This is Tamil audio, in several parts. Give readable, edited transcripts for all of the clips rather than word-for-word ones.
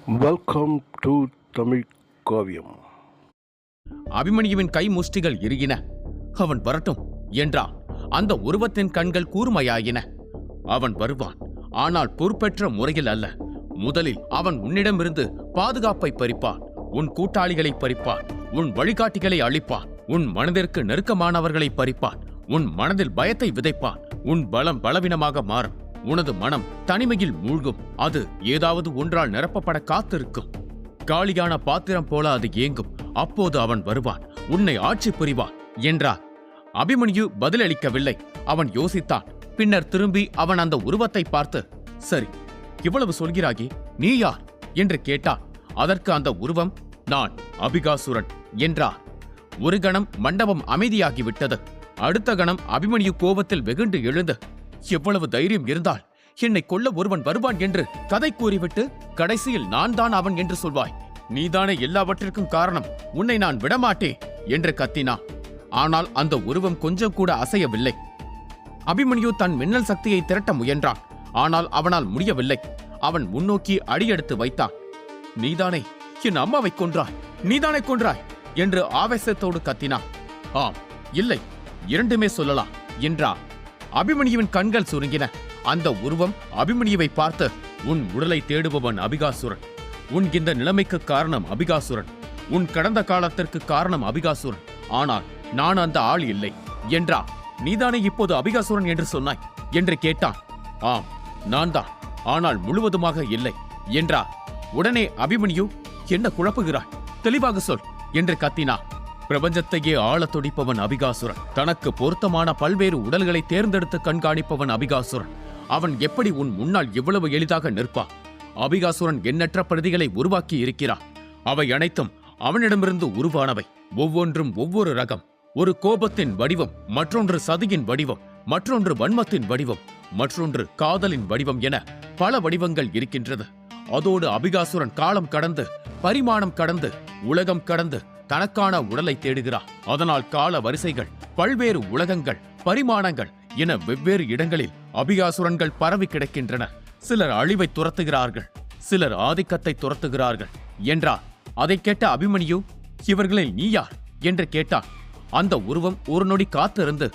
வெல்கம் டு தமிழ் காவியம். அபிமன்யுவின் கை முஷ்டிகள் இறுகின. அவன் வரட்டும் என்றான். அந்த உருவத்தின் கண்கள் கூர்மையாயின. அவன் வருவான், ஆனால் பொறுப்பேற்ற முறையில் அல்ல. முதலில் அவன் உன்னிடமிருந்து பாதுகாப்பை பறிப்பான், உன் கூட்டாளிகளை பறிப்பான், உன் வழிகாட்டிகளை அழிப்பான், உன் மனதிற்கு நெருக்கமானவர்களை பறிப்பான், உன் மனதில் பயத்தை விதைப்பான். உன் பலம் பலவீனமாக மாறும். உனது மனம் தனிமையில் மூழ்கும். அது ஏதாவது ஒன்றால் நிரப்பப்பட காத்திருக்கும். காலியான பாத்திரம் போல அது ஏங்கும். அப்போது அவன் வருவான், உன்னை ஆட்சி புரிவான் என்றார். அபிமன்யு பதிலளிக்கவில்லை. அவன் யோசித்தான். பின்னர் திரும்பி அவன் அந்த உருவத்தை பார்த்து, சரி, இவ்வளவு சொல்கிறாயே, நீ யார் என்று கேட்டான். அதற்கு அந்த உருவம், நான் அபிகாசுரன் என்றார். ஒரு கணம் மண்டபம் அமைதியாகிவிட்டது. அடுத்த கணம் அபிமன்யு கோபத்தில் வெகுண்டு எழுந்து, எவ்வளவு தைரியம் இருந்தால் என்னை கொல்ல ஒருவன் வருவான் என்று கதை கூறிவிட்டு கடைசியில் நான் தான் அவன் என்று சொல்வாய். நீதானே எல்லாவற்றிற்கும் காரணம், உன்னை நான் விடமாட்டேன் என்று கத்தினான். ஆனால் அந்த உருவம் கொஞ்சம் கூட அசையவில்லை. அபிமன்யு தன் மின்னல் சக்தியை திரட்ட முயன்றான். ஆனால் அவனால் முடியவில்லை. அவன் முன்னோக்கி அடியெடுத்து வைத்தான். நீதானே என் அம்மாவை கொன்றாய், நீதானே கொன்றாய் என்று ஆவேசத்தோடு கத்தினான். ஆம், இல்லை, இரண்டுமே சொல்லலாம் என்றான். அபிமன்யுவின் கண்கள் சுருங்கின. அந்த உருவம் அபிமன்யுவை பார்த்து, உன் உடலை தேடுபவன் அபிகாசுரன். உன் இந்த நிலைமைக்கு காரணம் அபிகாசுரன். உன் கடந்த காலத்திற்கு காரணம் அபிகாசுரன். ஆனால் நான் அந்த ஆள் இல்லை என்றா. நீதானே இப்போது அபிகாசுரன் என்று சொன்னாய் என்று கேட்டான். ஆம், நான் தான், ஆனால் முழுவதுமாக இல்லை என்றா. உடனே அபிமன்யு, என்ன குழப்புகிறாய், தெளிவாக சொல் என்று கத்தினா. பிரபஞ்சத்தையே ஆள துடிப்பவன் அபிகாசுரன். தனக்கு பொருத்தமான பல்வேறு உடல்களை தேர்ந்தெடுத்து கண்காணிப்பவன் அபிகாசுரன். அவன் எப்படி உன் முன்னால் இவ்வளவு எளிதாக நிற்பான்? அபிகாசுரன் எண்ணற்ற பிரதிகளை உருவாக்கி இருக்கிறான். அவை அனைத்தும் அவனிடமிருந்து உருவானவை. ஒவ்வொன்றும் ஒவ்வொரு ரகம். ஒரு கோபத்தின் வடிவம், மற்றொன்று சதியின் வடிவம், மற்றொன்று வன்மத்தின் வடிவம், மற்றொன்று காதலின் வடிவம் என பல வடிவங்கள் இருக்கின்றது. அதோடு அபிகாசுரன் காலம் கடந்து, பரிமாணம் கடந்து, உலகம் கடந்து தனக்கான உடலை தேடுகிறார். அதனால் கால வரிசைகள், பல்வேறு உலகங்கள், பரிமாணங்கள் என வெவ்வேறு இடங்களில் அபிகாசுரன்கள் பரவி கிடக்கின்றன. சிலர் அழிவை துரத்துகிறார்கள், சிலர் ஆதிக்கத்தை துரத்துகிறார்கள் என்றார். அதை கேட்ட அபிமன்யு, இவர்களில் நீ யார் என்று கேட்டான். அந்த உருவம் ஒரு நொடி காத்திருந்து,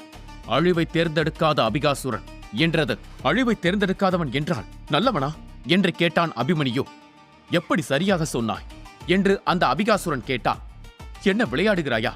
அழிவை தேர்ந்தெடுக்காத அபிகாசுரன் என்றது. அழிவை தேர்ந்தெடுக்காதவன் என்றால் நல்லவனா என்று கேட்டான் அபிமன்யு. எப்படி சரியாக சொன்னாய் என்று அந்த அபிகாசுரன் கேட்டான். என்ன விளையாடுகிறாயா?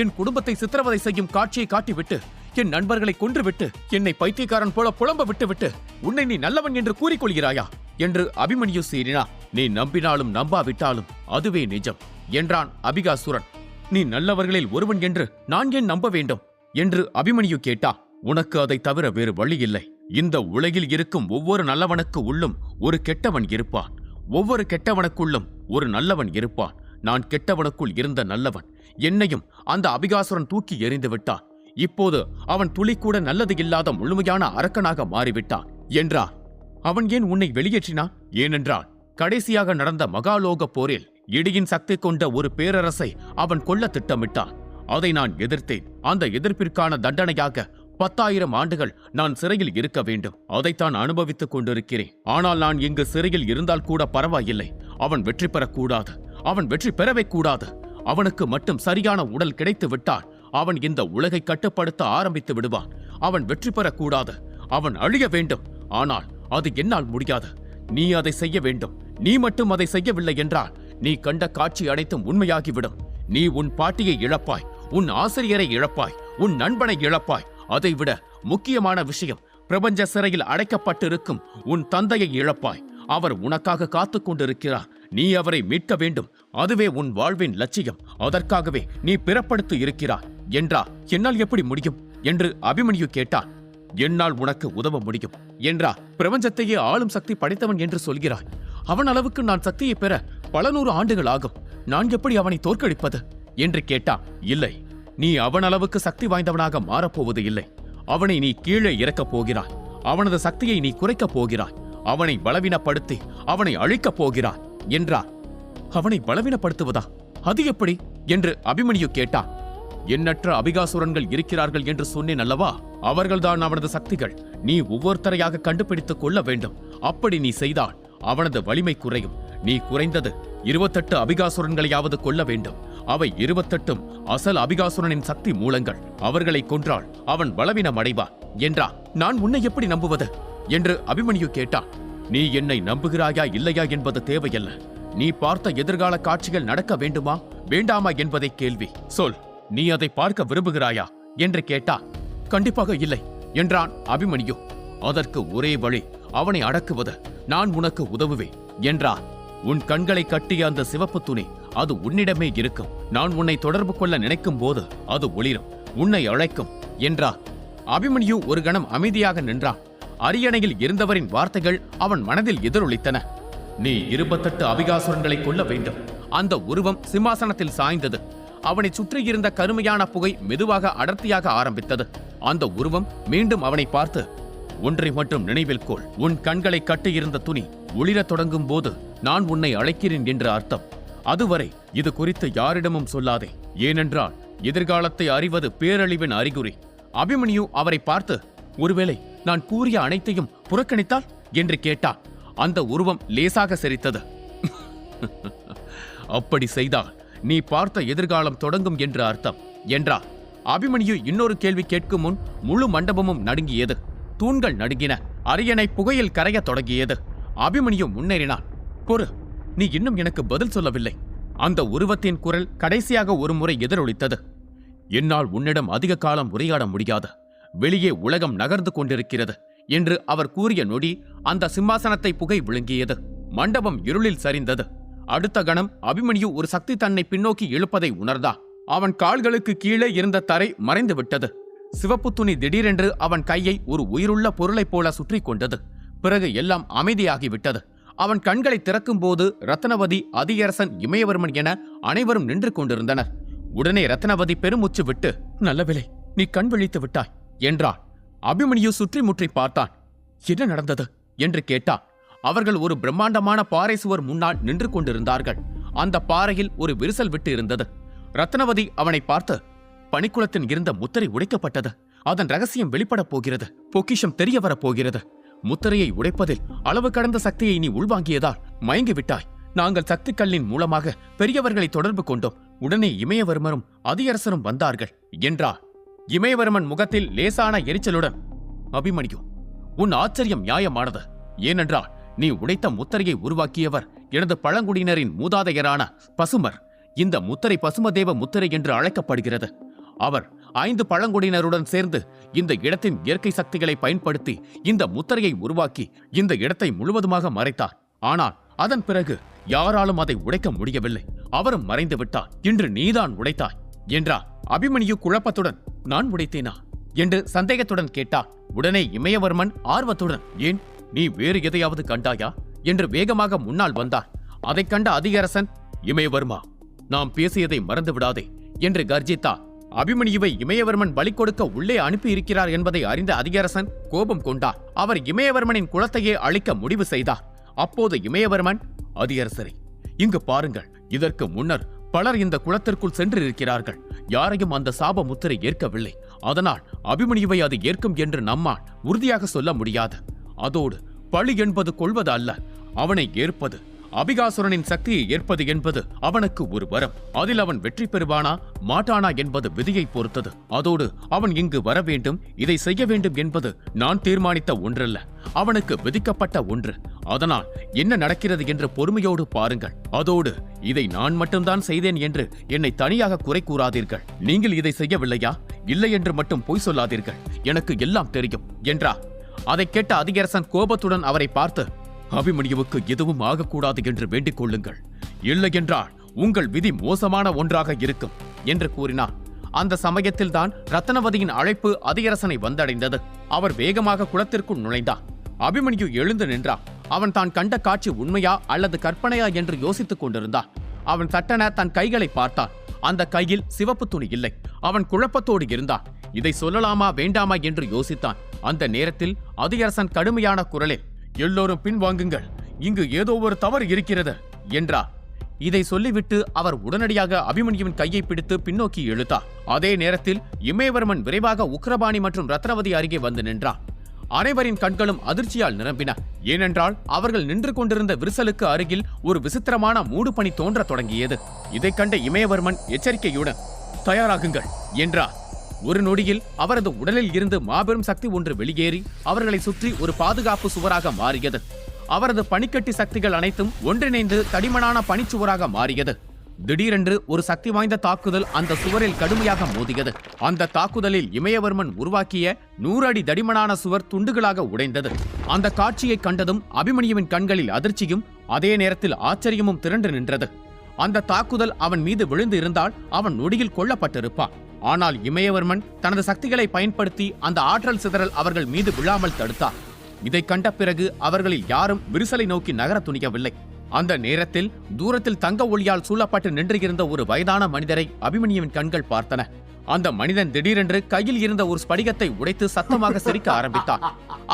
என் குடும்பத்தை சித்திரவதை செய்யும் காட்சியை காட்டிவிட்டு, என் நண்பர்களை கொன்றுவிட்டு, என்னை பைத்தியக்காரன் போல புலம்ப விட்டுவிட்டு, உன்னை நீ நல்லவன் என்று கூறிக்கொள்கிறாயா என்று அபிமன்யு சீறினான். நீ நம்பினாலும் நம்பாவிட்டாலும் அதுவே நிஜம் என்றான் அபிகாசுரன். நீ நல்லவர்களில் ஒருவன் என்று நான் ஏன் நம்ப வேண்டும் என்று அபிமன்யு கேட்டா. உனக்கு அதை தவிர வேறு வழி இல்லை. இந்த உலகில் இருக்கும் ஒவ்வொரு நல்லவனுக்கு உள்ளும் ஒரு கெட்டவன் இருப்பான். ஒவ்வொரு கெட்டவனுக்குள்ளும் ஒரு நல்லவன் இருப்பான். நான் கெட்டவனுக்குள் இருந்த நல்லவன். என்னையும் அந்த அபிகாசுரன் தூக்கி எறிந்து விட்டான். இப்போது அவன் துளி கூட நல்லது இல்லாத முழுமையான அரக்கனாக மாறிவிட்டான் என்றார். அவன் ஏன் உன்னை வெளியேற்றினான்? ஏனென்றால் கடைசியாக நடந்த மகாலோக போரில் இடியின் சக்தி கொண்ட ஒரு பேரரசை அவன் கொல்ல திட்டமிட்டான். அதை நான் எதிர்த்தேன். அந்த எதிர்ப்பிற்கான தண்டனையாக 10,000 ஆண்டுகள் நான் சிறையில் இருக்க வேண்டும். அதைத்தான் அனுபவித்துக் கொண்டிருக்கிறேன். ஆனால் நான் இங்கு சிறையில் இருந்தால் கூட பரவாயில்லை. அவன் வெற்றி பெறக்கூடாது. அவன் வெற்றி பெறவே கூடாது. அவனுக்கு மட்டும் சரியான உடல் கிடைத்து விட்டால் அவன் இந்த உலகை கட்டுப்படுத்த ஆரம்பித்து விடுவான். அவன் வெற்றி பெறக்கூடாது. அவன் அழிய வேண்டும். ஆனால் அது என்னால் முடியாது. நீ அதை செய்ய வேண்டும். நீ மட்டும் அதை செய்யவில்லை என்றால் நீ கண்ட காட்சி அனைத்தும் உண்மையாகிவிடும். நீ உன் பாட்டியை இழப்பாய், உன் ஆசிரியரை இழப்பாய், உன் நண்பனை இழப்பாய். அதைவிட முக்கியமான விஷயம், பிரபஞ்ச சிறையில் அடைக்கப்பட்டிருக்கும் உன் தந்தையை இழப்பாய். அவர் உனக்காக காத்துக் கொண்டிருக்கிறார். நீ அவரை மீட்க வேண்டும். அதுவே உன் வாழ்வின் லட்சியம். அதற்காகவே நீ பிறப்படுத்தி இருக்கிறாய் என்றார். என்னால் எப்படி முடியும் என்று அபிமன்யு கேட்டான். என்னால் உனக்கு உதவ முடியும் என்றார். பிரபஞ்சத்தையே ஆளும் சக்தி படைத்தவன் என்று சொல்கிறாய். அவன் அளவுக்கு நான் சக்தியை பெற பல 100 ஆண்டுகள் ஆகும். நான் எப்படி அவனை தோற்கடிப்பது என்று கேட்டான். இல்லை, நீ அவன் அளவுக்கு சக்தி வாய்ந்தவனாக மாறப்போவது இல்லை. அவனை நீ கீழே இறக்கப் போகிறாய். அவனது சக்தியை நீ குறைக்கப் போகிறாய். அவனை பலவீனப்படுத்தி அவனை அழிக்கப் போகிறாய் என்றார். அவனை பலவீனப்படுத்துவதா? அது எப்படி என்று அபிமன்யு கேட்டான். எண்ணற்ற அபிகாசுரன்கள் இருக்கிறார்கள் என்று சொன்னேன் அல்லவா? அவர்கள்தான் அவனது சக்திகள். நீ ஒவ்வொருத்தரையாக கண்டுபிடித்துக் கொள்ள வேண்டும். அப்படி நீ செய்தால் அவனது வலிமை குறையும். நீ குறைந்தது 28 அபிகாசுரன்களையாவது கொல்ல வேண்டும். அவை 28ம் அசல் அபிகாசுரனின் சக்தி மூலங்கள். அவர்களை கொன்றால் அவன் பலவீனம் அடைவான் என்றான். நான் உன்னை எப்படி நம்புவது என்று அபிமன்யு கேட்டான். நீ என்னை நம்புகிறாயா இல்லையா என்பது தேவையல்ல. நீ பார்த்த எதிர்கால காட்சிகள் நடக்க வேண்டுமா வேண்டாமா என்பதை கேள்வி. சொல், நீ அதை பார்க்க விரும்புகிறாயா என்று கேட்டான். கண்டிப்பாக இல்லை என்றான் அபிமன்யு. அதற்கு ஒரே வழி அவனை அடக்குவது. நான் உனக்கு உதவுவேன் என்றான். உன் கண்களை கட்டிய அந்த சிவப்பு துணி அது உன்னிடமே இருக்கும். நான் உன்னை தொடர்பு கொள்ள நினைக்கும் போது அது ஒளிரும், உன்னை அழைக்கும் என்றார். அபிமன்யு ஒரு கணம் அமைதியாக நின்றான். அரியணையில் இருந்தவரின் வார்த்தைகள் அவன் மனதில் எதிரொலித்தன. நீ 28 அபிகாசுரன்களை கொல்ல வேண்டும். அந்த உருவம் சிம்மாசனத்தில் சாய்ந்தது. அவனை சுற்றியிருந்த கருமையான புகை மெதுவாக அடர்த்தியாக ஆரம்பித்தது. அந்த உருவம் மீண்டும் அவனை பார்த்து, ஒன்றை மட்டும் நினைவில் கொள், உன் கண்களை கட்டியிருந்த துணி ஒளிரத் தொடங்கும் போது நான் உன்னை அழைக்கிறேன் என்று அர்த்தம். அதுவரை இது குறித்து யாரிடமும் சொல்லாதே. ஏனென்றால் எதிர்காலத்தை அறிவது பேரழிவின் அறிகுறி. அபிமன்யு அவரை பார்த்து, ஒருவேளை நான் கூறிய அனைத்தையும் புறக்கணித்தால் என்று கேட்டான். அந்த உருவம் லேசாக சிரித்தது. அப்படி செய்தால் நீ பார்த்த எதிர்காலம் தொடங்கும் என்று அர்த்தம் என்றார். அபிமன்யு இன்னொரு கேள்வி கேட்கும் முன் முழு மண்டபமும் நடுங்கியது. தூண்கள் நடுங்கின. அரியணை புகையில் கரையத் தொடங்கியது. அபிமன்யு முன்னேறினான். பொறு, நீ இன்னும் எனக்கு பதில் சொல்லவில்லை. அந்த உருவத்தின் குரல் கடைசியாக ஒரு முறை எதிரொலித்தது. என்னால் உன்னிடம் அதிக காலம் உரையாட முடியாது. வெளியே உலகம் நகர்ந்து கொண்டிருக்கிறது என்று அவர் கூறிய நொடி அந்த சிம்மாசனத்தை புகை விழுங்கியது. மண்டபம் இருளில் சரிந்தது. அடுத்த கணம் அபிமன்யு ஒரு சக்தி தன்னை பின்னோக்கி இழுப்பதை உணர்ந்தான். அவன் கால்களுக்கு கீழே இருந்த தரை மறைந்து விட்டது. சிவப்பு துணி திடீரென்று அவன் கையை ஒரு உயிருள்ள பொருளைப் போல சுற்றி கொண்டது. பிறகு எல்லாம் அமைதியாகிவிட்டது. அவன் கண்களை திறக்கும் போது ரத்னவதி, அதியரசன், இமயவர்மன் என அனைவரும் நின்று கொண்டிருந்தனர். உடனே ரத்னவதி பெருமூச்சு விட்டு, நல்லவேளை நீ கண் விழித்து விட்டாய் என்றான். அபிமன்யு சுற்றி முற்றி பார்த்தான். என்ன நடந்தது என்று கேட்டான். அவர்கள் ஒரு பிரம்மாண்டமான பாறை சுவர் முன்னால் நின்று கொண்டிருந்தார்கள். அந்த பாறையில் ஒரு விரிசல் விட்டு இருந்தது. ரத்னவதி அவனை பார்த்து, பனிக்குளத்தின் இருந்த முத்திரை உடைக்கப்பட்டது. அதன் ரகசியம் வெளிப்படப் போகிறது. பொக்கிஷம் தெரிய வரப் போகிறது. முத்திரையை உடைப்பதில் அளவு கடந்த சக்தியை நீ உள்வாங்கியதால் மயங்கி விட்டாய். நாங்கள் சக்தி கல்லின் மூலமாக பெரியவர்களை தொடர்பு கொண்டோம். உடனே இமயவர்மரும் அதியரசரும் வந்தார்கள் என்றார். இமயவர்மன் முகத்தில் லேசான எரிச்சலுடன், அபிமன்யு, உன் ஆச்சரியம் நியாயமானது. ஏனென்றால் நீ உடைத்த முத்திரையை உருவாக்கியவர் எனது பழங்குடியினரின் மூதாதையரான பசுமர். இந்த முத்திரை பசுமதேவ முத்திரை என்று அழைக்கப்படுகிறது. அவர் 5 பழங்குடியினருடன் சேர்ந்து இந்த இடத்தின் இயற்கை சக்திகளை பயன்படுத்தி இந்த முத்திரையை உருவாக்கி இந்த இடத்தை முழுவதுமாக மறைத்தார். ஆனால் அதன் பிறகு யாராலும் அதை உடைக்க முடியவில்லை. அவரும் மறைந்து விட்டார். இன்று நீதான் உடைத்தாய் என்றார். அபிமன்யு குழப்பத்துடன், நான் உடைத்தேனா என்று சந்தேகத்துடன் கேட்டார். உடனே இமயவர்மன் ஆர்வத்துடன், ஏன், நீ வேறு எதையாவது கண்டாயா என்று வேகமாக முன்னால் வந்தார். அதைக் கண்ட அதிகரசன், இமயவர்மா, நாம் பேசியதை மறந்து விடாதே என்று கர்ஜித்தார். அபிமன்யுவை இமயவர்மன் பலி கொடுக்க உள்ளே அனுப்பி இருக்கிறார் என்பதை அறிந்த அதிகரசன் கோபம் கொண்டார். அவர் இமயவர்மனின் குலத்தையே அழிக்க முடிவு செய்தார். அப்போது இமயவர்மன், அதிகரசரே, இங்கு பாருங்கள், இதற்கு முன்னர் பலர் இந்த குளத்திற்குள் சென்றிருக்கிறார்கள். யாரையும் அந்த சாப முத்திரை ஏற்கவில்லை. அதனால் அபிமன்யுவை அது ஏற்கும் என்று நம்மால் உறுதியாக சொல்ல முடியாது. அதோடு பழி என்பது கொள்வது அல்ல, அவனை ஏற்பது. அபிகாசுரனின் சக்தியை ஏற்பது என்பது அவனுக்கு ஒரு வரம். அதில் அவன் வெற்றி பெறுவானா மாட்டானா என்பது விதியை பொறுத்தது. அதோடு அவன் இங்கு வர வேண்டும், இதை செய்ய வேண்டும் என்பது நான் தீர்மானித்த ஒன்றல்ல, அவனுக்கு விதிக்கப்பட்ட ஒன்று. அதனால் என்ன நடக்கிறது என்று பொறுமையோடு பாருங்கள். அதோடு இதை நான் மட்டும்தான் செய்தேன் என்று என்னை தனியாக குறை கூறாதீர்கள். நீங்கள் இதை செய்யவில்லையா, இல்லை என்று மட்டும் பொய் சொல்லாதீர்கள். எனக்கு எல்லாம் தெரியும் என்றார். அதை கேட்ட அதிகரசன் கோபத்துடன் அவரை பார்த்து, அபிமன்யுவுக்கு எதுவும் ஆகக்கூடாது என்று வேண்டிக் கொள்ளுங்கள். இல்லை என்றால் உங்கள் விதி மோசமான ஒன்றாக இருக்கும் என்று கூறினார். அந்த சமயத்தில்தான் ரத்னவதியின் அழைப்பு அதிகரசனை வந்தடைந்தது. அவர் வேகமாக குளத்திற்குள் நுழைந்தார். அபிமன்யு எழுந்து நின்றார். அவன் தான் கண்ட காட்சி உண்மையா அல்லது கற்பனையா என்று யோசித்துக் கொண்டிருந்தான். அவன் சட்டென தன் கைகளை பார்த்தான். அந்த கையில் சிவப்பு துணி இல்லை. அவன் குழப்பத்தோடு இருந்தான். இதை சொல்லலாமா வேண்டாமா என்று யோசித்தான். அந்த நேரத்தில் அதிகரசன் கடுமையான குரலில், எல்லோரும் பின்வாங்குங்கள், இங்கு ஏதோ ஒரு தவறு இருக்கிறது என்றார். இதை சொல்லிவிட்டு அவர் உடனடியாக அபிமன்யுவின் கையை பிடித்து பின்னோக்கி இழுத்தார். அதே நேரத்தில் இமயவர்மன் விரைவாக உக்கிரபாணி மற்றும் ரத்னவதி அருகே வந்து நின்றார். அனைவரின் கண்களும் அதிர்ச்சியால் நிரம்பின. ஏனென்றால் அவர்கள் நின்று கொண்டிருந்த விரிசலுக்கு அருகில் ஒரு விசித்திரமான மூடுபனி தோன்றத் தொடங்கியது. இதைக் கண்ட இமயவர்மன் எச்சரிக்கையுடன் தயாராகுங்கள் என்றார். ஒரு நொடியில் அவரது உடலில் இருந்து மாபெரும் சக்தி ஒன்று வெளியேறி அவர்களை சுற்றி ஒரு பாதுகாப்பு சுவராக மாறியது. அவரது பனிக்கட்டி சக்திகள் அனைத்தும் ஒன்றிணைந்து தடிமனான பனிச்சுவராக மாறியது. திடீரென்று ஒரு சக்தி வாய்ந்த தாக்குதல் அந்த சுவரில் கடுமையாக மோதியது. அந்த தாக்குதலில் இமயவர்மன் உருவாக்கிய 100 அடி தடிமனான சுவர் துண்டுகளாக உடைந்தது. அந்த காட்சியை கண்டதும் அபிமன்யுவின் கண்களில் அதிர்ச்சியும் அதே நேரத்தில் ஆச்சரியமும் திரண்டு நின்றது. அந்த தாக்குதல் அவன் மீது விழுந்து இருந்தால் அவன் நொடியில் கொல்லப்பட்டிருப்பான். ஆனால் இமயவர்மன் தனது சக்திகளை பயன்படுத்தி அந்த ஆற்றல் சிதறல் அவர்கள் மீது விழாமல் தடுத்தார். இதை கண்ட பிறகு அவர்களில் யாரும் விரிசலை நோக்கி நகர துணியவில்லை. அந்த நேரத்தில் தூரத்தில் தங்க ஒளியால் சூழப்பட்டு நின்றிருந்த ஒரு வயதான மனிதரை அபிமன்யுவின் கண்கள் பார்த்தன. அந்த மனிதன் திடீரென்று கையில் இருந்த ஒரு ஸ்படிகத்தை உடைத்து சத்தமாக சிரிக்க ஆரம்பித்தான்.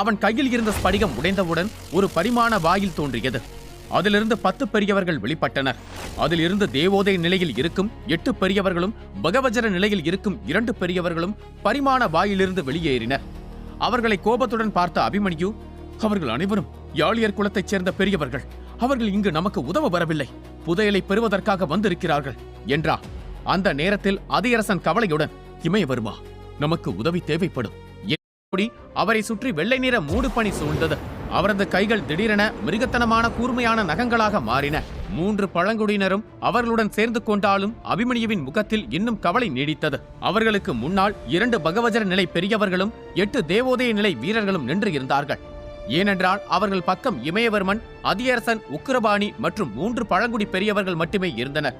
அவன் கையில் இருந்த ஸ்படிகம் உடைந்தவுடன் ஒரு பரிமாண வாயில் தோன்றியது. அதிலிருந்து 10 பெரியவர்கள் வெளிப்பட்டனர். அதிலிருந்து தேவோதய நிலையில் இருக்கும் 8 பெரியவர்களும் பகவஜர நிலையில் இருக்கும் 2 பெரியவர்களும் பரிமாண வாயிலிருந்து வெளியேறினர். அவர்களை கோபத்துடன் பார்த்த அபிமன்யு, அவர்கள் அனைவரும் யாழியர் குலத்தைச் சேர்ந்த பெரியவர்கள். அவர்கள் இங்கு நமக்கு உதவ வரவில்லை, புதையலை பெறுவதற்காக வந்திருக்கிறார்கள் என்றார். அந்த நேரத்தில் அதியரசன் கவலையுடன், இமயவர்மா, நமக்கு உதவி தேவைப்படும். அவரை சுற்றி வெள்ளை நிற மூடுபனி சூழ்ந்தது. அவரது கைகள் திடீரென மிருகத்தனமான கூர்மையான நகங்களாக மாறின. 3 பழங்குடியினரும் அவர்களுடன் சேர்ந்து கொண்டாலும் அபிமன்யுவின் முகத்தில் இன்னும் கவலை நீடித்தது. அவர்களுக்கு முன்னால் 2 பகவஜர நிலை பெரியவர்களும் 8 தேவோதய நிலை வீரர்களும் நின்று இருந்தார்கள். ஏனென்றால் அவர்கள் பக்கம் இமயவர்மன், அதியரசன், உக்கிரபாணி மற்றும் 3 பழங்குடி பெரியவர்கள் மட்டுமே இருந்தனர்.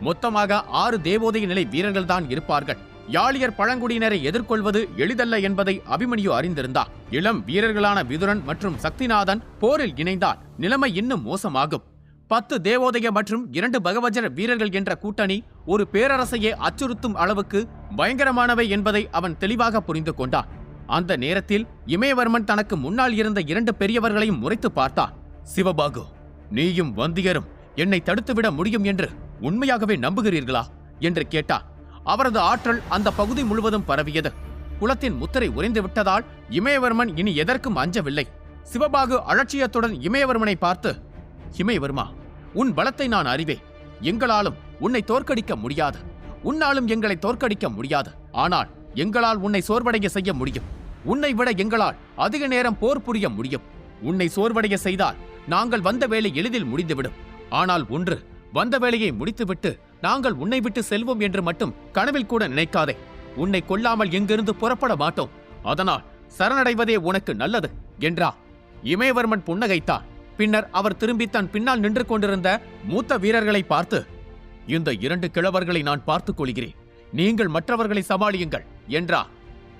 மொத்தமாக 6 தேவோதய நிலை வீரர்கள் தான் இருப்பார்கள். யாழியர் பழங்குடியினரை எதிர்கொள்வது எளிதல்ல என்பதை அபிமன்யு அறிந்திருந்தார். இளம் வீரர்களான விதுரன் மற்றும் சக்திநாதன் போரில் இணைந்தால் நிலைமை இன்னும் மோசமாகும். 10 தேவோதய மற்றும் 2 பகவஜர வீரர்கள் என்ற கூட்டணி ஒரு பேரரசையே அச்சுறுத்தும் அளவுக்கு பயங்கரமானவை என்பதை அவன் தெளிவாக புரிந்து கொண்டான். அந்த நேரத்தில் இமயவர்மன் தனக்கு முன்னால் இருந்த 2 பெரியவர்களையும் முறைத்து பார்த்தான். சிவபாகு, நீயும் வந்தியரும் என்னை தடுத்துவிட முடியும் என்று உண்மையாகவே நம்புகிறீர்களா என்று கேட்டார். அவரது ஆற்றல் அந்த பகுதி முழுவதும் பரவியது. குலத்தின் முத்திரை உறைந்து விட்டதால் இமயவர்மன் இனி எதற்கும் அஞ்சவில்லை. சிவபாகு அலட்சியத்துடன் இமயவர்மனை பார்த்து, இமயவர்மா, உன் பலத்தை நான் அறிவேன். எங்களாலும் உன்னை தோற்கடிக்க முடியாது. உன்னாலும் எங்களை தோற்கடிக்க முடியாது. ஆனால் எங்களால் உன்னை சோர்வடைய செய்ய முடியும். உன்னை விட எங்களால் அதிக நேரம் போர் புரிய முடியும். உன்னை சோர்வடைய செய்தால் நாங்கள் வந்த வேலை எளிதில் முடிந்துவிடும். ஆனால் ஒன்று, வந்த வேலையை முடித்துவிட்டு நாங்கள் உன்னை விட்டு செல்வோம் என்று மட்டும் கனவில் கூட நினைக்காதே. உன்னை கொல்லாமல் எங்கிருந்து புறப்பட மாட்டோம். அதனால் சரணடைவதே உனக்கு நல்லது என்றார். இமயவர்மன் புன்னகைத்தார். பின்னர் அவர் திரும்பி தன் பின்னால் நின்று கொண்டிருந்த மூத்த வீரர்களை பார்த்து, இந்த 2 கிழவர்களை நான் பார்த்துக் கொள்கிறேன். நீங்கள் மற்றவர்களை சமாளியுங்கள் என்றார்.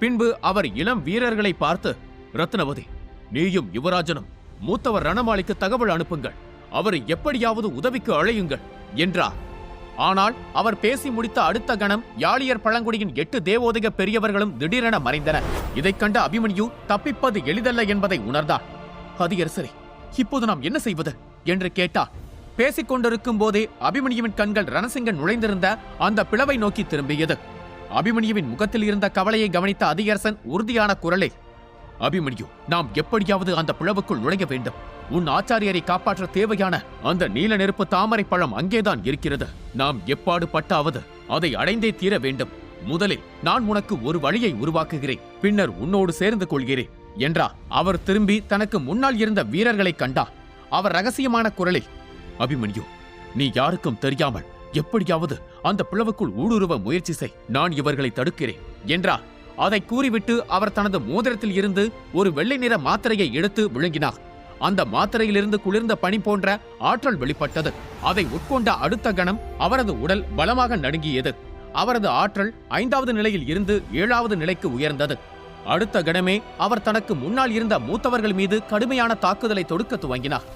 பின்பு அவர் இளம் வீரர்களை பார்த்து, ரத்னவதி, நீயும் யுவராஜனும் மூத்தவர் ரணமாளிக்கு தகவல் அனுப்புங்கள். அவரை எப்படியாவது உதவிக்கு அழையுங்கள் என்றார். ஆனால் அவர் பேசி முடித்த அடுத்த கணம் யாழியர் பழங்குடியின் 8 தேவோதய பெரியவர்களும் திடீரென மறைந்தனர். இதைக் கண்ட அபிமன்யு தப்பிப்பது எளிதல்ல என்பதை உணர்ந்தார். அதியரசரே, இப்போது நாம் என்ன செய்வது என்று கேட்டார். பேசிக் கொண்டிருக்கும் போதே அபிமன்யுவின் கண்கள் ரணசிங்கன் நுழைந்திருந்த அந்த பிளவை நோக்கி திரும்பியது. அபிமன்யுவின் முகத்தில் இருந்த கவலையை கவனித்த அதியரசன் உறுதியான குரலில், அபிமன்யு, நாம் எப்படியாவது அந்த பிளவுக்குள் நுழைய வேண்டும். உன் ஆச்சாரியரை காப்பாற்ற தேவையான அந்த நீல நெருப்பு தாமரை பழம் அங்கேதான் இருக்கிறது. நாம் எப்பாடு பட்டாவது அதை அடைந்தே தீர வேண்டும். முதலில் நான் உனக்கு ஒரு வழியை உருவாக்குகிறேன், பின்னர் உன்னோடு சேர்ந்து கொள்கிறேன் என்றார். அவர் திரும்பி தனக்கு முன்னால் இருந்த வீரர்களை கண்டார். அவர் ரகசியமான குரலில், அபிமன்யு, நீ யாருக்கும் தெரியாமல் எப்படியாவது அந்த பிளவுக்குள் ஊடுருவ முயற்சி செய். நான் இவர்களை தடுக்கிறேன் என்றார். அதை கூறிவிட்டு அவர் தனது மோதிரத்தில் இருந்து ஒரு வெள்ளை நிற மாத்திரையை எடுத்து விழுங்கினார். அந்த மாத்திரையிலிருந்து குளிர்ந்த பனி போன்ற ஆற்றல் வெளிப்பட்டது. அதை உட்கொண்ட அடுத்த கணம் அவரது உடல் பலமாக நடுங்கியது. அவரது ஆற்றல் 5வது நிலையில் இருந்து 7வது நிலைக்கு உயர்ந்தது. அடுத்த கணமே அவர் தனக்கு முன்னால் இருந்த மூத்தவர்கள் மீது கடுமையான தாக்குதலை தொடுக்க துவங்கினார்.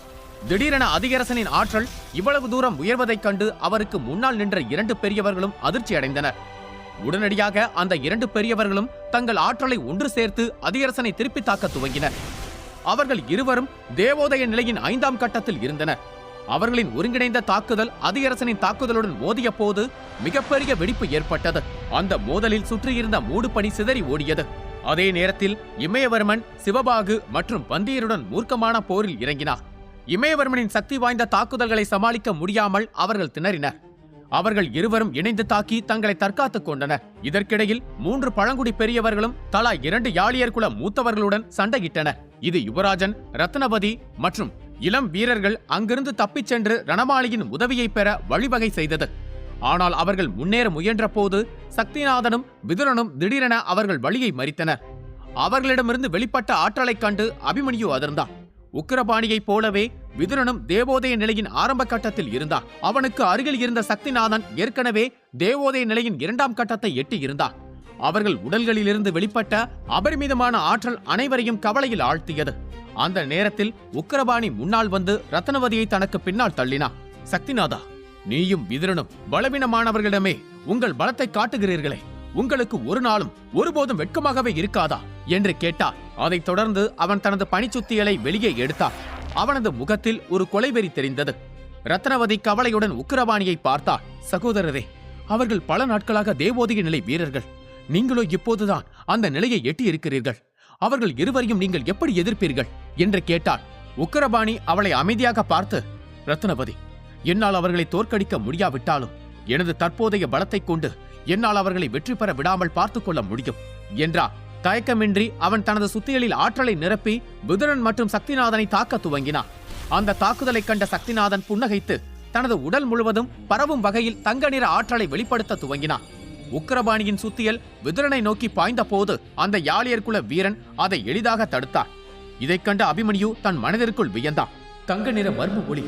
திடீரென அதிகரசனின் ஆற்றல் இவ்வளவு தூரம் உயர்வதைக் கண்டு அவருக்கு முன்னால் நின்ற 2 பெரியவர்களும் அதிர்ச்சி அடைந்தனர். உடனடியாக அந்த 2 பெரியவர்களும் தங்கள் ஆற்றலை ஒன்று சேர்த்து அதிகரசனை திருப்பி தாக்க துவங்கினர். அவர்கள் இருவரும் தேவோதய நிலையின் 5ஆம் கட்டத்தில் இருந்தனர். அவர்களின் ஒருங்கிணைந்த தாக்குதல் அதிகரசனின் தாக்குதலுடன் மோதிய போது மிகப்பெரிய வெடிப்பு ஏற்பட்டது. அந்த மோதலில் சுற்றியிருந்த மூடுபனி சிதறி ஓடியது. அதே நேரத்தில் இமயவர்மன் சிவபாகு மற்றும் வந்தியருடன் மூர்க்கமான போரில் இறங்கினார். இமயவர்மனின் சக்தி வாய்ந்த தாக்குதல்களை சமாளிக்க முடியாமல் அவர்கள் திணறினர். அவர்கள் இருவரும் இணைந்து தாக்கி தங்களை தற்காத்துக் கொண்டனர். இதற்கிடையில் 3 பழங்குடி பெரியவர்களும் தலா 2 யாளியர் குல மூத்தவர்களுடன் சண்டையிட்டனர். இது யுவராஜன், ரத்னவதி மற்றும் இளம் வீரர்கள் அங்கிருந்து தப்பிச் சென்று ரணமாளியின் உதவியை பெற வழிவகை செய்தது. ஆனால் அவர்கள் முன்னேற முயன்ற போது சக்திநாதனும் விதுரனும் திடீரென அவர்கள் வழியை மறித்தனர். அவர்களிடமிருந்து வெளிப்பட்ட ஆற்றலைக் கண்டு அபிமன்யு அதிர்ந்தான். உக்கிரபாணியைப் போலவே விதுரனும் தேவோதய நிலையின் ஆரம்ப கட்டத்தில் இருந்தான். அவனுக்கு அருகில் இருந்த சக்திநாதன் ஏற்கனவே தேவோதய நிலையின் 2ஆம் கட்டத்தை எட்டி இருந்தான். அவர்கள் உடல்களிலிருந்து வெளிப்பட்ட அபரிமிதமான ஆற்றல் அனைவரையும் கவலையில் ஆழ்த்தியது. அந்த நேரத்தில் உக்கிரபாணி முன்னால் வந்து ரத்னவதியை தனக்கு பின்னால் தள்ளினான். சக்திநாதா, நீயும் விதுரனும் பலவீனமானவர்களிடமே உங்கள் பலத்தை காட்டுகிறீர்களே, உங்களுக்கு ஒரு நாளும் ஒருபோதும் வெட்கமாகவே இருக்காதா என்று கேட்டார். அதைத் தொடர்ந்து அவன் தனது பனிச்சுத்தியலை வெளியே எடுத்தார். அவனது முகத்தில் ஒரு கொலைவெறி தெரிந்தது. ரத்னவதி கவலையுடன் உக்கிரபாணியை பார்த்தார். சகோதரரே, அவர்கள் பல நாட்களாக தேவோதய நிலை வீரர்கள். நீங்களோ இப்போதுதான் அந்த நிலையை எட்டி இருக்கிறீர்கள். அவர்கள் இருவரையும் நீங்கள் எப்படி எதிர்ப்பீர்கள் என்று கேட்டார். உக்கிரபாணி அவளை அமைதியாக பார்த்து, ரத்னவதி, என்னால் அவர்களை தோற்கடிக்க முடியாவிட்டாலும் எனது தற்போதைய பலத்தைக் கொண்டு என்னால் அவர்களை வெற்றி பெற விடாமல் பார்த்துக் கொள்ள முடியும் என்றார். தயக்கமின்றி அவன் தனது சுத்தியலில் ஆற்றலை நிரப்பி விதுரன் மற்றும் சக்திநாதனை தாக்க துவங்கினான். அந்த தாக்குதலை கண்ட சக்திநாதன் புன்னகைத்து தனது உடல் முழுவதும் பரவும் வகையில் தங்க நிற ஆற்றலை வெளிப்படுத்த துவங்கினான். உக்கிரபாணியின் சுத்தியல் விதுரனை நோக்கி பாய்ந்த போது அந்த யாளியர் குல வீரன் அதை எளிதாக தடுத்தார். இதைக் கண்ட அபிமன்யு தன் மனதிற்குள் வியந்தான். தங்க நிற மர்ம ஒளி.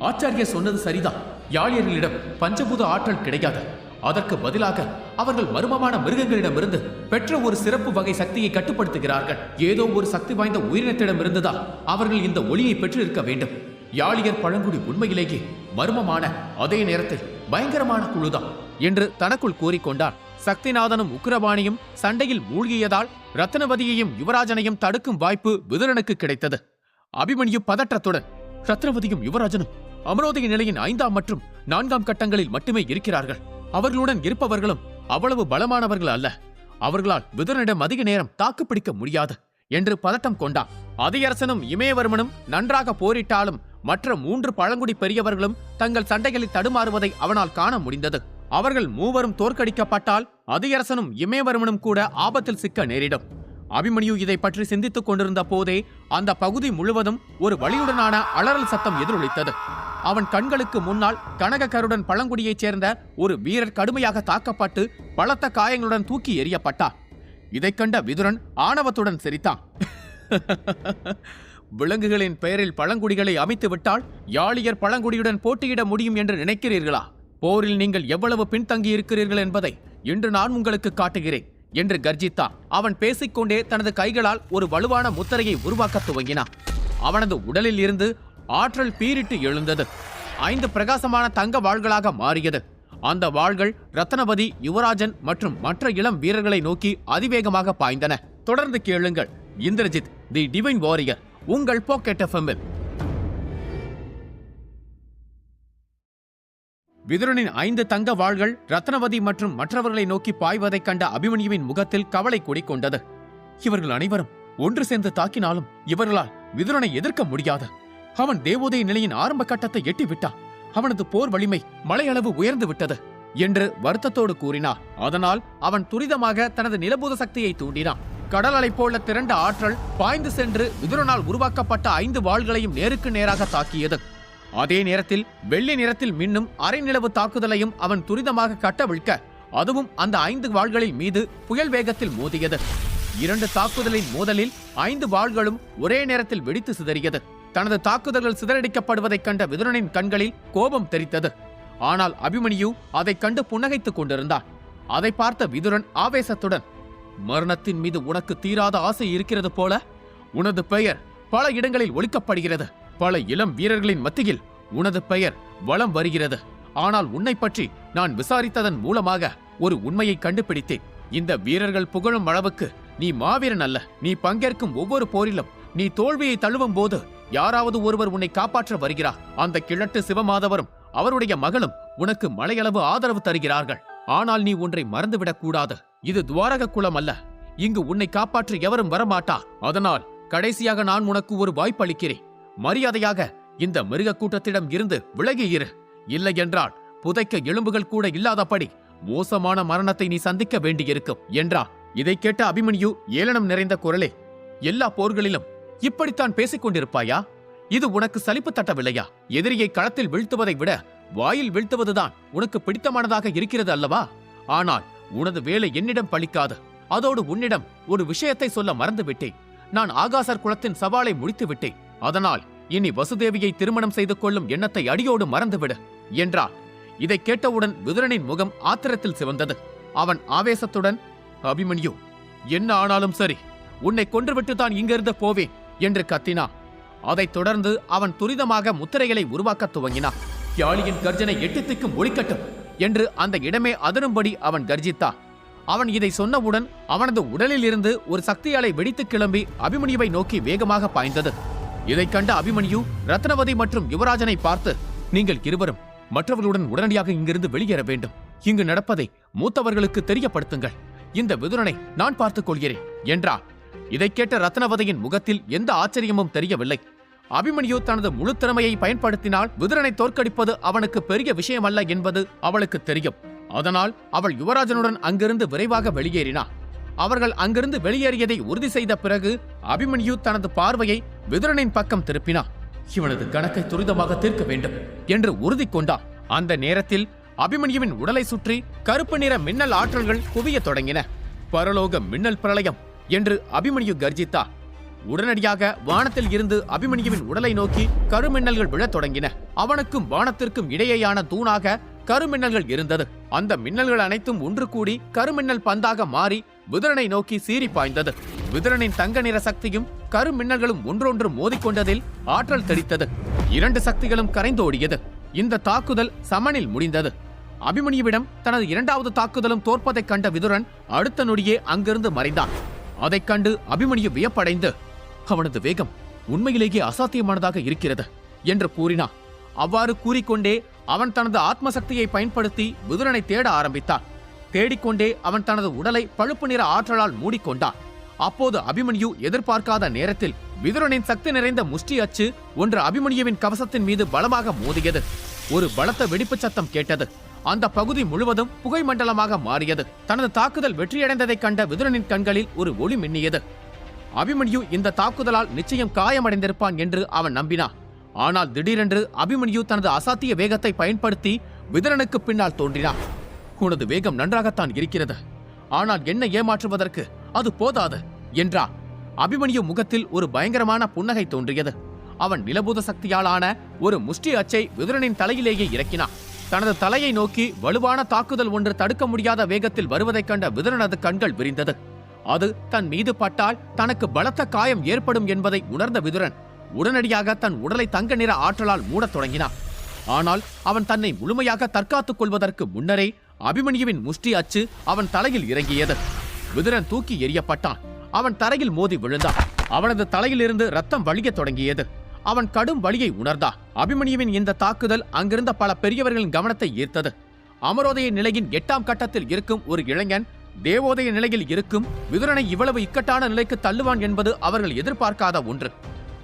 ஆச்சாரியர் சொன்னது சரிதான். யாளியர்களிடம் பஞ்சபூத ஆற்றல் கிடையாது. அதற்கு பதிலாக அவர்கள் மர்மமான மிருகங்களிடமிருந்து பெற்ற ஒரு சிறப்பு வகை சக்தியை கட்டுப்படுத்துகிறார்கள். ஏதோ ஒரு சக்தி வாய்ந்த உயிரினத்திடமிருந்துதான் அவர்கள் இந்த ஒளியை பெற்றிருக்க வேண்டும். யாளியர் பழங்குடி உண்மையிலேயே மர்மமான, அதே நேரத்தில் பயங்கரமான குழுதான் என்று தனக்குள் கூறிக்கொண்டார். சக்திநாதனும் உக்கிரபாணியும் சண்டையில் மூழ்கியதால் ரத்னவதியையும் யுவராஜனையும் தடுக்கும் வாய்ப்பு விதுரனுக்கு கிடைத்தது. அபிமன்யு பதற்றத்துடன், ரத்னவதியும் யுவராஜனும் அமரோதய நிலையின் 5ஆம் மற்றும் 4ஆம் கட்டங்களில் மட்டுமே இருக்கிறார்கள். அவர்களுடன் இருப்பவர்களும் அவ்வளவு பலமானவர்கள் அல்ல. அவர்களால் விதுரனிடம் அதிக நேரம் தாக்குப்பிடிக்க முடியாது என்று பதட்டம் கொண்டான். அதியரசனும் இமயவர்மனும் நன்றாக போரிட்டாலும் மற்ற 3 பழங்குடி பெரியவர்களும் தங்கள் சண்டைகளில் தடுமாறுவதை அவனால் காண முடிந்தது. அவர்கள் மூவரும் தோற்கடிக்கப்பட்டால் அதியரசனும் இமயவர்மனும் கூட ஆபத்தில் சிக்க நேரிடும். அபிமன்யு இதை பற்றி சிந்தித்துக் கொண்டிருந்த போதே அந்த பகுதி முழுவதும் ஒரு வலியுடனான அலறல் சத்தம் எதிரொலித்தது. அவன் கண்களுக்கு முன்னால் கனககருடன் பழங்குடியைச் சேர்ந்த ஒரு வீரர் கடுமையாக தாக்கப்பட்டு பலத்த காயங்களுடன் தூக்கி எறியப்பட்டார். இதைக் கண்ட விதுரன் ஆணவத்துடன் சிரித்தான். விலங்குகளின் பெயரில் பழங்குடிகளை அமைத்து விட்டால் யாளியர் பழங்குடியுடன் போட்டியிட முடியும் என்று நினைக்கிறீர்களா? போரில் நீங்கள் எவ்வளவு பின்தங்கியிருக்கிறீர்கள் என்பதை இன்று நான் உங்களுக்கு காட்டுகிறேன் என்று கர்ஜித்தான். அவன் பேசிக்கொண்டே தனது கைகளால் ஒரு வலுவான முத்திரையை உருவாக்க துவங்கினான். அவனது உடலில் இருந்து ஆற்றல் பீரிட்டு எழுந்தது. 5 பிரகாசமான தங்க வாள்களாக மாறியது. அந்த வாள்கள் ரத்னவதி, யுவராஜன் மற்றும் மற்ற இளம் வீரர்களை நோக்கி அதிவேகமாக பாய்ந்தன. தொடர்ந்து கேளுங்கள் இந்திரஜித் தி டிவைன் வாரியர் உங்கள் பாக்கெட் எஃப்எம்மில். விதுரனின் 5 தங்க வாள்கள் ரத்னவதி மற்றும் மற்றவர்களை நோக்கி பாய்வதைக் கண்ட அபிமன்யுவின் முகத்தில் கவலை குடிக்கொண்டது. இவர்கள் அனைவரும் ஒன்று சேர்ந்து தாக்கினாலும் இவர்களால் விதுரனை எதிர்க்க முடியாது. அவன் தேவோதய நிலையின் ஆரம்ப கட்டத்தை எட்டிவிட்டான். அவனது போர் வலிமை மலையளவு உயர்ந்து விட்டது என்று வருத்தத்தோடு கூறினார். அதனால் அவன் துரிதமாக தனது நிலபூத சக்தியை தூண்டினான். கடல் அலை போல திரண்ட ஆற்றல் பாய்ந்து சென்று விதுரனால் உருவாக்கப்பட்ட 5 வாள்களையும் நேருக்கு நேராக தாக்கியது. அதே நேரத்தில் வெள்ளி நிறத்தில் மின்னும் அரை நிலவு தாக்குதலையும் அவன் துரிதமாக கட்டவிழ்க்க அதுவும் அந்த 5 வாள்களின் மீது புயல் வேகத்தில் மோதியது. 2 தாக்குதலின் மோதலில் 5 வாள்களும் ஒரே நேரத்தில் வெடித்து சிதறியது. தனது தாக்குதல்கள் சிதறடிக்கப்படுவதைக் கண்ட விதுரனின் கண்களில் கோபம் தெரித்தது. ஆனால் அபிமன்யு அதைக் கண்டு புன்னகைத்துக் கொண்டிருந்தான். அதை பார்த்த விதுரன் ஆவேசத்துடன், மரணத்தின் மீது உனக்கு தீராத ஆசை இருக்கிறது போல உனது பெயர் பல இடங்களில் ஒலிக்கப்படுகிறது. பல இளம் வீரர்களின் மத்தியில் உனது பெயர் வலம் வருகிறது. ஆனால் உன்னை பற்றி நான் விசாரித்ததன் மூலமாக ஒரு உண்மையை கண்டுபிடித்தேன். இந்த வீரர்கள் புகழும் அளவுக்கு நீ மாவீரன் அல்ல. நீ பங்கேற்கும் ஒவ்வொரு போரிலும் நீ தோல்வியை தழுவும் போது யாராவது ஒருவர் உன்னை காப்பாற்ற வருகிறார். அந்த கிழட்டு சிவமாதவரும் அவருடைய மகளும் உனக்கு மலையளவு ஆதரவு தருகிறார்கள். ஆனால் நீ ஒன்றை மறந்துவிடக் கூடாது. இது துவாரக குலம் அல்ல. இங்கு உன்னை காப்பாற்ற எவரும் வரமாட்டார். அதனால் கடைசியாக நான் உனக்கு ஒரு வாய்ப்பு அளிக்கிறேன். மரியாதையாக இந்த மிருக கூட்டத்திடம் இருந்து விலகி இரு. இல்லை என்றால் புதைக்க எலும்புகள் கூட இல்லாதபடி மோசமான மரணத்தை நீ சந்திக்க வேண்டியிருக்கும் என்றார். இதை கேட்ட அபிமன்யு ஏளனம் நிறைந்த குரலே, எல்லா போர்களிலும் இப்படித்தான் பேசிக் கொண்டிருப்பாயா? இது உனக்கு சலிப்பு தட்டவில்லையா? எதிரியை களத்தில் வீழ்த்துவதை விட வாயில் வீழ்த்துவதுதான் உனக்கு பிடித்தமானதாக இருக்கிறது அல்லவா? ஆனால் உனது வேலை என்னிடம் பலிக்காது. அதோடு உன்னிடம் ஒரு விஷயத்தை சொல்ல மறந்துவிட்டேன். நான் ஆகாசர் குலத்தின் சவாலை முடித்து விட்டேன். அதனால் இனி வசுதேவியை திருமணம் செய்து கொள்ளும் எண்ணத்தை அடியோடு மறந்துவிடு என்றார். இதை கேட்டவுடன் விதுரனின் முகம் ஆத்திரத்தில் சிவந்தது. அவன் ஆவேசத்துடன், அபிமன்யு, என்ன ஆனாலும் சரி, உன்னை கொன்றுவிட்டுதான் இங்கிருந்து போவேன் என்று கத்தினான். அதைத் தொடர்ந்து அவன் துரிதமாக முத்திரைகளை உருவாக்கத் துவங்கினான். யாழியின் கர்ஜனை எட்டு திக்கும் ஒலிக்கட்டும் என்று அந்த இடமே அதிரும்படி அவன் கர்ஜித்தான். அவன் இதை சொன்னவுடன் அவனது உடலில் இருந்து ஒரு சக்தி அலை வெடித்து கிளம்பி அபிமன்யுவை நோக்கி வேகமாக பாய்ந்தது. இதைக் கண்ட அபிமன்யு ரத்னவதி மற்றும் யுவராஜனை பார்த்து, நீங்கள் இருவரும் மற்றவர்களுடன் உடனடியாக இங்கிருந்து வெளியேற வேண்டும். இங்கு நடப்பதை மூத்தவர்களுக்கு தெரியப்படுத்துங்கள். இந்த விதுரனை நான் பார்த்துக் கொள்கிறேன் என்றார். இதைக் கேட்ட ரத்னவதியின் முகத்தில் எந்த ஆச்சரியமும் தெரியவில்லை. அபிமன்யு தனது முழு திறமையை பயன்படுத்தினால் விதுரனை தோற்கடிப்பது அவனுக்கு பெரிய விஷயமல்ல என்பது அவளுக்கு தெரியும். அதனால் அவள் யுவராஜனுடன் அங்கிருந்து விரைவாக வெளியேறினாள். அவர்கள் அங்கிருந்து வெளியேறியதை உறுதி செய்த பிறகு அபிமன்யு தனது பார்வையை விதுரனின் பக்கம் திருப்பினான். இவனது கணக்கை துரிதமாக தீர்க்க வேண்டும் என்று உறுதி கொண்டான். அந்த நேரத்தில் அபிமன்யுவின் உடலை சுற்றி கருப்பு நிற மின்னல் ஆற்றல்கள் குவிய தொடங்கின. பரலோக மின்னல் பிரளயம் என்று அபிமன்யு கர்ஜித்தார். உடனடியாக வானத்தில் இருந்து அபிமன்யுவின் உடலை நோக்கி கருமின்னல்கள் விழத் தொடங்கின. அவனுக்கும் வானத்திற்கும் இடையேயான தூணாக கருமின்னல்கள் இருந்தது. அந்த மின்னல்கள் அனைத்தும் ஒன்று கூடி கருமின்னல் பந்தாக மாறி விதுரனை நோக்கி சீறி பாய்ந்தது. விதுரனின் தங்க நிற சக்தியும் கருமின்னல்களும் ஒன்றொன்று மோதிக்கொண்டதில் ஆற்றல் தெளித்தது. இரண்டு சக்திகளும் கரைந்தோடியது. இந்த தாக்குதல் சமனில் முடிந்தது. அபிமன்யுவிடம் தனது இரண்டாவது தாக்குதலும் தோற்பதைக் கண்ட விதுரன் அடுத்த நொடியே அங்கிருந்து மறைந்தான். அதைக் கண்டு அபிமன்யு வியப்படைந்து, அவனது வேகம் உண்மையிலேயே அசாத்தியமானதாக இருக்கிறது என்று கூறினான். அவ்வாறு கூறிக்கொண்டே அவன் தனது ஆத்மசக்தியை பயன்படுத்தி விதுரனை தேட ஆரம்பித்தான். தேடிக்கொண்டே அவன் தனது உடலை பழுப்பு நிற ஆற்றலால் மூடிக்கொண்டான். அப்போது அபிமன்யு எதிர்பார்க்காத நேரத்தில் விதுரனின் சக்தி நிறைந்த முஷ்டி அச்சு ஒன்று அபிமன்யுவின் கவசத்தின் மீது பலமாக மோதியது. ஒரு பலத்த வெடிப்பு சத்தம் கேட்டது. அந்த பகுதி முழுவதும் புகை மண்டலமாக மாறியது. தனது தாக்குதல் வெற்றியடைந்ததைக் கண்ட விதுரனின் கண்களில் ஒரு ஒளி மின்னியது. அபிமன்யு இந்த தாக்குதலால் நிச்சயம் காயமடைந்திருப்பான் என்று அவன் நம்பினான். ஆனால் திடீரென்று அபிமன்யு தனது அசாத்திய வேகத்தை பயன்படுத்தி விதுரனுக்கு பின்னால் தோன்றினான். உனது வேகம் நன்றாகத்தான் இருக்கிறது, ஆனால் என்னை ஏமாற்றுவதற்கு அது போதாது என்றான். அபிமன்யு முகத்தில் ஒரு பயங்கரமான புன்னகை தோன்றியது. அவன் நிலபூத சக்தியாலான ஒரு முஷ்டி அச்சை விதுரனின் தலையிலேயே இறக்கினான். தனது தலையை நோக்கி வலுவான தாக்குதல் ஒன்று தடுக்க முடியாத வேகத்தில் வருவதைக் கண்ட விதுரனது கண்கள் விரிந்தது. அது தன் மீது பட்டால் தனக்கு பலத்த காயம் ஏற்படும் என்பதை உணர்ந்த விதுரன் உடனடியாக தன் உடலை தங்க நிற ஆற்றலால் மூடத் தொடங்கினான். ஆனால் அவன் தன்னை முழுமையாக தற்காத்துக் கொள்வதற்கு முன்னரே அபிமன்யுவின் முஷ்டி அச்சு அவன் தலையில் இறங்கியது. விதுரன் தூக்கி எறியப்பட்டான். அவன் தரையில் மோதி விழுந்தான். அவனது தலையிலிருந்து ரத்தம் வழியத் தொடங்கியது. அவன் கடும் வலியை உணர்ந்தான். அபிமன்யுவின் இந்த தாக்குதல் அங்கிருந்த பல பெரியவர்களின் கவனத்தை ஈர்த்தது. அமரோதய நிலையின் 8ஆம் கட்டத்தில் இருக்கும் ஒரு இளைஞன் தேவோதய நிலையில் இருக்கும் விதுரனை இவ்வளவு இக்கட்டான நிலைக்கு தள்ளுவான் என்பது அவர்கள் எதிர்பார்க்காத ஒன்று.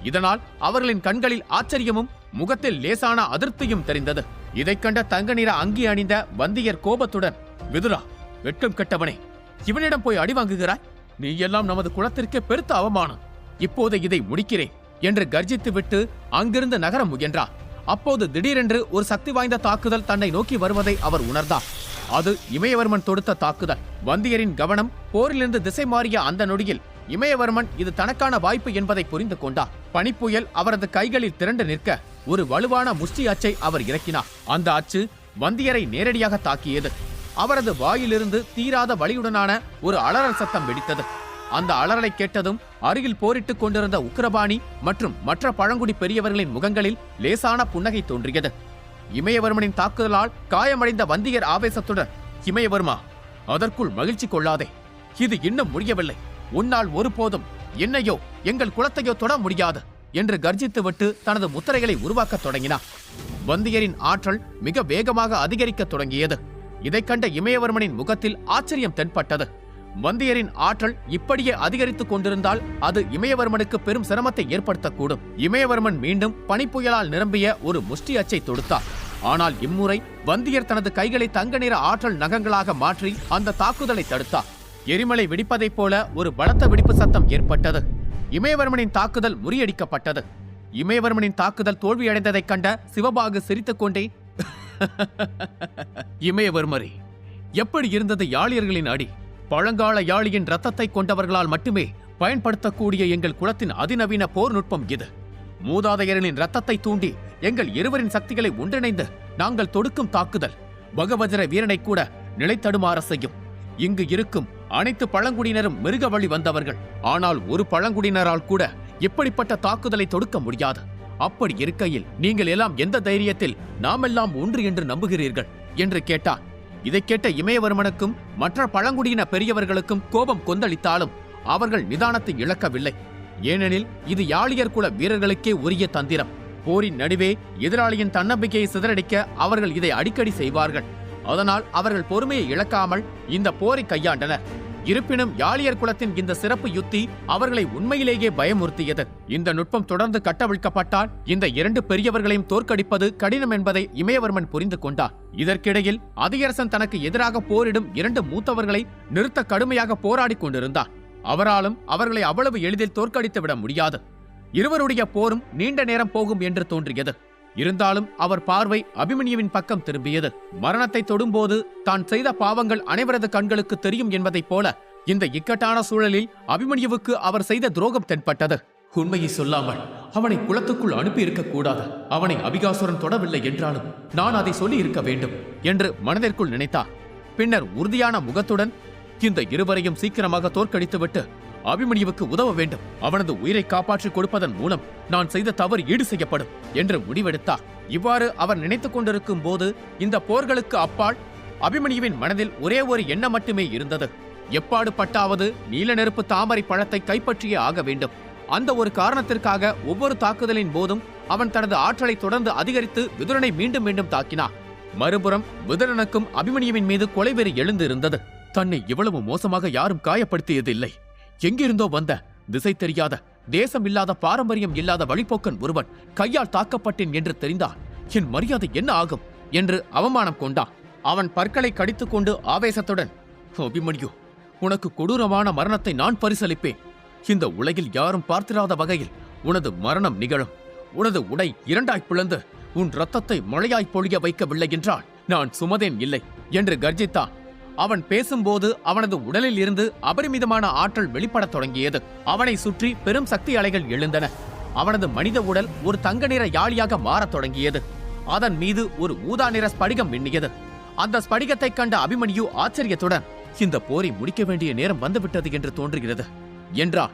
இதனால் அவர்களின் கண்களில் ஆச்சரியமும் முகத்தில் லேசான அதிருப்தியும் தெரிந்தது. இதைக் கண்ட தங்க நிற அங்கி அணிந்த வந்தியர் கோபத்துடன், விதுரா, வெட்கம் கெட்டவனே, இவனிடம் போய் அடி வாங்குகிறாய்? நீ எல்லாம் நமது குலத்திற்கே பெருத்த அவமானம். இப்போது இதை முடிக்கிறேன் என்று கர்ஜித்து விட்டு அங்கிருந்து நகர முயன்றார். அப்போது திடீரென்று ஒரு சக்தி வாய்ந்த தாக்குதல் தன்னை நோக்கி வருவதை அவர் உணர்ந்தார். அது இமயவர்மன் தொடுத்த தாக்குதல். வந்தியரின் கவனம் போரிலிருந்து திசை மாறிய அந்த நொடியில் இமயவர்மன் இது தனக்கான வாய்ப்பு என்பதை புரிந்து கொண்டார். பனிப்புயல் அவரது கைகளில் திரண்டு நிற்க ஒரு வலுவான முஷ்டி அச்சை அவர் இறக்கினார். அந்த அச்சு வந்தியரை நேரடியாக தாக்கியது. அவரது வாயிலிருந்து தீராத வலியுடனான ஒரு அலறல் சத்தம் வெடித்தது. அந்த அலறலை கேட்டதும் அருகில் போரிட்டுக் கொண்டிருந்த உக்கிரபாணி மற்றும் மற்ற பழங்குடி பெரியவர்களின் முகங்களில் லேசான புன்னகை தோன்றியது. இமயவர்மனின் தாக்குதலால் காயமடைந்த வந்தியர் ஆவேசத்துடன், இமயவர்மா, அதற்குள் மகிழ்ச்சி கொள்ளாதே. இது இன்னும் முடியவில்லை. உன்னால் ஒருபோதும் என்னையோ எங்கள் குலத்தையோ தொட முடியாது என்று கர்ஜித்துவிட்டு தனது முத்திரைகளை உருவாக்கத் தொடங்கினார். வந்தியரின் ஆற்றல் மிக வேகமாக அதிகரிக்கத் தொடங்கியது. இதைக் கண்ட இமயவர்மனின் முகத்தில் ஆச்சரியம் தென்பட்டது. வந்தியரின் ஆற்றல் இப்படியே அதிகரித்துக் கொண்டிருந்தால் அது இமயவர்மனுக்கு பெரும் சிரமத்தை ஏற்படுத்தக்கூடும். இமயவர்மன் மீண்டும் பனிப்புயலால் நிரம்பிய ஒரு முஷ்டி அச்சை தொடுத்தார். ஆனால் இம்முறை வந்தியர் தனது கைகளை தங்க நிற ஆற்றல் நகங்களாக மாற்றி அந்த தாக்குதலை தடுத்தார். எரிமலை வெடிப்பதைப் போல ஒரு பலத்த வெடிப்பு சத்தம் ஏற்பட்டது. இமயவர்மனின் தாக்குதல் முறியடிக்கப்பட்டது. இமயவர்மனின் தாக்குதல் தோல்வியடைந்ததைக் கண்ட சிவபாகு சிரித்துக் கொண்டே, இமயவர்மரே, எப்படி இருந்தது யாளியர்களின் அடி? பழங்கால யாளியின் ரத்தத்தை கொண்டவர்களால் மட்டுமே பயன்படுத்தக்கூடிய எங்கள் குலத்தின் அதிநவீன போர் நுட்பம் இது. மூதாதையர்களின் ரத்தத்தை தூண்டி எங்கள் இருவரின் சக்திகளை ஒன்றிணைந்து நாங்கள் தொடுக்கும் தாக்குதல் பகவஜர வீரனை கூட நிலைத்தடுமாற செய்யும். இங்கு இருக்கும் அனைத்து பழங்குடியினரும் மிருக வழி வந்தவர்கள். ஆனால் ஒரு பழங்குடியினரால் கூட இப்படிப்பட்ட தாக்குதலை தொடுக்க முடியாது. அப்படி இருக்கையில் நீங்கள் எல்லாம் எந்த தைரியத்தில் நாமெல்லாம் ஒன்று என்று நம்புகிறீர்கள் என்று கேட்டார். இதை கேட்ட இமயவர்மனுக்கும் மற்ற பழங்குடியின பெரியவர்களுக்கும் கோபம் கொந்தளித்தாலும் அவர்கள் நிதானத்தை இழக்கவில்லை. ஏனெனில் இது யாளியர் குல வீரர்களுக்கே உரிய தந்திரம். போரின் நடுவே எதிராளியின் தன்னம்பிக்கையை சிதறடிக்க அவர்கள் இதை அடிக்கடி செய்வார்கள். அதனால் அவர்கள் பொறுமையை இழக்காமல் இந்த போரை கையாண்டனர். இருப்பினும் யாளியர் குலத்தின் இந்த சிறப்பு யுத்தி அவர்களை உண்மையிலேயே பயமுறுத்தியது. இந்த நுட்பம் தொடர்ந்து கட்டவிழ்க்கப்பட்டால் இந்த இரண்டு பெரியவர்களையும் தோற்கடிப்பது கடினம் என்பதை இமயவர்மன் புரிந்து கொண்டார். இதற்கிடையில் அதியரசன் தனக்கு எதிராக போரிடும் இரண்டு மூத்தவர்களை நிறுத்த கடுமையாக போராடி கொண்டிருந்தார். அவராலும் அவர்களை அவ்வளவு எளிதில் தோற்கடித்து விட முடியாது. இருவருடைய போரும் நீண்ட நேரம் போகும் என்று தோன்றியது. இருந்தாலும் அவர் பார்வை அபிமன்யுவின் பக்கம் திரும்பியது. மரணத்தை தொடும்போது தான் செய்த பாவங்கள் அனைவரது கண்களுக்கு தெரியும் என்பதைப் போல இந்த இக்கட்டான சூழலில் அபிமன்யுவுக்கு அவர் செய்த துரோகம் தென்பட்டது. உண்மையை சொல்லாமல் அவனை குளத்துக்குள் அனுப்பி இருக்கக்கூடாது. அவனை அபிகாசுரன் தொடவில்லை என்றாலும் நான் அதை சொல்லி இருக்க வேண்டும் என்று மனதிற்குள் நினைத்தார். பின்னர் உறுதியான முகத்துடன் இந்த இருவரையும் சீக்கிரமாக தோற்கடித்துவிட்டு அபிமன்யுவுக்கு உதவ வேண்டும். அவனது உயிரை காப்பாற்றிக் கொடுப்பதன் மூலம் நான் செய்த தவறு ஈடு செய்யப்படும் என்று முடிவெடுத்தார். இவ்வாறு அவர் நினைத்துக் கொண்டிருக்கும் போது இந்த போர்களுக்கு அப்பால் அபிமன்யுவின் மனதில் ஒரே ஒரு எண்ணம் மட்டுமே இருந்தது. எப்பாடு பட்டாவது நீல நெருப்பு தாமரை பழத்தை கைப்பற்றியே ஆக வேண்டும். அந்த ஒரு காரணத்திற்காக ஒவ்வொரு தாக்குதலின் போதும் அவன் தனது ஆற்றலை தொடர்ந்து அதிகரித்து விதுரனை மீண்டும் மீண்டும் தாக்கினார். மறுபுறம் விதுரனுக்கும் அபிமன்யுவின் மீது கொலைவெறி எழுந்து இருந்தது. தன்னை இவ்வளவு மோசமாக யாரும் காயப்படுத்தியதில்லை. எங்கிருந்தோ வந்த திசை தெரியாத தேசம் இல்லாத பாரம்பரியம் இல்லாத வழிபோக்கன் ஒருவன் கையால் தாக்கப்பட்டேன் என்று தெரிந்தால் என் மரியாதை என்ன ஆகும் என்று அவமானம் கொண்டான். அவன் பற்களை கடித்துக் கொண்டு ஆவேசத்துடன், அபிமன்யு, உனக்கு கொடூரமான மரணத்தை நான் பரிசளிப்பேன். இந்த உலகில் யாரும் பார்த்திராத வகையில் உனது மரணம் நிகழும். உனது உடை இரண்டாய் பிளந்து உன் ரத்தத்தை மழையாய் பொழிய வைக்கவில்லை என்றால் நான் சுமதேன் இல்லை என்று கர்ஜித்தான். அவன் பேசும்போது அவனது உடலில் இருந்து அபரிமிதமான ஆற்றல் வெளிப்படத் தொடங்கியது. அவனை சுற்றி பெரும் சக்தி அலைகள் எழுந்தன. அவனது மனித உடல் ஒரு தங்க நிற யாழியாக மாறத் தொடங்கியது. அதன் மீது ஒரு ஊதா நிற ஸ்படிகம் மின்னியது. அந்த ஸ்படிகத்தை கண்ட அபிமன்யு ஆச்சரியத்துடன், இந்த போரை முடிக்க வேண்டிய நேரம் வந்துவிட்டது என்று தோன்றுகிறது என்றார்.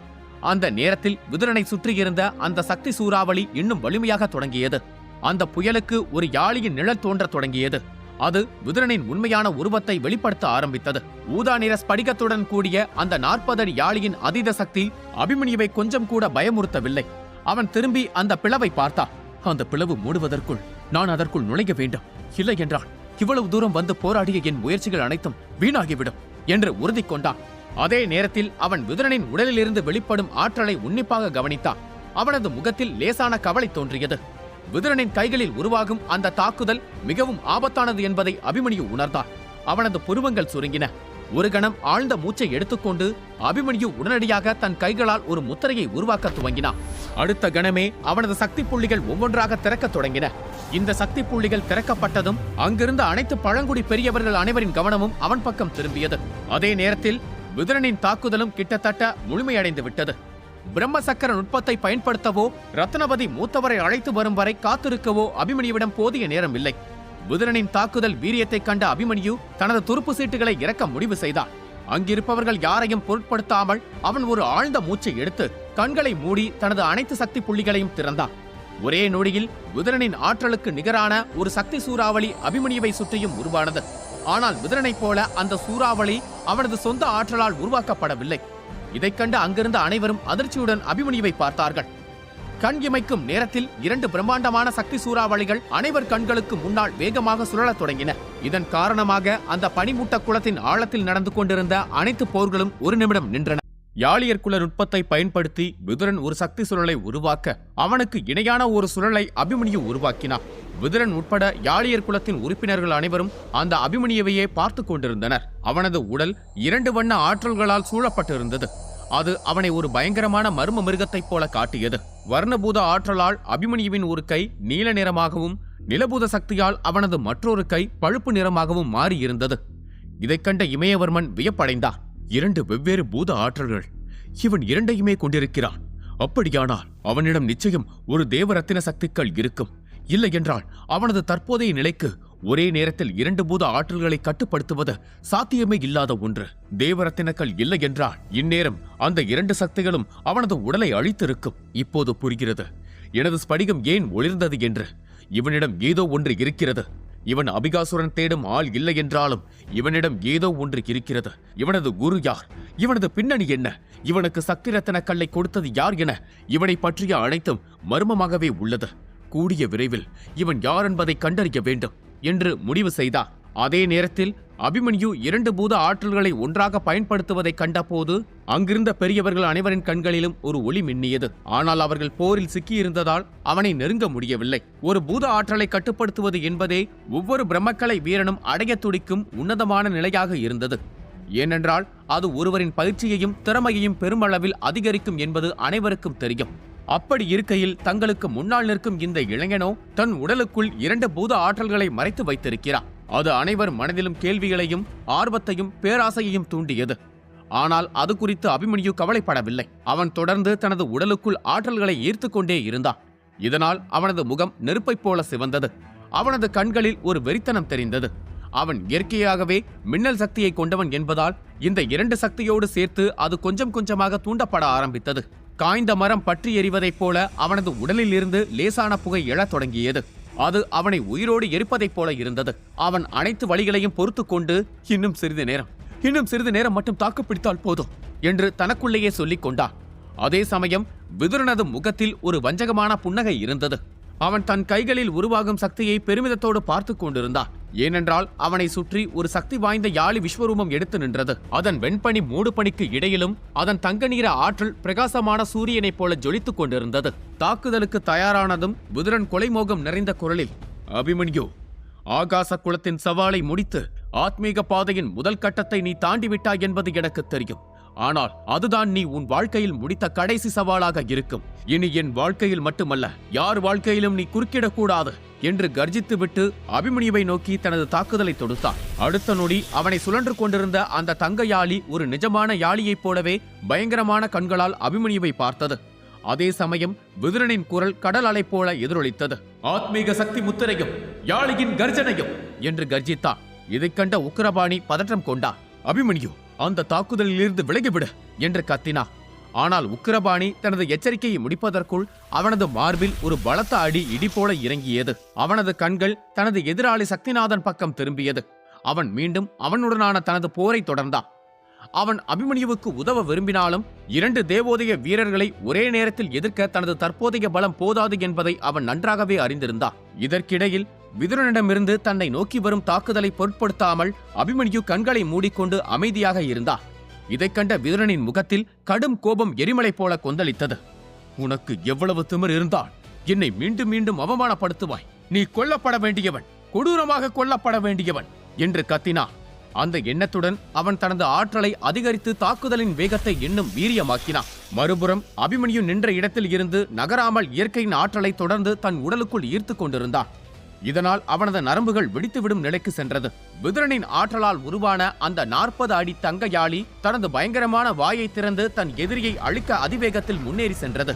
அந்த நேரத்தில் விதுரனை சுற்றியிருந்த அந்த சக்தி சூறாவளி இன்னும் வலிமையாக தொடங்கியது. அந்த புயலுக்கு ஒரு யாழியின் நிழல் தோன்றத் தொடங்கியது. அது விதுரனின் உண்மையான உருவத்தை வெளிப்படுத்த ஆரம்பித்தது. ஊதா நிற ஸ்படிகத்துடன் கூடிய அந்த 40 அடி யாழியின் அதீத சக்தி அபிமன்யுவை கொஞ்சம் கூட பயமுறுத்தவில்லை. அவன் திரும்பி அந்த பிளவை பார்த்தான். அந்த பிளவு மூடுவதற்குள் நான் அதற்குள் நுழைய வேண்டும். இல்லை என்றால் இவ்வளவு தூரம் வந்து போராடிய என் முயற்சிகள் அனைத்தும் வீணாகிவிடும் என்று உறுதி கொண்டான். அதே நேரத்தில் அவன் விதுரனின் உடலிலிருந்து வெளிப்படும் ஆற்றலை உன்னிப்பாக கவனித்தான். அவனது முகத்தில் லேசான கவலை தோன்றியது. விதுரனின் கைகளில் உருவாகும் அந்த தாக்குதல் மிகவும் ஆபத்தானது என்பதை அபிமன்யு உணர்ந்தார். அவனது புருவங்கள் சுருங்கின. ஒரு கணம் ஆழ்ந்த மூச்சை எடுத்துக்கொண்டு அபிமன்யு உடனடியாக தன் கைகளால் ஒரு முத்திரையை உருவாக்க துவங்கினான். அடுத்த கணமே அவனது சக்தி புள்ளிகள் ஒவ்வொன்றாக திறக்கத் தொடங்கின. இந்த சக்தி புள்ளிகள் திறக்கப்பட்டதும் அங்கிருந்த அனைத்து பழங்குடி பெரியவர்கள் அனைவரின் கவனமும் அவன் பக்கம் திரும்பியது. அதே நேரத்தில் விதுரனின் தாக்குதலும் கிட்டத்தட்ட முழுமையடைந்து விட்டது. பிரம்மசக்கர நுட்பத்தை பயன்படுத்தவோ ரத்னபதி மூத்தவரை அழைத்து வரும் வரை காத்திருக்கவோ அபிமன்யுவிடம் போதிய நேரம் இல்லை. விதுரனின் தாக்குதல் வீரியத்தை கண்ட அபிமன்யு தனது துருப்பு சீட்டுகளை இறக்க முடிவு செய்தார். அங்கிருப்பவர்கள் யாரையும் பொருட்படுத்தாமல் அவன் ஒரு ஆழ்ந்த மூச்சை எடுத்து கண்களை மூடி தனது அனைத்து சக்தி புள்ளிகளையும் திறந்தான். ஒரே நொடியில் விதுரனின் ஆற்றலுக்கு நிகரான ஒரு சக்தி சூறாவளி அபிமன்யுவை சுற்றியும் உருவானது. ஆனால் விதுரனைப் போல அந்த சூறாவளி அவனது சொந்த ஆற்றலால் உருவாக்கப்படவில்லை. இதைக் கண்டு அங்கிருந்த அனைவரும் அதிர்ச்சியுடன் அபிமன்யுவை பார்த்தார்கள். கண் இமைக்கும் நேரத்தில் 2 பிரம்மாண்டமான சக்தி சூறாவளிகள் அனைவர் கண்களுக்கு முன்னால் வேகமாக சுழலத் தொடங்கின. இதன் காரணமாக அந்த பனிமூட்ட குளத்தின் ஆழத்தில் நடந்து கொண்டிருந்த அனைத்து போர்களும் ஒரு நிமிடம் நின்றன. யாளியர் குல நுட்பத்தை பயன்படுத்தி விதுரன் ஒரு சக்தி சுழலை உருவாக்க அவனுக்கு இணையான ஒரு சுழலை அபிமன்யு உருவாக்கினார். விதுரன் உட்பட யாளியர் குலத்தின் உறுப்பினர்கள் அனைவரும் அந்த அபிமன்யுவையே பார்த்து கொண்டிருந்தனர். அவனது உடல் 2 வண்ண ஆற்றல்களால் சூழப்பட்டிருந்தது. அது அவனை ஒரு பயங்கரமான மர்ம மிருகத்தைப் போல காட்டியது. வர்ணபூத ஆற்றலால் அபிமன்யுவின் ஒரு கை நீல நிறமாகவும் நிலபூத சக்தியால் அவனது மற்றொரு கை பழுப்பு நிறமாகவும் மாறியிருந்தது. இதைக் கண்ட இமயவர்மன் வியப்படைந்தார். 2 வெவ்வேறு பூத ஆற்றல்கள், இவன் 2ஐயுமே கொண்டிருக்கிறான். அப்படியானால் அவனிடம் நிச்சயம் ஒரு தேவரத்தின சக்திகள் இருக்கும். இல்லை என்றால் அவனது தற்போதைய நிலைக்கு ஒரே நேரத்தில் 2 பூத ஆற்றல்களை கட்டுப்படுத்துவது சாத்தியமே இல்லாத ஒன்று. தேவரத்தினக்கள் இல்லை என்றால் இந்நேரம் அந்த 2 சக்திகளும் அவனது உடலை அழித்திருக்கும். இப்போது புரிகிறது எனது ஸ்படிகம் ஏன் ஒளிர்ந்தது என்று. இவனிடம் ஏதோ ஒன்று இருக்கிறது. இவன் அபிகாசுரன் தேடும் ஆள் இல்லை என்றாலும் இவனிடம் ஏதோ ஒன்று இருக்கிறது. இவனது குரு யார்? இவனது பின்னணி என்ன? இவனுக்கு சக்தி ரத்தின கல்லை கொடுத்தது யார் என இவனை பற்றிய அனைத்தும் மர்மமாகவே உள்ளது. கூடிய விரைவில் இவன் யார் என்பதை கண்டறிய வேண்டும் என்று முடிவு செய்தார். அதே நேரத்தில் அபிமன்யு 2 பூத ஆற்றல்களை ஒன்றாக பயன்படுத்துவதை கண்டபோது அங்கிருந்த பெரியவர்கள் அனைவரின் கண்களிலும் ஒரு ஒளி மின்னியது. ஆனால் அவர்கள் போரில் சிக்கியிருந்ததால் அவனை நெருங்க முடியவில்லை. ஒரு பூத ஆற்றலை கட்டுப்படுத்துவது என்பதே ஒவ்வொரு பிரம்மக்கலை வீரனும் அடைய துடிக்கும் உன்னதமான நிலையாக இருந்தது. ஏனென்றால் அது ஒருவரின் பயிற்சியையும் திறமையையும் பெருமளவில் அதிகரிக்கும் என்பது அனைவருக்கும் தெரியும். அப்படி இருக்கையில் தங்களுக்கு முன்னால் நிற்கும் இந்த இளைஞனோ தன் உடலுக்குள் 2 பூத ஆற்றல்களை மறைத்து வைத்திருக்கிறார். அது அனைவர் மனதிலும் கேள்விகளையும் ஆர்வத்தையும் பேராசையையும் தூண்டியது. ஆனால் அது குறித்து அபிமன்யு கவலைப்படவில்லை. அவன் தொடர்ந்து தனது உடலுக்குள் ஆற்றல்களை ஈர்த்து கொண்டே இருந்தான். இதனால் அவனது முகம் நெருப்பைப் போல சிவந்தது. அவனது கண்களில் ஒரு வெறித்தனம் தெரிந்தது. அவன் இயற்கையாகவே மின்னல் சக்தியை கொண்டவன் என்பதால் இந்த 2 சக்தியோடு சேர்த்து அது கொஞ்சம் கொஞ்சமாக தூண்டப்பட ஆரம்பித்தது. காய்ந்த மரம் பற்றி எறிவதைப் போல அவனது உடலில் இருந்து லேசான புகை எழத் தொடங்கியது. அது அவனை உயிரோடு எரிப்பதைப் போல இருந்தது. அவன் அனைத்து வழிகளையும் பொறுத்து கொண்டு இன்னும் சிறிது நேரம் மட்டும் தாக்கு பிடித்தால் போதும் என்று தனக்குள்ளேயே சொல்லிக் கொண்டான். அதே சமயம் விதுரனது முகத்தில் ஒரு வஞ்சகமான புன்னகை இருந்தது. அவன் தன் கைகளில் உருவாகும் சக்தியை பெருமிதத்தோடு பார்த்து கொண்டிருந்தான். ஏனென்றால் அவனை சுற்றி ஒரு சக்தி வாய்ந்த யாழி விஸ்வரூபம் எடுத்து நின்றது. அதன் வெண்பனி மூடு பனிக்கு இடையிலும் அதன் தங்க நிற ஆற்றல் பிரகாசமான சூரியனைப் போல ஜொலித்துக் கொண்டிருந்தது. தாக்குதலுக்கு தயாரானதும் விதுரன் கொலைமோகம் நிறைந்த குரலில், அபிமன்யு, ஆகாச குலத்தின் சவாலை முடித்து ஆத்மீக பாதையின் முதல் கட்டத்தை நீ தாண்டிவிட்டாய் என்பது எனக்கு தெரியும். ஆனால் அதுதான் நீ உன் வாழ்க்கையில் முடித்த கடைசி சவாலாக இருக்கும். இனி என் வாழ்க்கையில் மட்டுமல்ல, யார் வாழ்க்கையிலும் நீ குறுக்கிடக்கூடாது என்று கர்ஜித்துவிட்டு அபிமன்யுவை நோக்கி தனது தாக்குதலை தொடுத்தார். அடுத்த நொடி அவனை சுழன்று கொண்டிருந்த அந்த தங்க யாழி ஒரு நிஜமான யாழியைப் போலவே பயங்கரமான கண்களால் அபிமன்யுவை பார்த்தது. அதே சமயம் விதுரனின் குரல் கடல் அலை போல எதிரொலித்தது. ஆத்மீக சக்தி முத்திரையும் யாழியின் கர்ஜனையும் என்று கர்ஜித்தார். இதைக் கண்ட உக்கிரபாணி பதற்றம் கொண்டார். அபிமன்யு, அந்த தாக்குதலிலிருந்து விலகிவிடு என்று கத்தினார். ஆனால் உக்கிரபாணி தனது எச்சரிக்கையை முடிப்பதற்குள் அவனது மார்பில் ஒரு பலத்த அடி இடி போல இறங்கியது. அவனது கண்கள் தனது எதிராளி சக்திநாதன் பக்கம் திரும்பியது. அவன் மீண்டும் அவனுடனான தனது போரை தொடர்ந்தான். அவன் அபிமன்யுவுக்கு உதவ விரும்பினாலும் 2 தேவோதய வீரர்களை ஒரே நேரத்தில் எதிர்க்க தனது தற்போதைய பலம் போதாது என்பதை அவன் நன்றாகவே அறிந்திருந்தான். இதற்கிடையில் விதுரனிடமிருந்து தன்னை நோக்கி வரும் தாக்குதலை பொருட்படுத்தாமல் அபிமன்யு கண்களை மூடிக்கொண்டு அமைதியாக இருந்தார். இதைக் கண்ட விதுரனின் முகத்தில் கடும் கோபம் எரிமலை போல கொந்தளித்தது. உனக்கு எவ்வளவு திமிர் இருந்தால் என்னை மீண்டும் மீண்டும் அவமானப்படுத்துவாய்? நீ கொல்லப்பட வேண்டியவன், கொடூரமாக கொல்லப்பட வேண்டியவன் என்று கத்தினான். அந்த எண்ணத்துடன் அவன் தனது ஆற்றலை அதிகரித்து தாக்குதலின் வேகத்தை இன்னும் வீரியமாக்கினான். மறுபுறம் அபிமன்யு நின்ற இடத்தில் இருந்து நகராமல் இயற்கையின் ஆற்றலை தொடர்ந்து தன் உடலுக்குள் ஈர்த்து கொண்டிருந்தான். இதனால் அவனது நரம்புகள் வெடித்துவிடும் நிலைக்கு சென்றது. விதுரனின் ஆற்றலால் உருவான அந்த 40 அடி தங்க யாழி தனது பயங்கரமான வாயை திறந்து தன் எதிரியை அழிக்க அதிவேகத்தில் முன்னேறி சென்றது.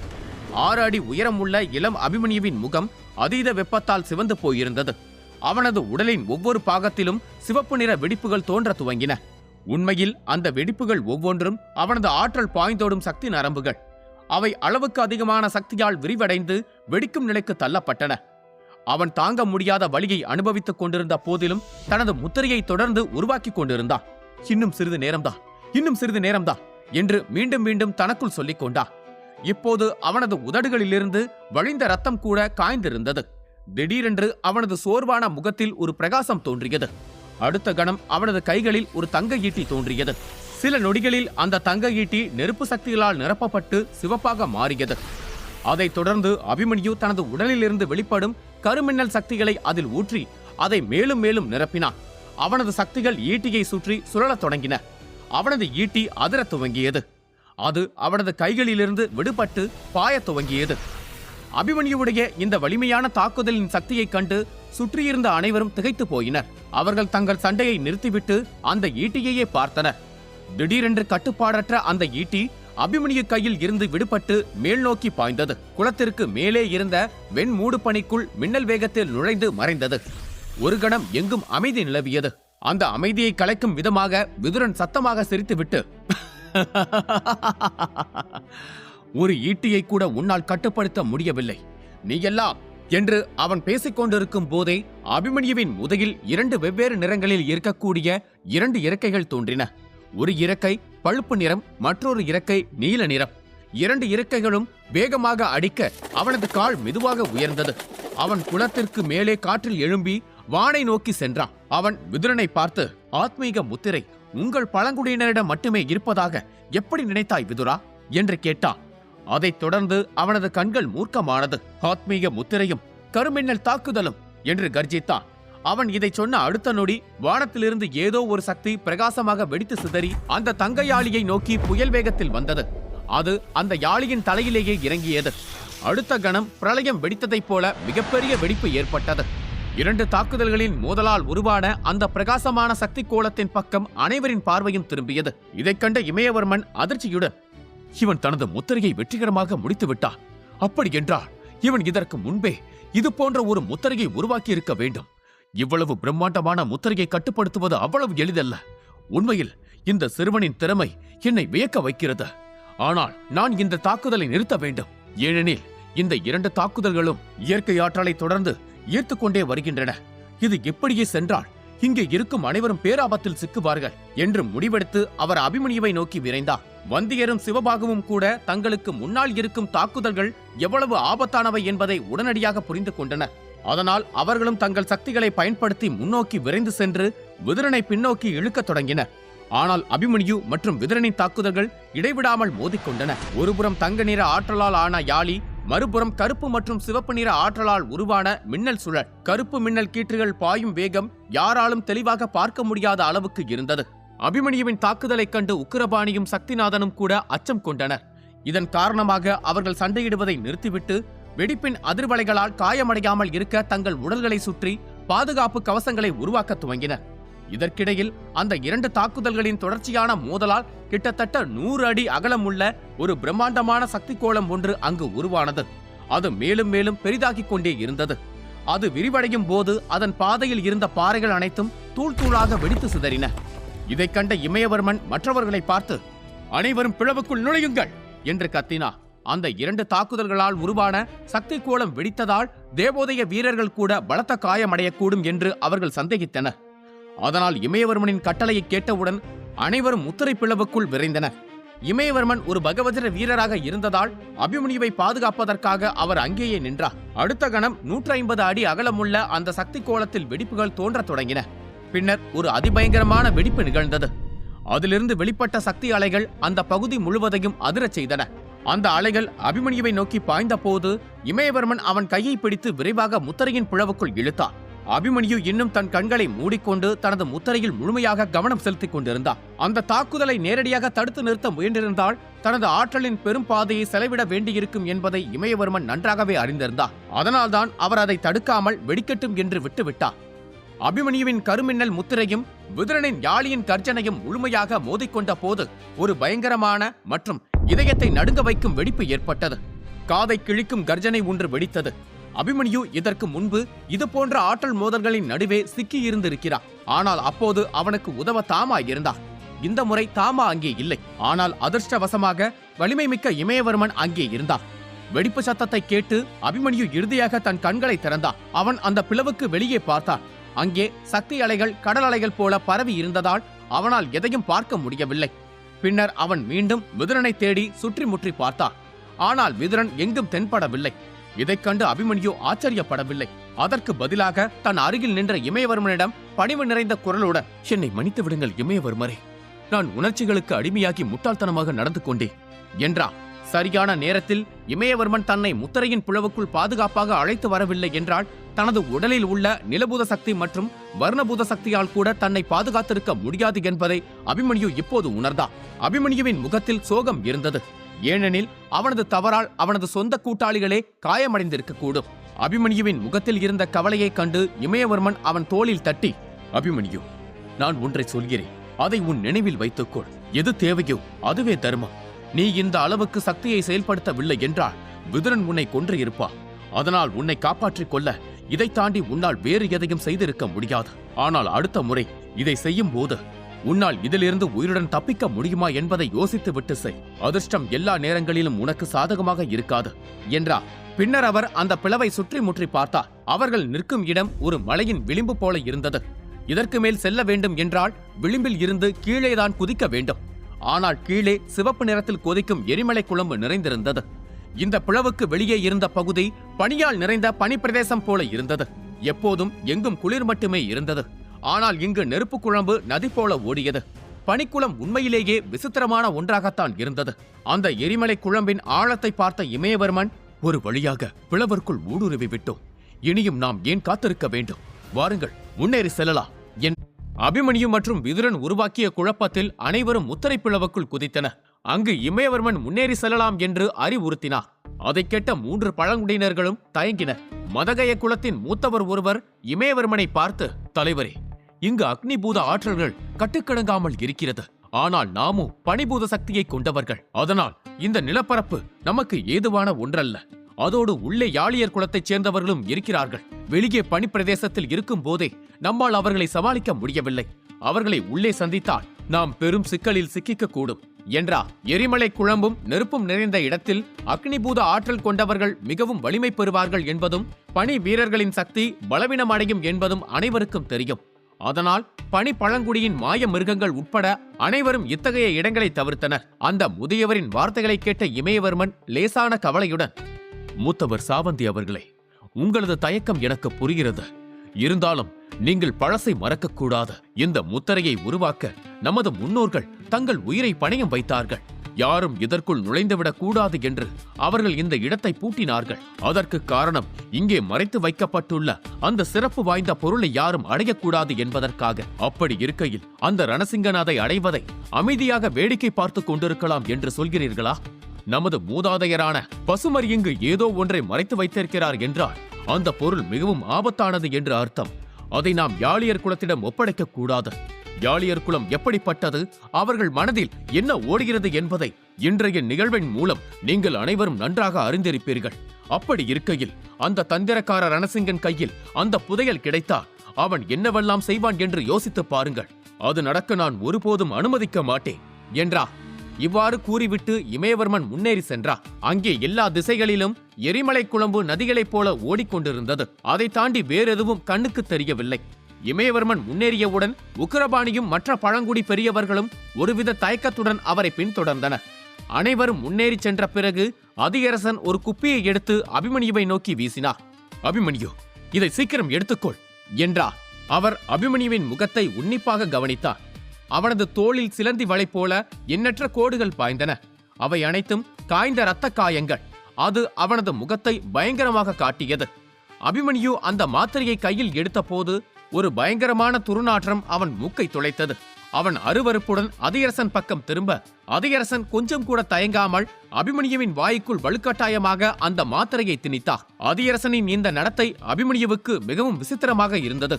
6 அடி உயரம் உள்ள இளம் அபிமன்யுவின் முகம் அதீத வெப்பத்தால் சிவந்து போயிருந்தது. அவனது உடலின் ஒவ்வொரு பாகத்திலும் சிவப்பு நிற வெடிப்புகள் தோன்ற துவங்கின. உண்மையில் அந்த வெடிப்புகள் ஒவ்வொன்றும் அவனது ஆற்றல் பாய்ந்தோடும் சக்தி நரம்புகள். அவை அளவுக்கு அதிகமான சக்தியால் விரிவடைந்து வெடிக்கும் நிலைக்கு தள்ளப்பட்டன. அவன் தாங்க முடியாத வலியை அனுபவித்துக் கொண்டிருந்த போதிலும் தனது முத்திரையை தொடர்ந்து உருவாக்கிக் கொண்டிருந்தான். இன்னும் சிறிது நேரம்தான் என்று மீண்டும் மீண்டும் தனக்குள் சொல்லிக் கொண்டான். இப்போது அவனது உதடுகளிலிருந்து வழிந்த ரத்தம் கூட காய்ந்திருந்தது. திடீரென்று அவனது சோர்வான முகத்தில் ஒரு பிரகாசம் தோன்றியது. அடுத்த கணம் அவனது கைகளில் ஒரு தங்க ஈட்டி தோன்றியது. சில நொடிகளில் அந்த தங்க ஈட்டி நெருப்பு சக்திகளால் நிரப்பப்பட்டு சிவப்பாக மாறியது. அதைத் தொடர்ந்து அபிமன்யு தனது உடலிலிருந்து வெளிப்படும் கருமின்னல் சக்திகளை அதில் ஊற்றி அதை மேலும் மேலும் நிரப்பினான். அவனது சக்திகள் ஈட்டியை சுற்றி சுழலத் தொடங்கின. அவனது ஈட்டி அதிரத் துவங்கியது. அது அவனது கைகளிலிருந்து விடுபட்டு பாயத் துவங்கியது. அபிமன்யுவுடைய இந்த வலிமையான தாக்குதலின் சக்தியைக் கண்டு சுற்றியிருந்த அனைவரும் திகைத்து போயினர். அவர்கள் தங்கள் சண்டையை நிறுத்திவிட்டு அந்த ஈட்டியையே பார்த்தனர். திடீரென்று கட்டுப்பாடற்ற அந்த ஈட்டி அபிமன்யு கையில் இருந்து விடுபட்டு மேல் நோக்கி பாய்ந்தது. குளத்திற்கு மேலே இருந்த வெண்மூடு பனிக்குள் மின்னல் வேகத்தில் நுழைந்து மறைந்தது. ஒரு கணம் எங்கும் அமைதி நிலவியது. அந்த அமைதியை கலைக்கும் விதமாக விதுரன் சத்தமாக சிரித்துவிட்டு, ஒரு ஈட்டியை கூட உன்னால் கட்டுப்படுத்த முடியவில்லை, நீ எல்லாம் என்று அவன் பேசிக் கொண்டிருக்கும் போதே அபிமன்யுவின் முதுகில் 2 வெவ்வேறு நிறங்களில் இருக்கக்கூடிய 2 இறக்கைகள் தோன்றின. ஒரு இறக்கை பழுப்பு நிறம், மற்றொரு இறக்கை நீல நிறம். 2 இறக்கைகளும் வேகமாக அடிக்க அவனது கால் மெதுவாக உயர்ந்தது. அவன் குளத்திற்கு மேலே காற்றில் எழும்பி வானை நோக்கி சென்றான். அவன் விதுரனை பார்த்து, ஆத்மீக முத்திரை உங்கள் பழங்குடியினரிடம் மட்டுமே இருப்பதாக எப்படி நினைத்தாய் விதுரா என்று கேட்டான். அதைத் தொடர்ந்து அவனது கண்கள் மூர்க்கமானது. ஆத்மீக முத்திரையும் கருமின்னல் தாக்குதலும் என்று கர்ஜித்தான். அவன் இதை சொன்ன அடுத்த நொடி வானத்திலிருந்து ஏதோ ஒரு சக்தி பிரகாசமாக வெடித்து சிதறி அந்த தங்க யாழியை நோக்கி புயல் வேகத்தில் வந்தது. அது அந்த யாழியின் தலையிலேயே இறங்கியது. அடுத்த கணம் பிரளயம் வெடித்ததைப் போல மிகப்பெரிய வெடிப்பு ஏற்பட்டது. 2 தாக்குதல்களின் மோதலால் உருவான அந்த பிரகாசமான சக்தி கோலத்தின் பக்கம் அனைவரின் பார்வையும் திரும்பியது. இதைக் கண்ட இமயவர்மன் அதிர்ச்சியுடன், இவன் தனது முத்திரையை வெற்றிகரமாக முடித்து விட்டான். அப்படி என்றால் இவன் இதற்கு முன்பே இது போன்ற ஒரு முத்திரையை உருவாக்கி இருக்க வேண்டும். இவ்வளவு பிரம்மாண்டமான முத்திரையை கட்டுப்படுத்துவது அவ்வளவு எளிதல்ல. உண்மையில் இந்த சிறுவனின் திறமை என்னை வியக்க வைக்கிறது. ஆனால் நான் இந்த தாக்குதலை நிறுத்த வேண்டும். ஏனெனில் இந்த 2 தாக்குதல்களும் இயற்கை ஆற்றலை தொடர்ந்து ஈர்த்துக் கொண்டே வருகின்றன. இது எப்படியே சென்றால் இங்கே இருக்கும் அனைவரும் பேராபத்தில் சிக்குவார்கள் என்று முடிவெடுத்து அவர் அபிமன்யுவை நோக்கி விரைந்தார். வந்தியரும் சிவபாகுவும் கூட தங்களுக்கு முன்னால் இருக்கும் தாக்குதல்கள் எவ்வளவு ஆபத்தானவை என்பதை உடனடியாக புரிந்து கொண்டனர். அதனால் அவர்களும் தங்கள் சக்திகளை பயன்படுத்தி முன்னோக்கி விரைந்து சென்று விதுரனை பின்னோக்கி இழுக்கத் தொடங்கினர். ஆனால் அபிமன்யு மற்றும் விதுரனின் தாக்குதல்கள் இடைவிடாமல் மோதிக்கொண்டன. ஒருபுறம் தங்க நிற ஆற்றலால் ஆன யாழி, மறுபுறம் கருப்பு மற்றும் சிவப்பு நிற ஆற்றலால் உருவான மின்னல் சுழல். கருப்பு மின்னல் கீற்றுகள் பாயும் வேகம் யாராலும் தெளிவாக பார்க்க முடியாத அளவுக்கு இருந்தது. அபிமன்யுவின் தாக்குதலைக் கண்டு உக்கிரபாணியும் சக்திநாதனும் கூட அச்சம் கொண்டனர். இதன் காரணமாக அவர்கள் சண்டையிடுவதை நிறுத்திவிட்டு வெடிப்பின் அதிர்வலைகளால் காயமடையாமல் இருக்க தங்கள் உடல்களை சுற்றி பாதுகாப்பு கவசங்களை உருவாக்க துவங்கினர். இதற்கிடையில் அந்த 2 தாக்குதல்களின் தொடர்ச்சியான மோதலால் கிட்டத்தட்ட 100 அடி அகலமுள்ள ஒரு பிரம்மாண்டமான சக்தி கோலம் ஒன்று அங்கு உருவானது. அது மேலும் மேலும் பெரிதாகிக் கொண்டே இருந்தது. அது விரிவடையும் போது அதன் பாதையில் இருந்த பாறைகள் அனைத்தும் தூள் தூளாக வெடித்து சிதறின. இதைக் கண்ட இமயவர்மன் மற்றவர்களை பார்த்து, அனைவரும் பிளவுக்குள் நுழையுங்கள் என்று கத்தினார். அந்த 2 தாக்குதல்களால் உருவான சக்தி கோலம் வெடித்ததால் தேவோதய வீரர்கள் கூட பலத்த காயமடையக்கூடும் என்று அவர்கள் சந்தேகித்தனர். அதனால் இமயவர்மனின் கட்டளையை கேட்டவுடன் அனைவரும் முத்திரை பிளவுக்குள் விரைந்தனர். இமயவர்மன் ஒரு பகவஜர வீரராக இருந்ததால் அபிமன்யுவை பாதுகாப்பதற்காக அவர் அங்கேயே நின்றார். அடுத்த கணம் 150 அடி அகலமுள்ள அந்த சக்தி கோலத்தில் வெடிப்புகள் தோன்றத் தொடங்கின. பின்னர் ஒரு அதிபயங்கரமான வெடிப்பு நிகழ்ந்தது. அதிலிருந்து வெளிப்பட்ட சக்தி அலைகள் அந்த பகுதி முழுவதையும் அதிரச் செய்தன. அந்த அலைகள் அபிமன்யுவை நோக்கி பாய்ந்த போது இமயவர்மன் அவன் கையை பிடித்து விரைவாக முத்திரையின் பிளவுக்குள் இழுத்தார். அபிமன்யு இன்னும் தன் கண்களை மூடிக்கொண்டு தனது முத்திரையில் முழுமையாக கவனம் செலுத்திக் கொண்டிருந்தார். அந்த தாக்குதலை நேரடியாக தடுத்து நிறுத்த முயன்றிருந்தால் தனது ஆற்றலின் பெரும் பாதையை செலவிட வேண்டியிருக்கும் என்பதை இமயவர்மன் நன்றாகவே அறிந்திருந்தார். அதனால்தான் அவர் அதை தடுக்காமல் வெடிக்கட்டும் என்று விட்டுவிட்டார். அபிமன்யுவின் கருமின்னல் முத்திரையும் விதுரனின் யாழியின் கர்ஜனையும் முழுமையாக மோதிக்கொண்ட போது ஒரு பயங்கரமான மற்றும் இதயத்தை நடுங்க வைக்கும் வெடிப்பு ஏற்பட்டது. காதை கிழிக்கும் கர்ஜனை ஒன்று வெடித்தது. அபிமன்யு இதற்கு முன்பு இது போன்ற ஆற்றல் மோதல்களின் நடுவே சிக்கி இருந்திருக்கிறார். ஆனால் அப்போது அவனுக்கு உதவ தாமா இருந்தார். இந்த முறை தாமா அங்கே இல்லை. ஆனால் அதிர்ஷ்டவசமாக வலிமை மிக்க இமயவர்மன் அங்கே இருந்தார். வெடிப்பு சத்தத்தை கேட்டு அபிமன்யு இறுதியாக தன் கண்களை திறந்தான். அவன் அந்த பிளவுக்கு வெளியே பார்த்தான். அங்கே சக்தி அலைகள் கடல் அலைகள் போல பரவி இருந்ததால் அவனால் எதையும் பார்க்க முடியவில்லை. பின்னர் அவன் மீண்டும் விதுரனை தேடி சுற்றி முற்றி பார்த்தான். ஆனால் விதுரன் எங்கும் தென்படவில்லை. இதைக் கண்டு அபிமன்யு ஆச்சரியப்படவில்லை. அதற்கு பதிலாக தன் அருகில் நின்ற இமயவர்மனிடம் பணிவு நிறைந்த குரலுடன், என்னை மன்னித்து விடுங்கள் இமயவர்மரே, நான் உணர்ச்சிகளுக்கு அடிமையாகி முட்டாள்தனமாக நடந்து கொண்டேன் என்றார். சரியான நேரத்தில் இமயவர்மன் தன்னை முத்திரையின் பிளவுக்குள் பாதுகாப்பாக அழைத்து வரவில்லை என்றால் தனது உடலில் உள்ள நிலபூத சக்தி மற்றும் வர்ணபூத சக்தியால் கூட தன்னை பாதுகாத்திருக்க முடியாது என்பதை அபிமன்யு இப்போது உணர்ந்தார். அபிமன்யுவின் முகத்தில் சோகம் இருந்தது. ஏனெனில் அவனது தவறால் அவனது சொந்த கூட்டாளிகளே காயமடைந்திருக்கக்கூடும். அபிமன்யுவின் முகத்தில் இருந்த கவலையைக் கண்டு இமயவர்மன் அவன் தோளில் தட்டி, அபிமன்யு, நான் ஒன்றை சொல்கிறேன், அதை உன் நினைவில் வைத்துக்கொள். எது தேவையோ அதுவே தர்மம். நீ இந்த அளவுக்கு சக்தியை செயல்படுத்தவில்லை என்றால் விதுரன் உன்னை கொன்று இருப்பா. அதனால் உன்னை காப்பாற்றிக் கொள்ள இதை தாண்டி உன்னால் வேறு எதையும் செய்திருக்க முடியாது. ஆனால் அடுத்த முறை இதை செய்யும் போது உன்னால் இதிலிருந்து உயிருடன் தப்பிக்க முடியுமா என்பதை யோசித்து விட்டு செய். அதிர்ஷ்டம் எல்லா நேரங்களிலும் உனக்கு சாதகமாக இருக்காது என்றார். பின்னர் அவர் அந்த பிளவை சுற்றி முற்றி பார்த்தார். அவர்கள் நிற்கும் இடம் ஒரு மலையின் விளிம்பு போல இருந்தது. இதற்கு மேல் செல்ல வேண்டும் என்றால் விளிம்பில் இருந்து கீழேதான் குதிக்க வேண்டும். ஆனால் கீழே சிவப்பு நிறத்தில் கொதிக்கும் எரிமலை குழம்பு நிறைந்திருந்தது. இந்த பிளவுக்கு வெளியே இருந்த பகுதி பனியால் நிறைந்த பனிப்பிரதேசம் போல இருந்தது. எப்போதும் எங்கும் குளிர் மட்டுமே இருந்தது. ஆனால் இங்கு நெருப்பு குழம்பு நதி போல ஓடியது. பனிக்குளம் உண்மையிலேயே விசித்திரமான ஒன்றாகத்தான் இருந்தது. அந்த எரிமலை குழம்பின் ஆழத்தை பார்த்த இமயவர்மன், ஒரு வழியாக பிளவருக்குள் ஊடுருவி விட்டோம். இனியும் நாம் ஏன் காத்திருக்க வேண்டும்? வாருங்கள், முன்னேறி செல்லலாம். அபிமன்யு மற்றும் விதுரன் உருவாக்கிய குழப்பத்தில் அனைவரும் முத்திரை பிளவுக்குள் குதித்தனர். அங்கு இமயவர்மன் முன்னேறி செல்லலாம் என்று அறிவுறுத்தினார். அதை கேட்ட 3 பழங்குடியினர்களும் தயங்கினர். மதகய குலத்தின் மூத்தவர் ஒருவர் இமயவர்மனை பார்த்து, தலைவரே, இங்கு அக்னிபூத ஆற்றல்கள் கட்டுக்கடங்காமல் இருக்கிறது. ஆனால் நாமும் பனிபூத சக்தியை கொண்டவர்கள். அதனால் இந்த நிலப்பரப்பு நமக்கு ஏதுவான ஒன்றல்ல. அதோடு உள்ளே யாளியர் குலத்தைச் சேர்ந்தவர்களும் இருக்கிறார்கள். வெளியே பனிப்பிரதேசத்தில் இருக்கும் போதே நம்மால் அவர்களை சமாளிக்க முடியவில்லை. அவர்களை உள்ளே சந்தித்தால் நாம் பெரும் சிக்கலில் சிக்கிக்க கூடும் என்றார். எரிமலை குழம்பும் நெருப்பும் நிறைந்த இடத்தில் அக்னிபூத ஆற்றல் கொண்டவர்கள் மிகவும் வலிமை பெறுவார்கள் என்பதும் பனி வீரர்களின் சக்தி பலவீனம் அடையும் என்பதும் அனைவருக்கும் தெரியும். அதனால் பனி பழங்குடியின் மாய மிருகங்கள் உட்பட அனைவரும் இத்தகைய இடங்களை தவிர்த்தனர். அந்த முதியவரின் வார்த்தைகளை கேட்ட இமயவர்மன் லேசான கவலையுடன், மூத்தவர் சாவந்தி அவர்களே, உங்களது தயக்கம் எனக்கு புரிகிறது. இருந்தாலும் நீங்கள் பழசை மறக்கக்கூடாது. இந்த முத்திரையை உருவாக்க நமது முன்னோர்கள் தங்கள் உயிரை பணயம் வைத்தார்கள். யாரும் இதற்குள் நுழைந்துவிடக் கூடாது என்று அவர்கள் இந்த இடத்தை பூட்டினார்கள். அதற்கு காரணம் இங்கே மறைத்து வைக்கப்பட்டுள்ள அந்த சிறப்பு வாய்ந்த பொருளை யாரும் அடையக்கூடாது என்பதற்காக. அப்படி இருக்கையில் அந்த ரணசிங்கநாதை அடைவதை அமைதியாக வேடிக்கை பார்த்து கொண்டிருக்கலாம் என்று சொல்கிறீர்களா? நமது மூதாதையரான பசுமர் இங்கு ஏதோ ஒன்றை மறைத்து வைத்திருக்கிறார் என்றால் அந்த பொருள் மிகவும் ஆபத்தானது என்று அர்த்தம். அதை நாம் யாளியர் குலத்திடம் ஒப்படைக்க கூடாது. யாளியர் குலம் எப்படிப்பட்டது, அவர்கள் மனதில் என்ன ஓடுகிறது என்பதை இன்றைய நிகழ்வின் மூலம் நீங்கள் அனைவரும் நன்றாக அறிந்திருப்பீர்கள். அப்படி இருக்கையில் அந்த தந்திரக்கார ரணசிங்கன் கையில் அந்த புதையல் கிடைத்தால் அவன் என்னவெல்லாம் செய்வான் என்று யோசித்து பாருங்கள். அது நடக்க நான் ஒருபோதும் அனுமதிக்க மாட்டேன் என்றார். இவ்வாறு கூறிவிட்டு இமயவர்மன் முன்னேறி சென்றார். அங்கே எல்லா திசைகளிலும் எரிமலை குழம்பு நதிகளைப் போல ஓடிக்கொண்டிருந்தது. அதை தாண்டி வேறெதுவும் கண்ணுக்கு தெரியவில்லை. இமயவர்மன் முன்னேறியவுடன் உக்கிரபாணியும் மற்ற பழங்குடி பெரியவர்களும் ஒருவித தயக்கத்துடன் அவரை பின்தொடர்ந்தனர். அனைவரும் முன்னேறி சென்ற பிறகு அதியரசன் ஒரு குப்பியை எடுத்து அபிமன்யுவை நோக்கி வீசினார். அபிமன்யு, இதை சீக்கிரம் எடுத்துக்கொள் என்றார். அவர் அபிமன்யுவின் முகத்தை உன்னிப்பாக கவனித்தார். அவனது தோளில் சிலந்தி வலை போல எண்ணற்ற கோடுகள் பாய்ந்தன. அவை அனைத்தும் காய்ந்த இரத்த காயங்கள். அது அவனது முகத்தை பயங்கரமாக காட்டியது. அபிமன்யு அந்த மாத்திரையை கையில் எடுத்த போது ஒரு பயங்கரமான துர்நாற்றம் அவன் மூக்கை துளைத்தது. அவன் அருவருப்புடன் அதியரசன் பக்கம் திரும்ப, அதியரசன் கொஞ்சம் கூட தயங்காமல் அபிமன்யுவின் வாய்க்குள் வலுக்கட்டாயமாக அந்த மாத்திரையை திணித்தார். அதியரசனின் இந்த நடத்தை அபிமன்யுவுக்கு மிகவும் விசித்திரமாக இருந்தது.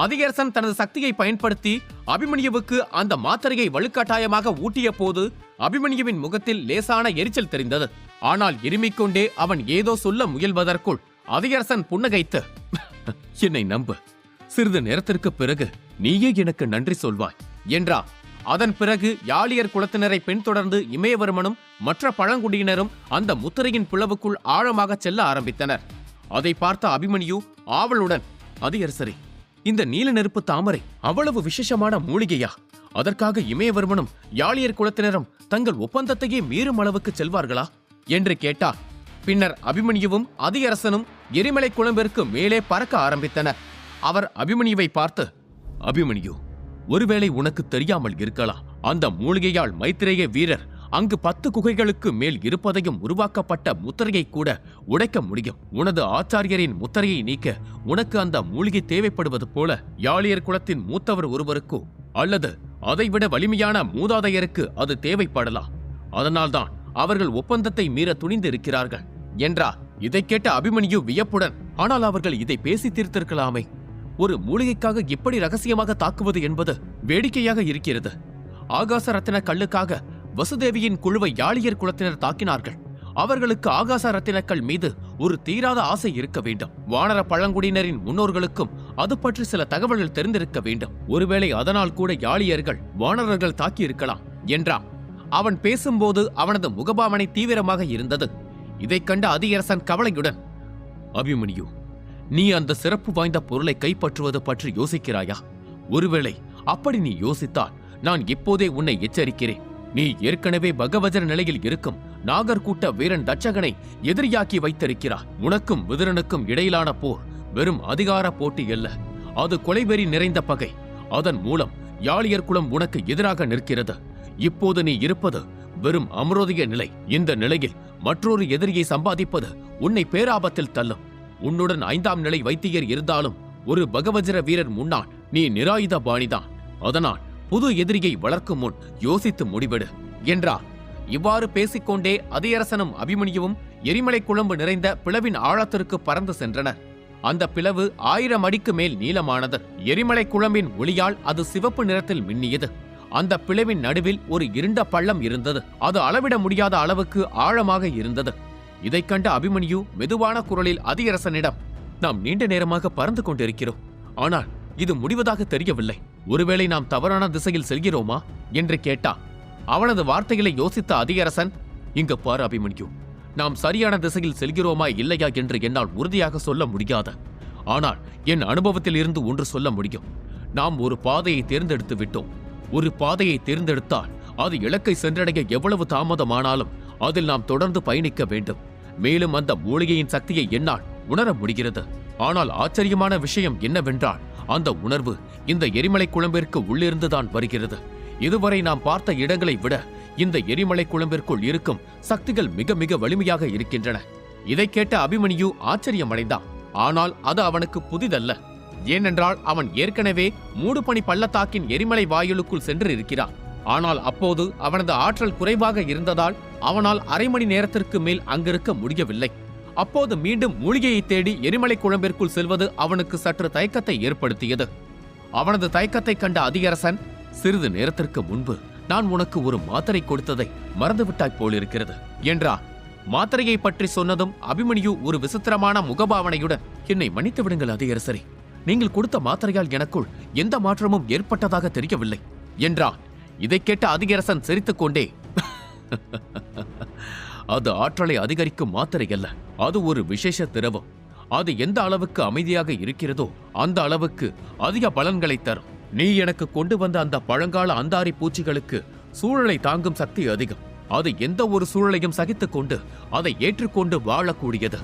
அதியரசன் தனது சக்தியை பயன்படுத்தி அபிமன்யுவுக்கு அந்த மாத்திரையை வலுக்கட்டாயமாக ஊட்டிய போது அபிமன்யுவின் முகத்தில் லேசான எரிச்சல் தெரிந்தது. ஆனால் இருமிக்கொண்டே அவன் ஏதோ சொல்ல முயல்வதற்குள் அதியரசன் புன்னகைத்து, என்னை நம்பு, சிறிது நேரத்திற்கு பிறகு நீயே எனக்கு நன்றி சொல்வாய் என்றார். அதன் பிறகு யாளியர் குலத்தினரை பின்தொடர்ந்து இமயவர்மனும் மற்ற பழங்குடியினரும் அந்த முத்திரையின் பிளவுக்குள் ஆழமாக செல்ல ஆரம்பித்தனர். அதை பார்த்த அபிமன்யு ஆவலுடன், அதியரசரே, இந்த நீல நெருப்பு தாமரை அவ்வளவு விசேஷமான மூலிகையா? அதற்காக இமயவர்மனும் யாளியர் குலத்தினரும் தங்கள் ஒப்பந்தத்தையே மீறும் அளவுக்கு செல்வார்களா என்று கேட்டார். பின்னர் அபிமன்யுவும் அதியரசனும் எரிமலை குழம்பிற்கு மேலே பறக்க ஆரம்பித்தனர். அவர் அபிமன்யுவை பார்த்து, அபிமன்யு, ஒருவேளை உனக்கு தெரியாமல் இருக்கலாம், அந்த மூலிகையால் மைத்திரேய வீரர் அங்கு 10 குகைகளுக்கு மேல் இருப்பதையும் உருவாக்கப்பட்ட முத்திரையை கூட உடைக்க முடியும். உனது ஆச்சாரியரின் முத்திரையை நீக்க உனக்கு அந்த மூலிகை தேவைப்படுவது போல யாளியர் குலத்தின் மூத்தவர் ஒருவருக்கோ அல்லது அதைவிட வலிமையான மூதாதையருக்கு அது தேவைப்படலாம். அதனால்தான் அவர்கள் ஒப்பந்தத்தை மீற துணிந்து இருக்கிறார்கள் என்றார். இதை கேட்ட அபிமன்யு வியப்புடன், ஆனால் அவர்கள் இதை பேசி தீர்த்திருக்கலாமே, ஒரு மூலிகைக்காக இப்படி ரகசியமாக தாக்குவது என்பது வேடிக்கையாக இருக்கிறது. ஆகாச ரத்தின கல்லுக்காக வசுதேவியின் குழுவை யாளியர் குலத்தினர் தாக்கினார்கள். அவர்களுக்கு ஆகாச ரத்தினக்கல் மீது ஒரு தீராத ஆசை இருக்க வேண்டும். வானர பழங்குடியினரின் முன்னோர்களுக்கும் அது பற்றி சில தகவல்கள் தெரிந்திருக்க வேண்டும். ஒருவேளை அதனால் கூட யாளியர்கள் வானரர்கள் தாக்கி இருக்கலாம் என்றான். அவன் பேசும்போது அவனது முகபாவனை தீவிரமாக இருந்தது. இதைக் கண்ட அதியரசன் கவலையுடன், அபிமன்யு, நீ அந்த சிறப்பு வாய்ந்த பொருளை கைப்பற்றுவது பற்றி யோசிக்கிறாயா? ஒருவேளை அப்படி நீ யோசித்தால் நான் இப்போதே உன்னை எச்சரிக்கிறேன். நீ ஏற்கனவே பகவஜர் நிலையில் இருக்கும் நாகர்கூட்ட வீரன் தட்சகனை எதிரியாக்கி வைத்திருக்கிறார். உனக்கும் விதுரனுக்கும் இடையிலான போர் வெறும் அதிகார போட்டி அல்ல, அது கொலைவெறி நிறைந்த பகை. அதன் மூலம் யாளியர் குலம் உனக்கு எதிராக நிற்கிறது. இப்போது நீ இருப்பது வெறும் அமரோதிய நிலை. இந்த நிலையில் மற்றொரு எதிரியை சம்பாதிப்பது உன்னை பேராபத்தில் தள்ளும். உன்னுடன் 5ஆம் நிலை வைத்தியர் இருந்தாலும் ஒரு பகவஜர வீரர் முன்னால் நீ நிராயுத பாணிதான். அதனால் புது எதிரியை வளர்க்கும் முன் யோசித்து முடிவெடு என்றார். இவ்வாறு பேசிக்கொண்டே அதியரசனும் அபிமன்யுவும் எரிமலை குழம்பு நிறைந்த பிளவின் ஆழத்திற்கு பறந்து சென்றனர். அந்த பிளவு 1000 அடிக்கு மேல் நீளமானது. எரிமலை குழம்பின் ஒளியால் அது சிவப்பு நிறத்தில் மின்னியது. அந்த பிளவின் நடுவில் ஒரு இருண்ட பள்ளம் இருந்தது. அது அளவிட முடியாத அளவுக்கு ஆழமாக இருந்தது. இதைக் கண்ட அபிமன்யு மெதுவான குரலில் அதியரசனிடம், நாம் நீண்ட நேரமாக பறந்து கொண்டிருக்கிறோம், ஆனால் இது முடிவதாக தெரியவில்லை. ஒருவேளை நாம் தவறான திசையில் செல்கிறோமா என்று கேட்டான். அவனது வார்த்தைகளை யோசித்த அதியரசன், இங்க பாரு அபிமன்யு, நாம் சரியான திசையில் செல்கிறோமா இல்லையா என்று என்னால் உறுதியாக சொல்ல முடியாது. ஆனால் என் அனுபவத்தில் இருந்து ஒன்று சொல்ல முடியும். நாம் ஒரு பாதையை தேர்ந்தெடுத்து விட்டோம். ஒரு பாதையை தேர்ந்தெடுத்தால் அது இலக்கை சென்றடைய எவ்வளவு தாமதமானாலும் அதில் நாம் தொடர்ந்து பயணிக்க வேண்டும். மேலும் அந்த மூலிகையின் சக்தியை என்னால் உணர முடிகிறது. ஆனால் ஆச்சரியமான விஷயம் என்னவென்றால், அந்த உணர்வு இந்த எரிமலை குழம்பிற்கு உள்ளிருந்துதான் வருகிறது. இதுவரை நாம் பார்த்த இடங்களை விட இந்த எரிமலை குழம்பிற்குள் இருக்கும் சக்திகள் மிக மிக வலிமையாக இருக்கின்றன. இதை கேட்ட அபிமன்யு ஆச்சரியமடைந்தான். ஆனால் அது அவனுக்கு புதிதல்ல. ஏனென்றால் அவன் ஏற்கனவே மூடுபனி பள்ளத்தாக்கின் எரிமலை வாயிலுக்குள் சென்று இருக்கிறான். ஆனால் அப்போது அவனது ஆற்றல் குறைவாக இருந்ததால் அவனால் அரை மணி நேரத்திற்கு மேல் அங்கிருக்க முடியவில்லை. அப்போது மீண்டும் மூலிகையை தேடி எரிமலை குழம்பிற்குள் செல்வது அவனுக்கு சற்று தயக்கத்தை ஏற்படுத்தியது. அவனது தயக்கத்தை கண்ட அதியரசன், சிறிது நேரத்திற்கு முன்பு நான் உனக்கு ஒரு மாத்திரை கொடுத்ததை மறந்துவிட்டாய் போலிருக்கிறது என்றார். மாத்திரையை பற்றி சொன்னதும் அபிமன்யு ஒரு விசித்திரமான முகபாவனையுடன், என்னை மன்னித்து விடுங்கள் அதியரசரே, நீங்கள் கொடுத்த மாத்திரையால் எனக்குள் எந்த மாற்றமும் ஏற்பட்டதாக தெரியவில்லை என்றான். இதைக் கேட்ட அதியரசன் சிரித்துக்கொண்டே, அது ஆற்றலை அதிகரிக்கும் மாத்திரை அல்ல, அது ஒரு விசேஷ திரவம். அது எந்த அளவுக்கு அமைதியாக இருக்கிறதோ அந்த அளவுக்கு அதிக பலன்களை தரும். நீ எனக்கு கொண்டு வந்த அந்த பழங்கால அந்தாரி பூச்சிகளுக்கு சூழலை தாங்கும் சக்தி அதிகம். அது எந்த ஒரு சூழலையும் சகித்துக் கொண்டு அதை ஏற்றுக்கொண்டு வாழக்கூடியது.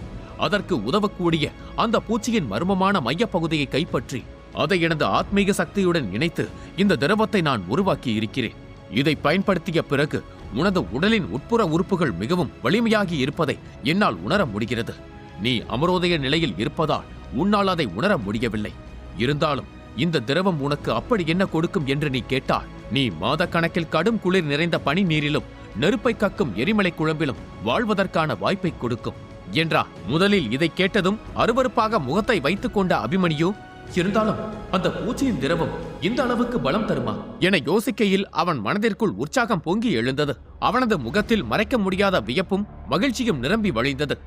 அதற்கு உதவக்கூடிய அந்த பூச்சியின் மர்மமான மையப்பகுதியை கைப்பற்றி அதை எனது ஆத்மீக சக்தியுடன் இணைத்து இந்த திரவத்தை நான் உருவாக்கி இருக்கிறேன். இதை பயன்படுத்திய பிறகு உனது உடலின் உட்புற உறுப்புகள் மிகவும் வலிமையாகி இருப்பதை என்னால் உணர முடிகிறது. நீ அமரோதய நிலையில் இருப்பதால் உன்னால் அதை உணர முடியவில்லை. இருந்தாலும் இந்த திரவம் உனக்கு அப்படி என்ன கொடுக்கும் என்று நீ கேட்டால், நீ மாதக்கணக்கில் கடும் குளிர் நிறைந்த பனி நீரிலும் நெருப்பை கக்கும் எரிமலை குழம்பிலும் வாழ்வதற்கான வாய்ப்பை கொடுக்கும் என்றார். முதலில் இதை கேட்டதும் அருவருப்பாக முகத்தை வைத்துக் கொண்ட அபிமன்யு, இருந்தாலும் அந்த பூச்சியின் திரவம் இந்த அளவுக்கு பலம் தருமா என யோசிக்கையில் அவன் மனதிற்குள் உற்சாகம் பொங்கி எழுந்தது. அவனது முகத்தில் மறைக்க முடியாத வியப்பும் மகிழ்ச்சியும் நிரம்பி வழிந்தது.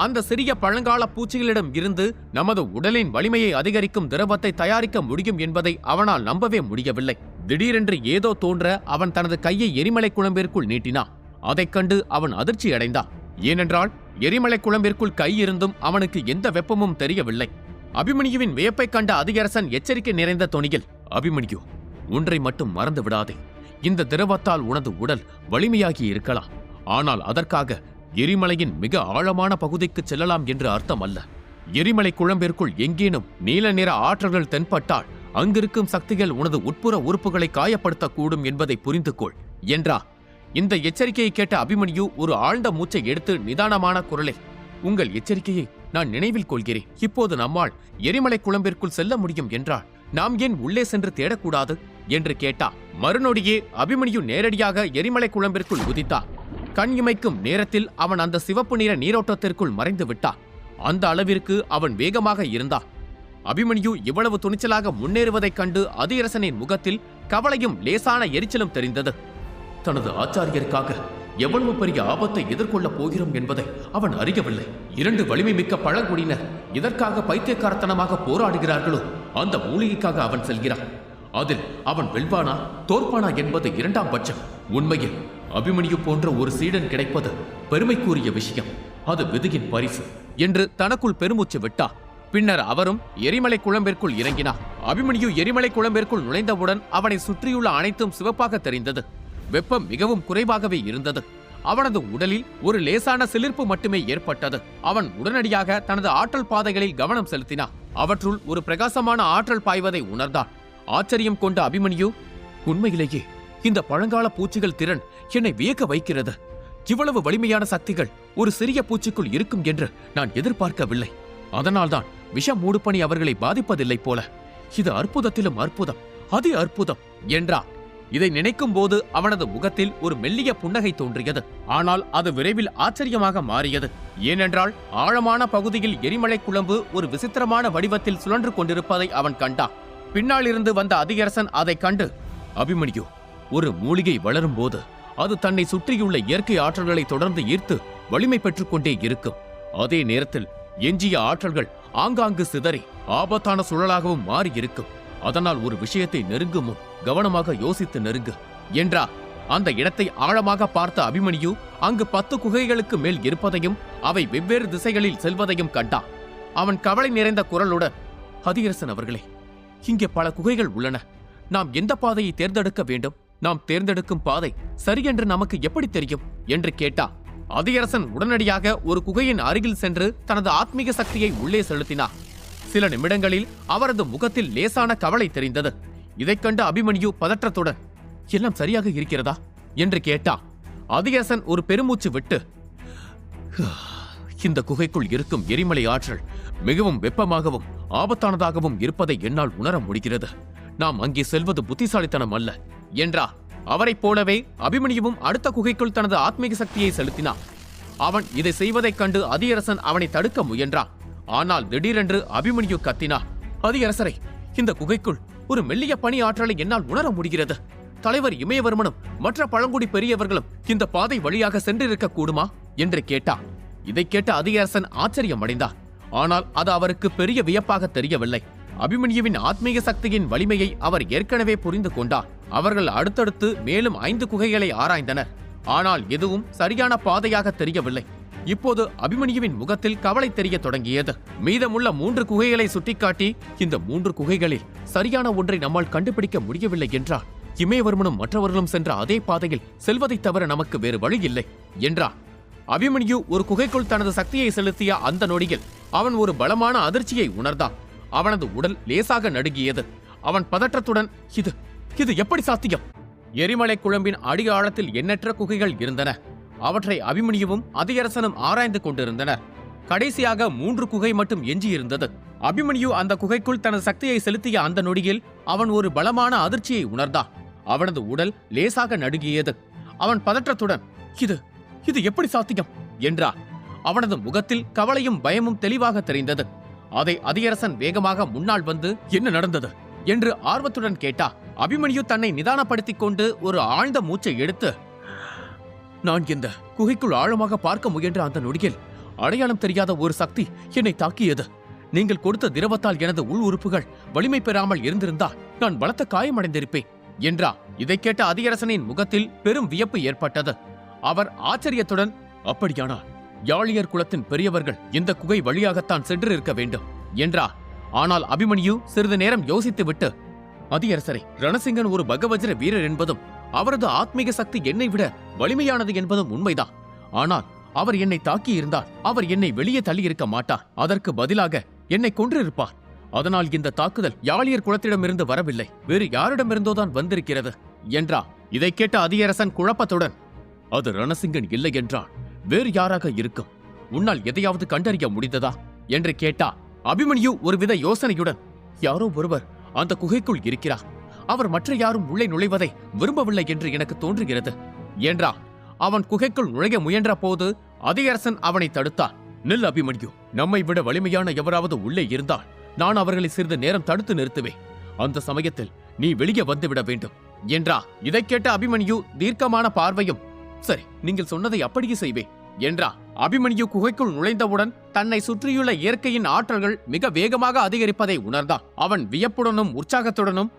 அந்த சிறிய பழங்கால பூச்சிகளிடம் இருந்து நமது உடலின் வலிமையை அதிகரிக்கும் திரவத்தை தயாரிக்க முடியும் என்பதை அவனால் நம்பவே முடியவில்லை. திடீரென்று ஏதோ தோன்ற அவன் தனது கையை எரிமலை குழம்பிற்குள் நீட்டினான். அதைக் கண்டு அவன் அதிர்ச்சி அடைந்தான். ஏனென்றால் எரிமலை குழம்பிற்குள் கை இருந்தும் அவனுக்கு எந்த வெப்பமும் தெரியவில்லை. அபிமன்யுவின் வியப்பை கண்ட அதியரசன் எச்சரிக்கை நிறைந்த தொனியில், அபிமன்யு, ஒன்றை மட்டும் மறந்து விடாதே. இந்த திரவத்தால் உனது உடல் வலிமையாகி இருக்கலாம். ஆனால் அதற்காக எரிமலையின் மிக ஆழமான பகுதிக்கு செல்லலாம் என்று அர்த்தம் அல்ல. எரிமலை குழம்பிற்குள் எங்கேனும் நீல நிற ஆற்றல்கள் தென்பட்டால் அங்கிருக்கும் சக்திகள் உனது உட்புற உறுப்புகளை காயப்படுத்தக்கூடும் என்பதை புரிந்து கொள் என்றார். இந்த எச்சரிக்கையை கேட்ட அபிமன்யு ஒரு ஆழ்ந்த மூச்சை எடுத்து நிதானமான குரலில், உங்கள் எச்சரிக்கையை நான் நினைவில் கொள்கிறேன். இப்போது நம்மால் எரிமலை குழம்பிற்குள் செல்ல முடியும் என்றால் நாம் ஏன் உள்ளே சென்று தேடக்கூடாது என்று கேட்டார். மறுநொடியே அபிமன்யு நேரடியாக எரிமலை குழம்பிற்குள் குதித்தார். கண் இமைக்கும் நேரத்தில் அவன் அந்த சிவப்பு நிற நீரோட்டத்திற்குள் மறைந்து விட்டான். அந்த அளவிற்கு அவன் வேகமாக இருந்தான். அபிமன்யு இவ்வளவு துணிச்சலாக முன்னேறுவதைக் கண்டு அதியரசனின் முகத்தில் கவலையும் லேசான எரிச்சலும் தெரிந்தது. தனது ஆச்சாரியருக்காக எவ்வளவு பெரிய ஆபத்தை எதிர்கொள்ளப் போகிறோம் என்பதை அவன் அறியவில்லை. 2 வலிமை மிக்க பழங்குடியினர் இதற்காக பைத்தியக்காரத்தனமாக போராடுகிறார்களோ அந்த மூலிகைக்காக அவன் செல்கிறான். அதில் அவன் வெல்வானா தோற்பானா என்பது 2ஆம் பட்சம். உண்மையில் அபிமன்யு போன்ற ஒரு சீடன் கிடைப்பது பெருமைக்குரிய விஷயம். அது விதியின் பரிசு என்று தனக்குள் பெருமூச்சு விட்டார். பின்னர் அவரும் எரிமலை குழம்பிற்குள் இறங்கினார். அபிமன்யு எரிமலை குழம்பிற்குள் நுழைந்தவுடன் அவனை சுற்றியுள்ள அனைத்தும் சிவப்பாக தெரிந்தது. வெப்பம் மிகவும் குறைவாகவே இருந்தது. அவனது உடலில் ஒரு லேசான சிலிர்ப்பு மட்டுமே ஏற்பட்டது. அவன் உடனடியாக தனது ஆற்றல் பாதைகளில் கவனம் செலுத்தினான். அவற்றுள் ஒரு பிரகாசமான ஆற்றல் பாய்வதை உணர்ந்தான். ஆச்சரியம் கொண்ட அபிமன்யு, உண்மையிலேயே இந்த பழங்கால பூச்சிகள் திறன் என்னை வியக்க வைக்கிறது. இவ்வளவு வலிமையான சக்திகள் ஒரு சிறிய பூச்சிக்குள் இருக்கும் என்று நான் எதிர்பார்க்கவில்லை. அதனால்தான் விஷம் மூடுபனி அவர்களை பாதிப்பதில்லை போல. இது அற்புதத்திலும் அற்புதம், அதி அற்புதம் என்றார். இதை நினைக்கும் போது அவனது முகத்தில் ஒரு மெல்லிய புன்னகை தோன்றியது. ஆனால் அது விரைவில் ஆச்சரியமாக மாறியது. ஏனென்றால் ஆழமான பகுதியில் எரிமலை குழம்பு ஒரு விசித்திரமான வடிவத்தில் சுழன்று கொண்டிருப்பதை அவன் கண்டான். பின்னாலிருந்து வந்த அதியரசன் அதை கண்டு, அபிமன்யு, ஒரு மூலிகை வளரும் போது அது தன்னை சுற்றியுள்ள இயற்கை ஆற்றல்களை தொடர்ந்து ஈர்த்து வலிமை பெற்றுக் கொண்டே இருக்கும். அதே நேரத்தில் எஞ்சிய ஆற்றல்கள் ஆங்காங்கு சிதறி ஆபத்தான சுழலாகவும் மாறி இருக்கும். அதனால் ஒரு விஷயத்தை நெருங்கும் முன் கவனமாக யோசித்து நெருங்கு என்றார். அந்த இடத்தை ஆழமாக பார்த்த அபிமன்யு அங்கு 10 குகைகளுக்கு மேல் இருப்பதையும் அவை வெவ்வேறு திசைகளில் செல்வதையும் கண்டான். அவன் கவலை நிறைந்த குரலுடன், அதியரசன் அவர்களே, இங்கே பல குகைகள் உள்ளன. நாம் எந்த பாதையை தேர்ந்தெடுக்க வேண்டும்? நாம் தேர்ந்தெடுக்கும் பாதை சரியென்று நமக்கு எப்படி தெரியும் என்று கேட்டான். அதியரசன் உடனடியாக ஒரு குகையின் அருகில் சென்று தனது ஆத்மீக சக்தியை உள்ளே செலுத்தினார். சில நிமிடங்களில் அவரது முகத்தில் லேசான கவலை தெரிந்தது. இதைக் கண்ட அபிமன்யு பதற்றத்துடன், எல்லாம் சரியாக இருக்கிறதா என்று கேட்டான். அதியரசன் ஒரு பெருமூச்சு விட்டு, இந்த குகைக்குள் இருக்கும் எரிமலை ஆற்றல் மிகவும் வெப்பமாகவும் ஆபத்தானதாகவும் இருப்பதை என்னால் உணர முடிகிறது. நாம் அங்கே செல்வது புத்திசாலித்தனம் அல்ல என்றார். அவரைப் போலவே அபிமன்யுவும் அடுத்த குகைக்குள் தனது ஆத்மீக சக்தியை செலுத்தினான். அவன் இதை செய்வதைக் கண்டு அதியரசன் அவனை தடுக்க முயன்றான். ஆனால் திடீரென்று அபிமன்யு கத்தினார், அதியரசரை, இந்த குகைக்குள் ஒரு மெல்லிய பனி ஆற்றலை என்னால் உணர முடிகிறது. தலைவர் இமயவர்மனும் மற்ற பழங்குடி பெரியவர்களும் இந்த பாதை வழியாக சென்றிருக்க கூடுமா என்று கேட்டார். இதை கேட்ட அதியரசன் ஆச்சரியம் அடைந்தார். ஆனால் அது அவருக்கு பெரிய வியப்பாக தெரியவில்லை. அபிமன்யுவின் ஆத்மீக சக்தியின் வலிமையை அவர் ஏற்கனவே புரிந்து கொண்டார். அவர்கள் அடுத்தடுத்து மேலும் 5 குகைகளை ஆராய்ந்தனர். ஆனால் எதுவும் சரியான பாதையாக தெரியவில்லை. இப்போது அபிமன்யுவின் முகத்தில் கவலை தெரிய தொடங்கியது. மீதமுள்ள 3 குகைகளை சுட்டிக்காட்டி, இந்த 3 குகைகளில் சரியான ஒன்றை நம்மால் கண்டுபிடிக்க முடியவில்லை என்றால் இமயவர்மனும் மற்றவர்களும் சென்ற அதே பாதையில் செல்வதைத் தவிர நமக்கு வேறு வழி இல்லை என்றார். அபிமன்யு ஒரு குகைக்குள் தனது சக்தியை செலுத்திய அந்த நொடியில் அவன் ஒரு பலமான அதிர்ச்சியை உணர்ந்தான். அவனது உடல் லேசாக நடுங்கியது. அவன் பதற்றத்துடன், இது எப்படி சாத்தியம்? எரிமலை குழம்பின் அடி ஆழத்தில் எண்ணற்ற குகைகள் இருந்தன. அவற்றை அபிமன்யுவும் அதியரசனும் ஆராய்ந்து கொண்டிருந்தனர். கடைசியாக 3 குகை மட்டும் எஞ்சியிருந்தது. அபிமன்யு அந்த குகைக்குள் தனது சக்தியை செலுத்திய அந்த நொடியில் அவன் ஒரு பலமான அதிர்ச்சியை உணர்ந்தான். அவனது உடல் லேசாக நடுங்கியது. அவன் பதற்றத்துடன், இது எப்படி சாத்தியம் என்றார். அவனது முகத்தில் கவலையும் பயமும் தெளிவாக தெரிந்தது. அதை அதியரசன் வேகமாக முன்னால் வந்து, என்ன நடந்தது என்று ஆர்வத்துடன் கேட்டார். அபிமன்யு தன்னை நிதானப்படுத்திக் கொண்டு ஒரு ஆழ்ந்த மூச்சை எடுத்து, நான் இந்த குகைக்குள் ஆழமாக பார்க்க முயன்ற அந்த நொடியில் அடையாளம் தெரியாத ஒரு சக்தி என்னை தாக்கியது. நீங்கள் கொடுத்த திரவத்தால் எனது உள் உறுப்புகள் வலிமை பெறாமல் இருந்திருந்தால் நான் பலத்த காயமடைந்திருப்பேன் என்றார். இதை கேட்ட அதியரசனின் முகத்தில் பெரும் வியப்பு ஏற்பட்டது. அவர் ஆச்சரியத்துடன், அப்படியானால் யாழியர் குலத்தின் பெரியவர்கள் இந்த குகை வழியாகத்தான் சென்றிருக்க வேண்டும் என்றார். ஆனால் அபிமன்யு சிறிது நேரம் யோசித்துவிட்டு, அதியரசரை, ரணசிங்கன் ஒரு பகவஜ்ர வீரர் என்பதும் அவரது ஆத்மீக சக்தி என்னை விட வலிமையானது என்பதும் உண்மைதான். ஆனால் அவர் என்னை தாக்கி இருந்தால் அவர் என்னை வெளியே தள்ளியிருக்க மாட்டார். அதற்கு பதிலாக என்னை கொன்றிருப்பார். அதனால் இந்த தாக்குதல் யாழியர் குலத்திடமிருந்து வரவில்லை, வேறு யாரிடமிருந்தோதான் வந்திருக்கிறது என்றார். இதை கேட்ட அதியரசன் குழப்பத்துடன், அது ரணசிங்கன் இல்லை என்றால் வேறு யாராக இருக்கும்? உன்னால் எதையாவது கண்டறிய முடிந்ததா என்று கேட்டார். அபிமன்யு ஒருவித யோசனையுடன், யாரோ ஒருவர் அந்த குகைக்குள் இருக்கிறார். அவர் மற்ற யாரும் உள்ளே நுழைவதை விரும்பவில்லை என்று எனக்கு தோன்றுகிறது என்றார். அவன் குகைக்குள் நுழைய முயன்ற போது அதியரசன் அவனை தடுத்தார். நில் அபிமன்யு, நம்மை விட வலிமையான எவராவது உள்ளே இருந்தால் நான் அவர்களை சிறிது நேரம் தடுத்து நிறுத்துவேன். அந்த சமயத்தில் நீ வெளியே வந்துவிட வேண்டும் என்றார். இதை கேட்ட அபிமன்யு தீர்க்கமான பார்வையும், சரி, நீங்கள் சொன்னதை அப்படியே செய்வேன் என்றார். அபிமன்யு குகைக்குள் நுழைந்தவுடன் தன்னை சுற்றியுள்ள இயற்கையின் ஆற்றல்கள் மிக வேகமாக அதிகரிப்பதை உணர்ந்தான். அவன் வியப்புடனும் உற்சாகத்துடனும்,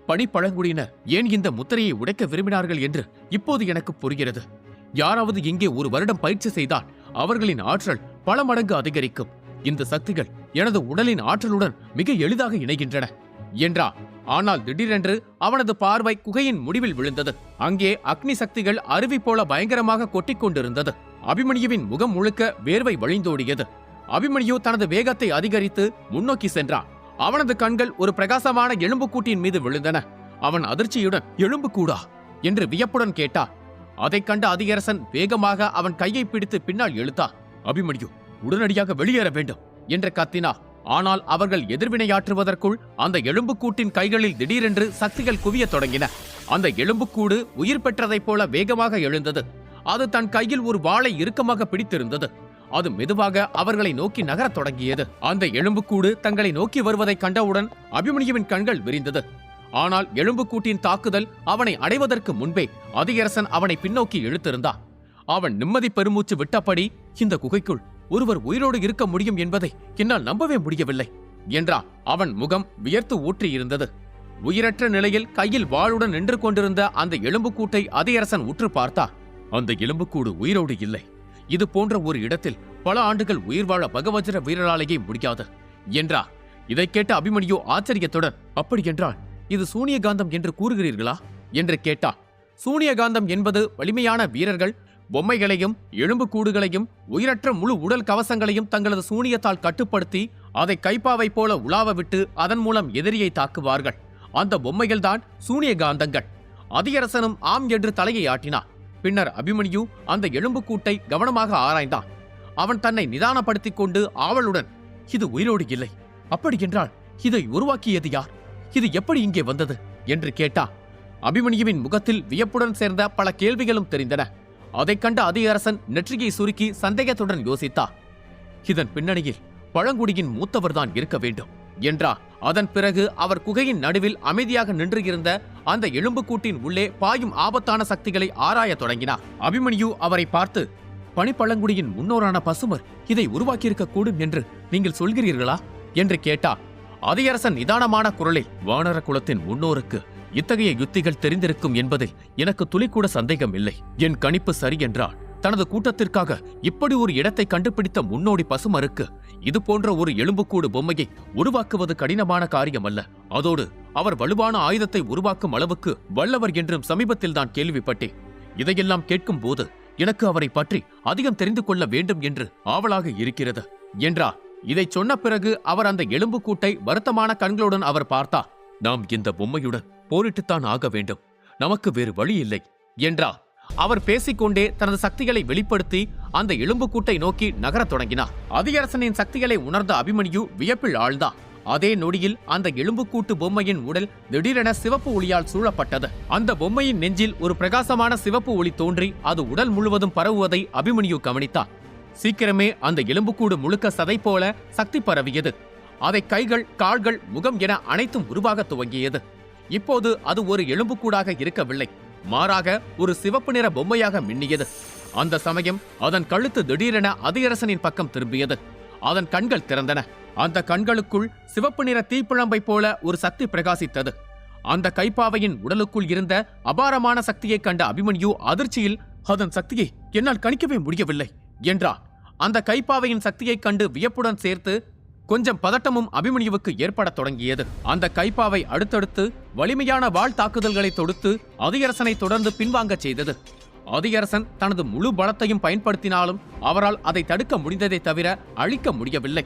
பனிப்பழங்குடியினர் ஏன் இந்த முத்திரையை உடைக்க விரும்பினார்கள் என்று இப்போது எனக்கு புரிகிறது. யாராவது இங்கே ஒரு வருடம் பயிற்சி செய்தால் அவர்களின் ஆற்றல் பல மடங்கு அதிகரிக்கும். இந்த சக்திகள் எனது உடலின் ஆற்றலுடன் மிக எளிதாக இணைகின்றன என்றார். ஆனால் திடீரென்று அவனது பார்வை குகையின் முடிவில் விழுந்தது. அங்கே அக்னி சக்திகள் அருவி போல பயங்கரமாக கொட்டிக் கொண்டிருந்தது. அபிமன்யுவின் முகம் முழுக்க வேர்வை வழிந்தோடியது. அபிமன்யு தனது வேகத்தை அதிகரித்து முன்னோக்கி சென்றான். அவனது கண்கள் ஒரு பிரகாசமான எலும்புக்கூட்டின் மீது விழுந்தன. அவன் அதிர்ச்சியுடன், எலும்புக்கூடா என்று வியப்புடன் கேட்டான். அதைக் கண்ட அதியரசன் வேகமாக அவன் கையை பிடித்து பின்னால் இழுத்தார். அபிமன்யு, உடனடியாக வெளியேற வேண்டும் என்று கத்தினார். ஆனால் அவர்கள் எதிர்வினையாற்றுவதற்குள் அந்த எலும்புக்கூட்டின் கைகளில் திடீரென்று சக்திகள் குவியத் தொடங்கின. அந்த எலும்புக்கூடு உயிர் பெற்றதைப் போல வேகமாக எழுந்தது. அது தன் கையில் ஒரு வாளை இறுக்கமாக பிடித்திருந்தது. அது மெதுவாக அவர்களை நோக்கி நகரத் தொடங்கியது. அந்த எலும்புக்கூடு தங்களை நோக்கி வருவதைக் கண்டவுடன் அபிமன்யுவின் கண்கள் விரிந்தது. ஆனால் எலும்புக்கூட்டின் தாக்குதல் அவனை அடைவதற்கு முன்பே அதியரசன் அவனை பின்னோக்கி இழுத்திருந்தான். அவன் நிம்மதி பெருமூச்சு விட்டபடி, இந்த குகைக்குள் ஒருவர் உயிரோடு இருக்க முடியும் என்பதை என்னால் நம்பவே முடியவில்லை என்றான். அவன் முகம் வியர்த்து ஊற்றியிருந்தது. உயிரற்ற நிலையில் கையில் வாளுடன் நின்று கொண்டிருந்த அந்த எலும்புக்கூட்டை அதியரசன் உற்று பார்த்தார். அந்த எலும்புக்கூடு உயிரோடு இல்லை. இது போன்ற ஒரு இடத்தில் பல ஆண்டுகள் உயிர் வாழ பகவஜர வீரராலேயே முடியாது என்றார். இதை கேட்ட அபிமன்யு ஆச்சரியத்துடன், அப்படியென்றால் இது சூனியகாந்தம் என்று கூறுகிறீர்களா என்று கேட்டார். சூனியகாந்தம் என்பது வலிமையான வீரர்கள் பொம்மைகளையும் எலும்புக்கூடுகளையும் உயிரற்ற முழு உடல் கவசங்களையும் தங்களது சூனியத்தால் கட்டுப்படுத்தி அதை கைப்பாவை போல உலாவ விட்டு அதன் மூலம் எதிரியை தாக்குவார்கள். அந்த பொம்மைகள்தான் சூனியகாந்தங்கள். அதியரசனும் ஆம் என்று தலையை ஆட்டினார். பின்னர் அபிமன்யு அந்த எலும்புக்கூட்டை கவனமாக ஆராய்ந்தான். அவன் தன்னை நிதானப்படுத்திக் கொண்டு ஆவலுடன், இது உயிரோடு இல்லை. அப்படியென்றால் இதை உருவாக்கியது யார்? இது எப்படி இங்கே வந்தது என்று கேட்டான். அபிமன்யுவின் முகத்தில் வியப்புடன் சேர்ந்த பல கேள்விகளும் தெரிந்தன. அதைக் கண்ட அதியரசன் நெற்றியை சுருக்கி சந்தேகத்துடன் யோசித்தார். இதன் பின்னணியில் பழங்குடியின் மூத்தவர்தான் இருக்க வேண்டும் என்றார். அதன் பிறகு அவர் குகையின் நடுவில் அமைதியாக நின்று இருந்த அந்த எலும்புக்கூட்டின் உள்ளே பாயும் ஆபத்தான சக்திகளை ஆராய தொடங்கினார். அபிமன்யு அவரை பார்த்து, பனிப்பழங்குடியின் முன்னோரான பசுமர் இதை உருவாக்கியிருக்க கூடும் என்று நீங்கள் சொல்கிறீர்களா என்று கேட்டார். அதியரசன் நிதானமான குரலில், வானர குலத்தின் முன்னோருக்கு இத்தகைய யுத்திகள் தெரிந்திருக்கும் என்பதில் எனக்கு துளிக்கூட சந்தேகம் இல்லை. என் கணிப்பு சரி என்றால் தனது கூட்டத்திற்காக இப்படி ஒரு இடத்தை கண்டுபிடித்த முன்னோடி பசுமருக்கு இது போன்ற ஒரு எலும்புக்கூடு பொம்மையை உருவாக்குவது கடினமான காரியமல்ல. அதோடு அவர் வலுவான ஆயுதத்தை உருவாக்கும் அளவுக்கு வல்லவர் என்றும் சமீபத்தில் தான் கேள்விப்பட்டேன். இதையெல்லாம் கேட்கும் போது எனக்கு அவரை பற்றி அதிகம் தெரிந்து கொள்ள வேண்டும் என்று ஆவலாக இருக்கிறது என்றார். இதைச் சொன்ன பிறகு அவர் அந்த எலும்புக்கூட்டை வருத்தமான கண்களுடன் அவர் பார்த்தார். நாம் இந்த பொம்மையுடன் போரிட்டுத்தான் ஆக வேண்டும், நமக்கு வேறு வழி இல்லை என்றார். அவர் பேசிக்கொண்டே தனது சக்திகளை வெளிப்படுத்தி அந்த எலும்புக்கூட்டை நோக்கி நகரத் தொடங்கினார். அதியரசனின் சக்திகளை உணர்ந்த அபிமன்யு வியப்பில் ஆழ்ந்தான். அதே நொடியில் அந்த எலும்புக்கூட்டு பொம்மையின் உடல் திடீரென சிவப்பு ஒளியால் சூழப்பட்டது. அந்த பொம்மையின் நெஞ்சில் ஒரு பிரகாசமான சிவப்பு ஒளி தோன்றி அது உடல் முழுவதும் பரவுவதை அபிமன்யு கவனித்தார். சீக்கிரமே அந்த எலும்புக்கூடு முழுக்க சதை போல சக்தி பரவியது. அதை கைகள், கால்கள், முகம் என அனைத்தும் உருவாக துவங்கியது. இப்போது அது ஒரு எலும்புக்கூடாக இருக்கவில்லை, மாறாக ஒரு சிவப்பு நிற பொம்மையாக மின்னியது. அந்த சமயம் அதன் கழுத்து திடீரென அதியரசனின் பக்கம் திரும்பியது. அதன் கண்கள் திறந்தன. அந்த கண்களுக்குள் சிவப்பு நிற தீப்பிழம்பை போல ஒரு சக்தி பிரகாசித்தது. அந்த கைப்பாவையின் உடலுக்குள் இருந்த அபாரமான சக்தியைக் கண்ட அபிமன்யு அதிர்ச்சியில், அதன் சக்தியை என்னால் கணிக்கவே முடியவில்லை என்றார். அந்த கைப்பாவையின் சக்தியைக் கண்டு வியப்புடன் சேர்த்து கொஞ்சம் பதட்டமும் அபிமன்யுவுக்கு ஏற்படத் தொடங்கியது. அந்த கைப்பாவை அடுத்தடுத்து வலிமையான வாள் தாக்குதல்களை தொடுத்து அதியரசனை தொடர்ந்து பின்வாங்கச் செய்தது. அதியரசன் தனது முழு பலத்தையும் பயன்படுத்தினாலும் அவரால் அதை தடுக்க முடிந்ததை தவிர அழிக்க முடியவில்லை.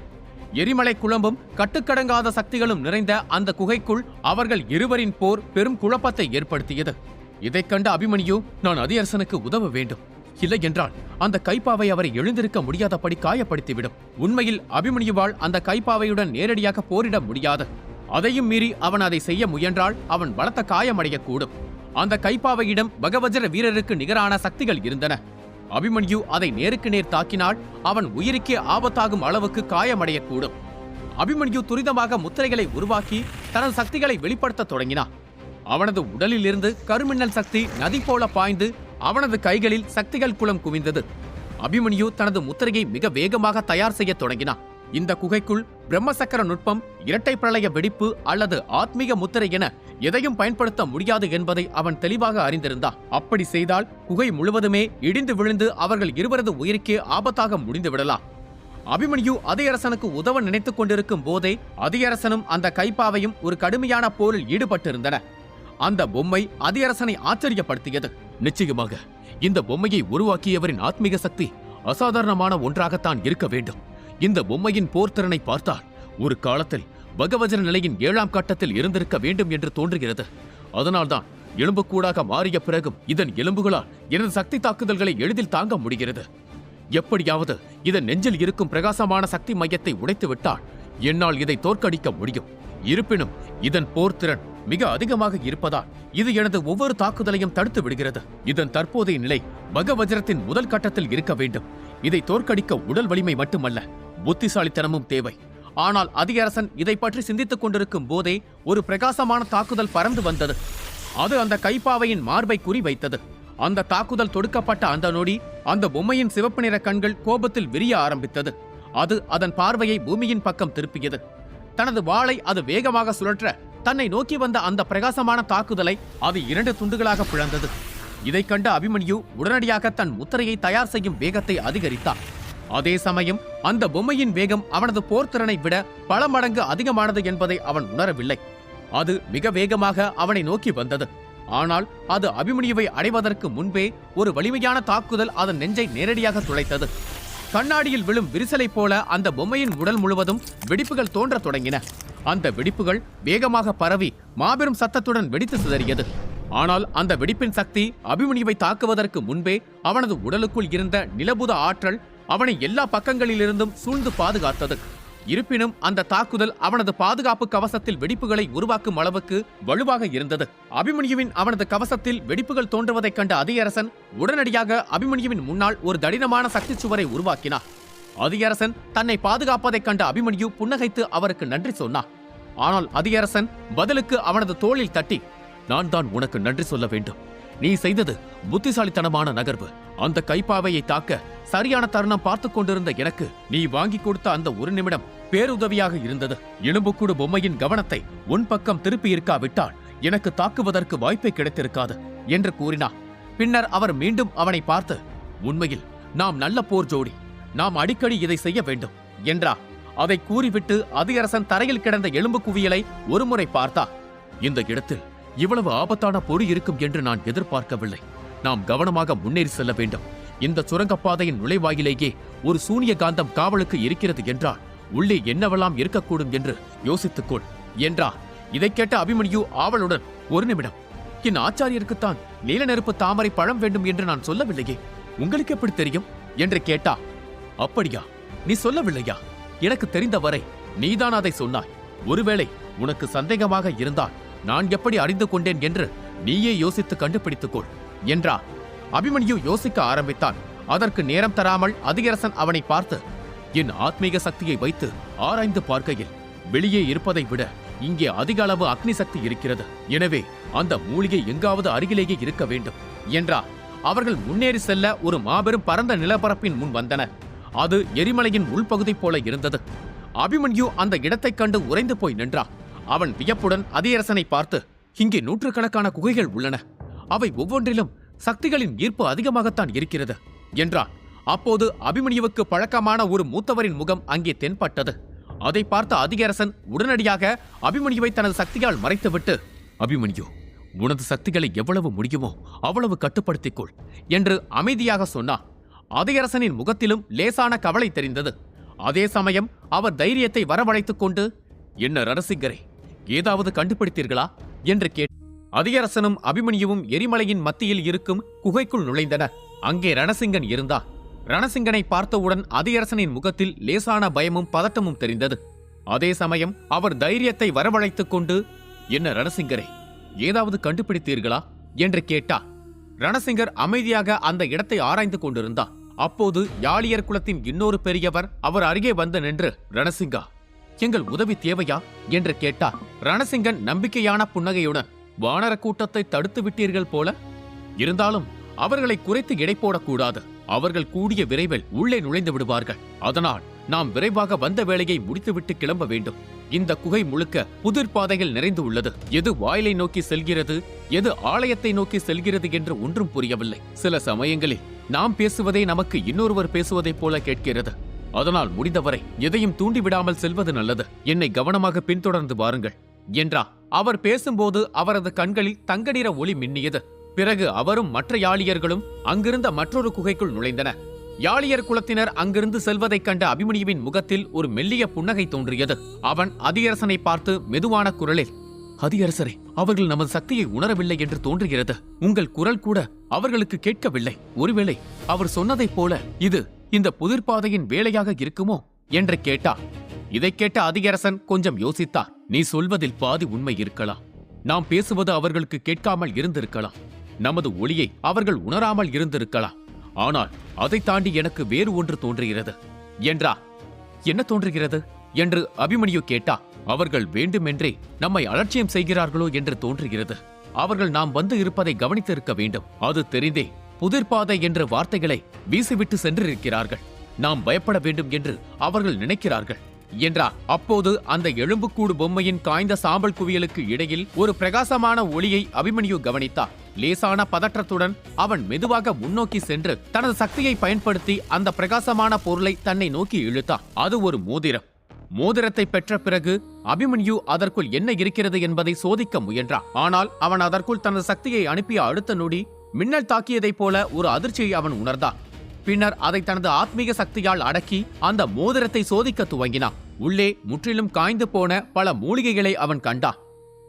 எரிமலை குழம்பும் கட்டுக்கடங்காத சக்திகளும் நிறைந்த அந்த குகைக்குள் அவர்கள் இருவரின் போர் பெரும் குழப்பத்தை ஏற்படுத்தியது. இதைக் கண்ட அபிமன்யு, நான் அதியரசனுக்கு உதவ வேண்டும், இல்லை என்றால் அந்த கைப்பாவை அவரை எழுந்திருக்க முடியாதபடி காயப்படுத்திவிடும். உண்மையில் அபிமன்யுவால் அந்த கைப்பாவையுடன் நேரடியாக போரிட முடியாது. அதையும் மீறி அவன் அதை செய்ய முயன்றால் அவன் பலத்த காயமடையக்கூடும். அந்த கைப்பாவையிடம் பகவஜர வீரருக்கு நிகரான சக்திகள் இருந்தன. அபிமன்யு அதை நேருக்கு நேர் தாக்கினால் அவன் உயிருக்கே ஆபத்தாகும் அளவுக்கு காயமடையக்கூடும். அபிமன்யு துரிதமாக முத்திரைகளை உருவாக்கி தனது சக்திகளை வெளிப்படுத்த தொடங்கினான். அவனது உடலில் இருந்து கருமின்னல் சக்தி நதி போல பாய்ந்து அவனது கைகளில் சக்திகள் குளம் குவிந்தது. அபிமன்யு தனது முத்திரையை மிக வேகமாக தயார் செய்ய தொடங்கினான். இந்த குகைக்குள் பிரம்மசக்கர நுட்பம், இரட்டை பிரளய வெடிப்பு அல்லது ஆத்மீக முத்திரை என எதையும் பயன்படுத்த முடியாது என்பதை அவன் தெளிவாக அறிந்திருந்தான். அப்படி செய்தால் குகை முழுவதுமே இடிந்து விழுந்து அவர்கள் இருவரது உயிருக்கே ஆபத்தாக முடிந்து விடலாம். அபிமன்யு அதியரசனுக்கு உதவ நினைத்துக் கொண்டிருக்கும் போதே அதியரசனும் அந்த கைப்பாவையும் ஒரு கடுமையான போரில் ஈடுபட்டிருந்தன. அந்த பொம்மை அதியரசனை ஆச்சரியப்படுத்தியது. நிச்சயமாக இந்த பொம்மையை உருவாக்கியவரின் ஆத்மீக சக்தி அசாதாரணமான ஒன்றாகத்தான் இருக்க வேண்டும். இந்த பொம்மையின் போர்த்திறனை பார்த்தால் ஒரு காலத்தில் பகவஜன நிலையின் 7ஆம் கட்டத்தில் இருந்திருக்க வேண்டும் என்று தோன்றுகிறது. அதனால்தான் எலும்புக்கூடாக மாறிய பிறகும் இதன் எலும்புகளால் எனது சக்தி தாக்குதல்களை எளிதில் தாங்க முடிகிறது. எப்படியாவது இதன் நெஞ்சில் இருக்கும் பிரகாசமான சக்தி மையத்தை உடைத்து விட்டால் என்னால் இதை தோற்கடிக்க முடியும். இருப்பினும் இதன் போர்த்திறன் மிக அதிகமாக இருப்பதால் இது எனது ஒவ்வொரு தாக்குதலையும் தடுத்து விடுகிறது. இதன் தற்போதைய நிலை பகவஜரத்தின் முதல் கட்டத்தில் இருக்க வேண்டும். இதை தோற்கடிக்க உடல் வலிமை மட்டுமல்ல, புத்திசாலித்தனமும் தேவை. ஆனால் அதியரசன் இதை பற்றி சிந்தித்துக் கொண்டிருக்கும் போதே ஒரு பிரகாசமான தாக்குதல் பறந்து வந்தது. அது அந்த கைப்பாவையின் மார்பை குறிவைத்தது. அந்த தாக்குதல் தொடுக்கப்பட்ட அந்த நொடி அந்த பொம்மையின் சிவப்பு நிற கண்கள் கோபத்தில் விரிய ஆரம்பித்தது. அது அதன் பார்வையை பூமியின் பக்கம் திருப்பியது. தனது வாளை அது வேகமாக சுழற்ற தன்னை நோக்கி வந்த அந்த பிரகாசமான தாக்குதலை அது 2 துண்டுகளாக பிளந்தது. இதைக் கண்ட அபிமன்யு உடனடியாக தன் முத்திரையை தயார் செய்யும் வேகத்தை அதிகரித்தான். அதே சமயம் அந்த பொம்மையின் வேகம் அவனது போர்த்திறனை விட பல மடங்கு அதிகமானது என்பதை அவன் உணரவில்லை. அது மிக வேகமாக அவனை நோக்கி வந்தது. ஆனால் அது அபிமன்யுவை அடைவதற்கு முன்பே ஒரு வலிமையான தாக்குதல் அதன் நெஞ்சை நேரடியாக துளைத்தது. கண்ணாடியில் விழும் விரிசலை போல அந்த பொம்மையின் உடல் முழுவதும் வெடிப்புகள் தோன்றத் தொடங்கின. அந்த வெடிப்புகள் வேகமாக பரவி மாபெரும் சத்தத்துடன் வெடித்து சிதறியது. ஆனால் அந்த வெடிப்பின் சக்தி அபிமன்யுவை தாக்குவதற்கு முன்பே அவனது உடலுக்குள் இருந்த நிலபுத ஆற்றல் அவனை எல்லா பக்கங்களிலிருந்தும் சூழ்ந்து பாதுகாத்தது. இருப்பினும் அந்த தாக்குதல் அவனது பாதுகாப்பு கவசத்தில் வெடிப்புகளை உருவாக்கும் அளவுக்கு வலுவாக இருந்தது. அபிமன்யுவின் அவனது கவசத்தில் வெடிப்புகள் தோன்றுவதைக் கண்ட அதியரசன் உடனடியாக அபிமன்யுவின் முன்னால் ஒரு தடினமான சக்தி சுவரை உருவாக்கினார். அதியரசன் தன்னை பாதுகாப்பதைக் கண்ட அபிமன்யு புன்னகைத்து அவருக்கு நன்றி சொன்னார். ஆனால் அதியரசன் பதிலுக்கு அவனது தோளில் தட்டி, நான் தான் உனக்கு நன்றி சொல்ல வேண்டும். நீ செய்தது புத்திசாலித்தனமான நகர்வு. அந்த கைப்பாவையை தாக்க சரியான தருணம் பார்த்து கொண்டிருந்த எனக்கு நீ வாங்கி கொடுத்த அந்த ஒரு நிமிடம் பேருதவியாக இருந்தது. எலும்புக்கூடு பொம்மையின் கவனத்தை உன் பக்கம் திருப்பி இருக்காவிட்டால் எனக்கு தாக்குவதற்கு வாய்ப்பே கிடைத்திருக்காது என்று கூறினார். பின்னர் அவர் மீண்டும் அவனை பார்த்து, உண்மையில் நாம் நல்ல போர் ஜோடி, நாம் அடிக்கடி இதை செய்ய வேண்டும் என்றார். அதை கூறிவிட்டு அதியரசன் தரையில் கிடந்த எலும்பு குவியலை ஒருமுறை பார்த்தார். இந்த இடத்தில் இவ்வளவு ஆபத்தான பொறி இருக்கும் என்று நான் எதிர்பார்க்கவில்லை. நாம் கவனமாக முன்னேறி செல்ல வேண்டும். இந்த சுரங்கப்பாதையின் நுழைவாயிலேயே ஒரு சூனிய காந்தம் காவலுக்கு இருக்கிறது என்றால் உள்ளே என்னவெல்லாம் இருக்கக்கூடும் என்று யோசித்துக்கொள் என்றார். இதைக் கேட்ட அபிமன்யு ஆவலுடன், ஒரு நிமிடம், என் ஆச்சாரியருக்குத்தான் நீல நெருப்பு தாமரை பழம் வேண்டும் என்று நான் சொல்லவில்லையே, உங்களுக்கு எப்படி தெரியும் என்று கேட்டா. அப்படியா, நீ சொல்லவில்லையா? எனக்கு தெரிந்தவரை நீதான் அதை சொன்னாய். ஒருவேளை உனக்கு சந்தேகமாக இருந்தால் நான் எப்படி அறிந்து கொண்டேன் என்று நீயே யோசித்து கண்டுபிடித்துக்கொள் என்றார். அபிமன்யு யோசிக்க ஆரம்பித்தான். அதற்கு நேரம் தராமல் அதியரசன் அவனை பார்த்து, என் ஆத்மீக சக்தியை வைத்து ஆராய்ந்து பார்க்கையில் வெளியே இருப்பதை விட இங்கே அதிக அளவு அக்னி சக்தி இருக்கிறது. எனவே அந்த மூலிகை எங்காவது அருகிலேயே இருக்க வேண்டும் என்றார். அவர்கள் முன்னேறி செல்ல ஒரு மாபெரும் பரந்த நிலப்பரப்பின் முன் வந்தனர். அது எரிமலையின் உள்பகுதி போல இருந்தது. அபிமன்யு அந்த இடத்தைக் கண்டு உறைந்து போய் நின்றான். அவன் வியப்புடன் அதியரசனை பார்த்து, இங்கே நூற்றுக்கணக்கான குகைகள் உள்ளன. அவை ஒவ்வொன்றிலும் சக்திகளின் ஈர்ப்பு அதிகமாகத்தான் இருக்கிறது என்றான். அப்போது அபிமன்யுவுக்கு பழக்கமான ஒரு மூத்தவரின் முகம் அங்கே தென்பட்டது. அதை பார்த்த அதியரசன் உடனடியாக அபிமன்யுவை தனது சக்தியால் மறைத்துவிட்டு, அபிமன்யு, உனது சக்திகளை எவ்வளவு முடியுமோ அவ்வளவு கட்டுப்படுத்திக்கொள் என்று அமைதியாக சொன்னான். அதியரசனின் முகத்திலும் லேசான கவலை தெரிந்தது. அதே சமயம் அவர் தைரியத்தை வரவழைத்துக் கொண்டு, என்ன ரணசிங்கரே, ஏதாவது கண்டுபிடித்தீர்களா என்று கேட்டார். அதியரசனும் அபிமன்யுவும் எரிமலையின் மத்தியில் இருக்கும் குகைக்குள் நுழைந்தனர். அங்கே ரணசிங்கன் இருந்தான். ரணசிங்கனை பார்த்தவுடன் அதியரசனின் முகத்தில் லேசான பயமும் பதட்டமும் தெரிந்தது. அதே சமயம் அவர் தைரியத்தை வரவழைத்துக் கொண்டு, என்ன ரணசிங்கரே, ஏதாவது கண்டுபிடித்தீர்களா என்று கேட்டார். ரணசிங்கர் அமைதியாக அந்த இடத்தை ஆராய்ந்து கொண்டிருந்தார். அப்போது யாளியர் குலத்தின் இன்னொரு பெரியவர் அவர் அருகே வந்து நின்று, ரணசிங்கா, எங்கள் உதவி தேவையா என்று கேட்டார். ரணசிங்கன் நம்பிக்கையான புன்னகையுடன், வானர கூட்டத்தை தடுத்து விட்டீர்கள் போல. இருந்தாலும் அவர்களை குறைத்து எடை போடக்கூடாது. அவர்கள் கூடிய விரைவில் உள்ளே நுழைந்து விடுவார்கள். அதனால் நாம் விரைவாக வந்த வேலையை முடித்துவிட்டு கிளம்ப வேண்டும். இந்த குகை முழுக்க புதிர் பாதைகள் நிறைந்து உள்ளது. எது வாயிலை நோக்கி செல்கிறது, எது ஆலயத்தை நோக்கி செல்கிறது என்று ஒன்றும் புரியவில்லை. சில சமயங்களில் நாம் பேசுவதே நமக்கு இன்னொருவர் பேசுவதைப் போல கேட்கிறது. அதனால் முடிந்தவரை எதையும் தூண்டிவிடாமல் செல்வது நல்லது. என்னை கவனமாக பின்தொடர்ந்து வாருங்கள் என்றார். அவர் பேசும்போது அவரது கண்களில் தங்க நிற ஒளி மின்னியது. பிறகு அவரும் மற்ற யாளியர்களும் அங்கிருந்த மற்றொரு குகைக்குள் நுழைந்தனர். யாளியர் குலத்தினர் அங்கிருந்து செல்வதைக் கண்ட அபிமன்யுவின் முகத்தில் ஒரு மெல்லிய புன்னகை தோன்றியது. அவன் அதியரசனை பார்த்து மெதுவான குரலில், அதியரசரே, அவர்கள் நமது சக்தியை உணரவில்லை என்று தோன்றுகிறது. உங்கள் குரல் கூட அவர்களுக்கு கேட்கவில்லை. ஒருவேளை அவர் சொன்னதைப் போல இது இந்த புதிர்பாதையின் வேலையாக இருக்குமோ என்று கேட்டார். இதைக் கேட்ட அதியரசன் கொஞ்சம் யோசித்தார். நீ சொல்வதில் பாதி உண்மை இருக்கலாம். நாம் பேசுவது அவர்களுக்கு கேட்காமல் இருந்திருக்கலாம். நமது ஒளியை அவர்கள் உணராமல் இருந்திருக்கலாம். ஆனால் அதை தாண்டி எனக்கு வேறு ஒன்று தோன்றுகிறது என்றார். என்ன தோன்றுகிறது என்று அபிமன்யு கேட்டா. அவர்கள் வேண்டுமென்றே நம்மை அலட்சியம் செய்கிறார்களோ என்று தோன்றுகிறது. அவர்கள் நாம் வந்து இருப்பதை கவனித்திருக்க வேண்டும். அது தெரிந்தே புதிர்பாதை என்ற வார்த்தைகளை வீசிவிட்டு சென்றிருக்கிறார்கள். நாம் பயப்பட வேண்டும் என்று அவர்கள் நினைக்கிறார்கள் என்றார். அப்போது அந்த எலும்புக்கூடு பொம்மையின் காய்ந்த சாம்பல் குவியலுக்கு இடையில் ஒரு பிரகாசமான ஒளியை அபிமன்யு கவனித்தார். லேசான பதற்றத்துடன் அவன் மெதுவாக முன்னோக்கி சென்று தனது சக்தியை பயன்படுத்தி அந்த பிரகாசமான பொருளை தன்னை நோக்கி இழுத்தான். அது ஒரு மோதிரம். மோதிரத்தை பெற்ற பிறகு அபிமன்யு அதற்குள் என்ன இருக்கிறது என்பதை சோதிக்க முயன்றான். ஆனால் அவன் அதற்குள் தனது சக்தியை அனுப்பிய அடுத்த நொடி மின்னல் தாக்கியதைப் போல ஒரு அதிர்ச்சியை அவன் உணர்ந்தான். பின்னர் அதை தனது ஆத்மீக சக்தியால் அடக்கி அந்த மோதிரத்தை சோதிக்க துவங்கினான். உள்ளே முற்றிலும் காய்ந்து போன பல மூலிகைகளை அவன் கண்டான்.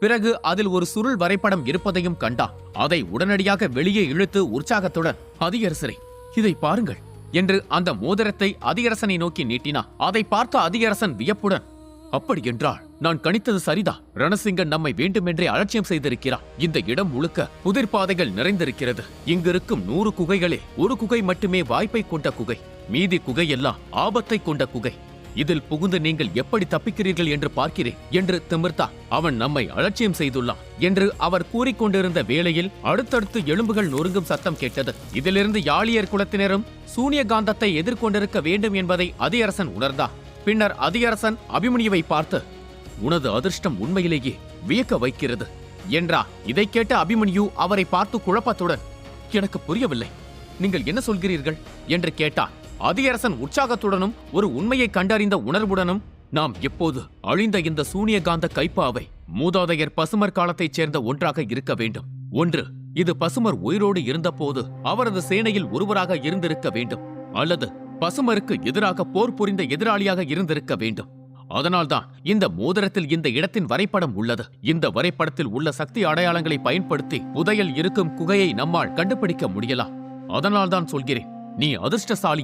பிறகு அதில் ஒரு சுருள் வரைபடம் இருப்பதையும் கண்டான். அதை உடனடியாக வெளியே இழுத்து உற்சாகத்துடன், அதியரசரே, இதை பாருங்கள் என்று அந்த மோதிரத்தை அதியரசனை நோக்கி நீட்டினான். அதை பார்த்த அதியரசன் வியப்புடன், அப்படி என்றால் நான் கணித்தது சரிதான். ரணசிங்கன் நம்மை வேண்டுமென்றே அலட்சியம் செய்திருக்கிறார். இந்த இடம் முழுக்க புதிர்பாதைகள் நிறைந்திருக்கிறது. இங்கிருக்கும் 100 குகைகளே ஒரு குகை மட்டுமே வாய்ப்பை கொண்ட குகை. மீதி குகையெல்லாம் ஆபத்தை கொண்ட குகை. இதில் புகுந்து நீங்கள் எப்படி தப்பிக்கிறீர்கள் என்று பார்க்கிறேன் என்று திமிர்த்தான். அவன் நம்மை அலட்சியம் செய்துள்ளான் என்று அவர் கூறிக்கொண்டிருந்த வேளையில் அடுத்தடுத்து எலும்புகள் நொறுங்கும் சத்தம் கேட்டது. இதிலிருந்து யாளியர் குலத்தினரும் சூனியகாந்தத்தை எதிர்கொண்டிருக்க வேண்டும் என்பதை அதியரசன் உணர்ந்தான். பின்னர் அதியரசன் அபிமன்யுவை பார்த்து, உனது அதிர்ஷ்டம் உண்மையிலேயே வியக்க வைக்கிறது என்றார். இதை கேட்ட அபிமன்யு அவரை பார்த்து குழப்பத்துடன், எனக்கு புரியவில்லை, நீங்கள் என்ன சொல்கிறீர்கள் என்று கேட்டார். அதியரசன் உற்சாகத்துடனும் ஒரு உண்மையை கண்டறிந்த உணர்வுடனும், நாம் எப்போது அழிந்த இந்த சூனியகாந்த கைப்பாவை மூதாதையர் பசுமர் காலத்தைச் சேர்ந்த ஒன்றாக இருக்க வேண்டும். ஒன்று, இது பசுமர் உயிரோடு இருந்தபோது அவரது சேனையில் ஒருவராக இருந்திருக்க வேண்டும். அல்லது பசுமருக்கு எதிராக போர் புரிந்த எதிராளியாக இருந்திருக்க வேண்டும். அதனால்தான் இந்த மோதிரத்தில் இந்த இடத்தின் வரைபடம் உள்ளது. இந்த வரைபடத்தில் உள்ள சக்தி அடையாளங்களை பயன்படுத்தி புதையல் இருக்கும் குகையை நம்மால் கண்டுபிடிக்க முடியலாம். அதனால்தான் சொல்கிறேன், நீ அதிர்ஷ்டசாலி